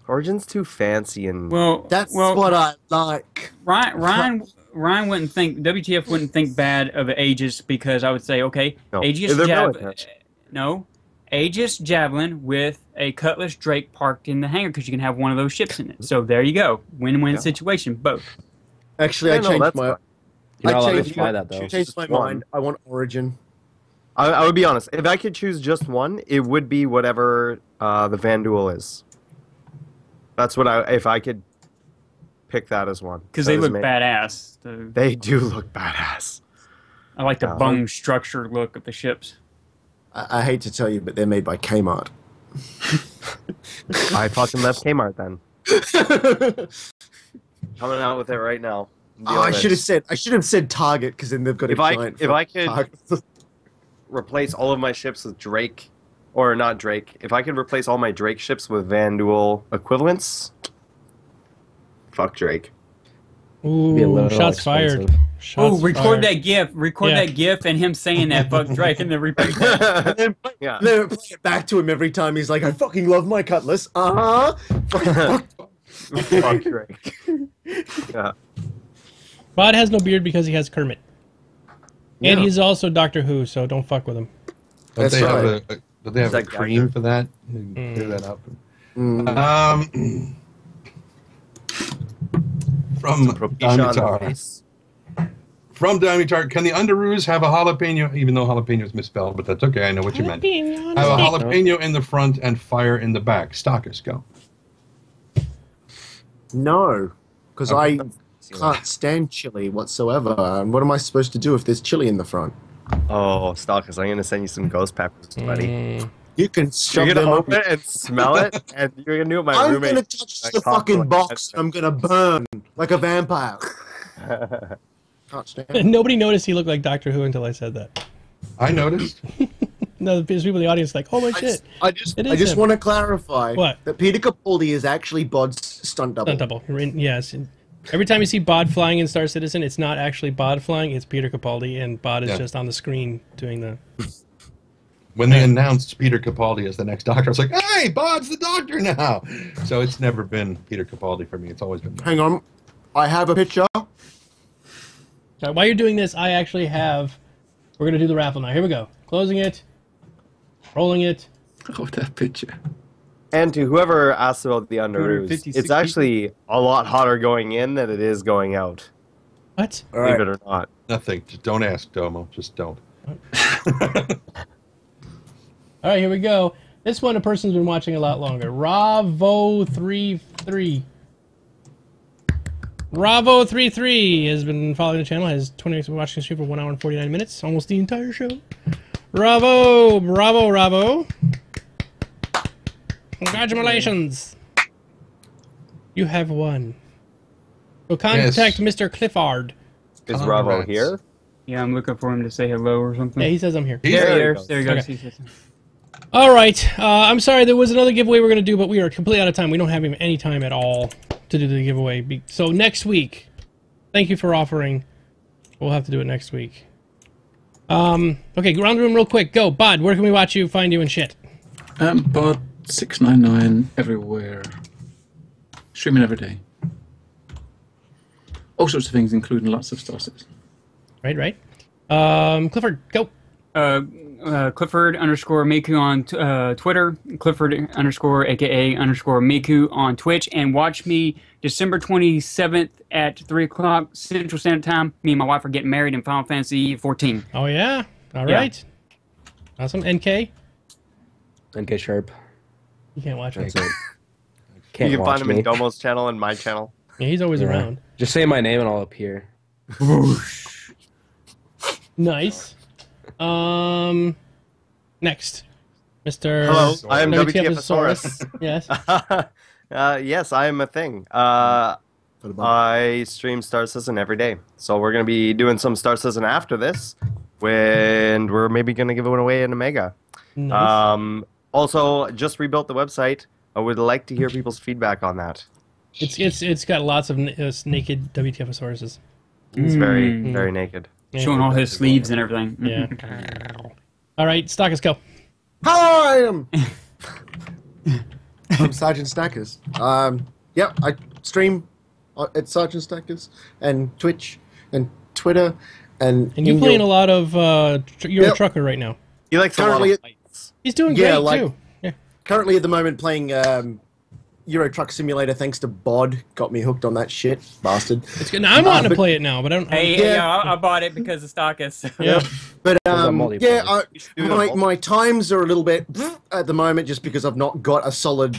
Origin's too fancy and that's what I like. Ryan wouldn't think WTF wouldn't think bad of Aegis because I would say okay, No. Aegis Aegis Javelin with a Cutlass Drake parked in the hangar because you can have one of those ships in it. So there you go, win-win situation, both. Actually, I changed my. You're not allowed to try that though. Changed my mind. I want Origin. I would be honest. If I could choose just one, it would be whatever the Van Duel is. That's what if I could pick that as one. Because they look badass. They do look badass. I like the bone structure look of the ships. I hate to tell you, but they're made by Kmart. I fucking left Kmart then. Coming out with it right now. I should have said Target because then they've got if I could replace all of my ships with Drake, or not Drake, if I could replace all my Drake ships with Van Duel equivalents, fuck Drake. Ooh, shots fired. Oh, record that GIF. Record that GIF and him saying that fuck Drake and then repeat that. and then play it back to him every time. He's like, I fucking love my Cutlass. Fuck Drake. Yeah. Bod has no beard because he has Kermit. And he's also Doctor Who, so don't fuck with him. Don't they have a cream for that? Clear that up. From Dimitar. From Dimitar, can the Underoos have a jalapeno, even though jalapeno is misspelled, but that's okay, I know what you meant. Have a jalapeno in the front and fire in the back. STARCAST, go. No, because I can't stand chili whatsoever. And what am I supposed to do if there's chili in the front? Oh, STARCAST, I'm going to send you some ghost peppers, buddy. You can shove You're them gonna up. open it and smell it, and you're gonna do it. My roommate. I'm gonna touch the fucking box. And I'm gonna burn like a vampire. Can't stand it. Nobody noticed he looked like Doctor Who until I said that. I noticed. No, there's people in the audience like, oh my shit. I just want to clarify that Peter Capaldi is actually Bod's stunt double. Stunt double. Yes. Every time you see Bod flying in Star Citizen, it's not actually Bod flying, it's Peter Capaldi, and Bod is just on the screen doing the... When they announced Peter Capaldi as the next Doctor, I was like, hey, Bod's the Doctor now! So it's never been Peter Capaldi for me. It's always been... Hang on. I have a picture. While you're doing this, I actually have... We're going to do the raffle now. Here we go. Closing it. Rolling it. Oh, that picture. And to whoever asked about the Underoos, it's actually a lot hotter going in than it is going out. What? Believe it or not. Nothing. Just don't ask, Domo. Just don't. All right, here we go. This one, a person's been watching a lot longer. Ravo33. Bravo33 has been following the channel, has 20 minutes of watching the stream for 1 hour and 49 minutes, almost the entire show. Bravo, bravo, bravo. Congratulations. You have won. So contact Mr. Clifford. Is Bravo here? Yeah, I'm looking for him to say hello or something. Yeah, he says I'm here. There he goes. Okay. All right. I'm sorry, there was another giveaway we we're going to do, but we are completely out of time. We don't have any time at all to do the giveaway. So next week, thank you for offering. We'll have to do it next week. Okay, round the room real quick. Go. Bod, where can we watch you, find you, and shit? Bod699 everywhere. Streaming every day. All sorts of things, including lots of StarCast. Right. Clifford, go. Clifford _ Miku on Twitter, Clifford _ aka _ Miku on Twitch, and watch me December 27th at 3 o'clock Central Standard Time. Me and my wife are getting married in Final Fantasy 14. Oh, yeah? All right. Awesome. NK? NK Sharp. You can't watch That's it. Can't you can watch find him me. in Domo's channel and my channel. Yeah, he's always around. Just say my name and I'll appear. Nice. Next. Mr. Hello, I am WTFosaurus. Yes. Yes, I am a thing. I stream Star Citizen every day. So we're going to be doing some Star Citizen after this, when we're maybe going to give it away in Omega. Nice. Also, just rebuilt the website. I would like to hear people's feedback on that. It's got lots of naked WTFosauruses. He's very, very naked. Yeah. Showing all his sleeves and everything. Yeah. All right, STARCAST, go. Hello, I'm Sergeant Stackers. Yep, I stream at Sergeant Stackers and Twitch and Twitter and. And you're playing a lot of. You're a trucker right now. He likes currently. He's doing great too. Currently, at the moment, playing Euro Truck Simulator. Thanks to Bod, got me hooked on that shit, bastard. It's good. Now, I'm wanting to play it now, but I don't. I bought it because of STARCAST. Yeah. But my times are a little bit at the moment, just because I've not got a solid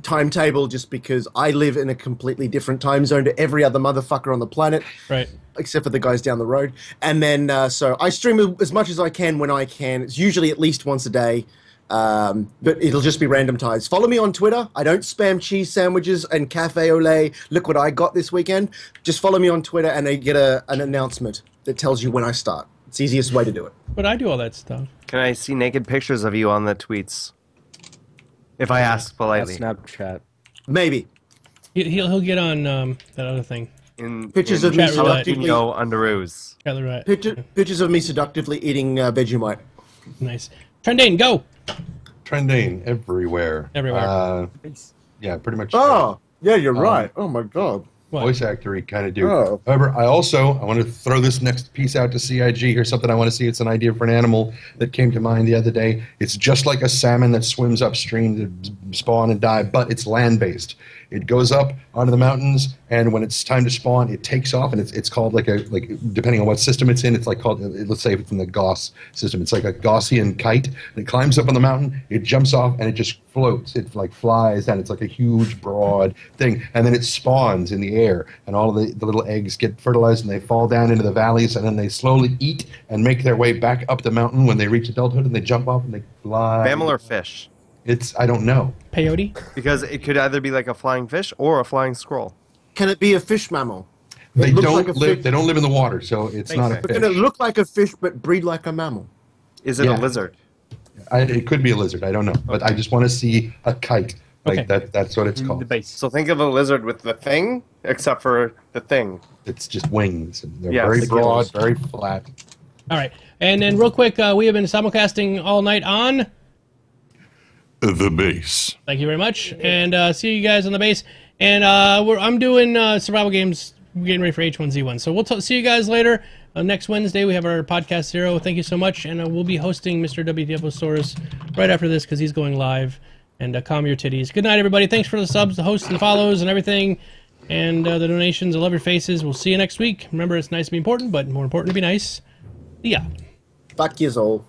timetable. Just because I live in a completely different time zone to every other motherfucker on the planet, right? Except for the guys down the road. And then so I stream as much as I can when I can. It's usually at least once a day. But it'll just be random times. Follow me on Twitter. I don't spam cheese sandwiches and cafe au lait. Look what I got this weekend. Just follow me on Twitter and I get an announcement that tells you when I start. It's the easiest way to do it. But I do all that stuff. Can I see naked pictures of you on the tweets? If I ask politely. Snapchat. Maybe. He'll get on that other thing. Pictures of me seductively. Underoos. Pictures of me seductively eating Vegemite. Nice. Trendane, go. Trendane everywhere. Everywhere. Yeah, pretty much. Oh, yeah, you're right. Oh my god. Voice actory kind of do. Oh. However, I want to throw this next piece out to CIG. Here's something I want to see. It's an idea for an animal that came to mind the other day. It's just like a salmon that swims upstream to spawn and die, but it's land-based. It goes up onto the mountains, and when it's time to spawn, it takes off, and it's called like depending on what system it's in, it's like called, let's say if it's in the Gauss system, it's like a Gaussian kite. And it climbs up on the mountain, it jumps off, and it just floats. It like flies down. It's like a huge, broad thing, and then it spawns in the air, and all of the little eggs get fertilized, and they fall down into the valleys, and then they slowly eat and make their way back up the mountain when they reach adulthood, and they jump off and they fly. Mammal or fish? I don't know. Peyote? Because it could either be like a flying fish or a flying squirrel. Can it be a fish mammal? They don't live. They don't live in the water, so it's not a But fish. can it look like a fish but breed like a mammal? Is it a lizard? It could be a lizard. I don't know, but I just want to see a kite. Like that's what it's called. The base. So think of a lizard with the thing, except for the thing. It's just wings. And they're Yes. very broad, very flat. All right. And then real quick, we have been simulcasting all night on the base. Thank you very much. And see you guys on the base. And I'm doing survival games, getting ready for H1Z1. So we'll see you guys later. Next Wednesday, we have our podcast 0. Thank you so much. And we'll be hosting Mr. WTFosaurus right after this because he's going live. And calm your titties. Good night, everybody. Thanks for the subs, the hosts, and the follows, and everything. And the donations. I love your faces. We'll see you next week. Remember, it's nice to be important, but more important to be nice. Yeah. Fuck yous all.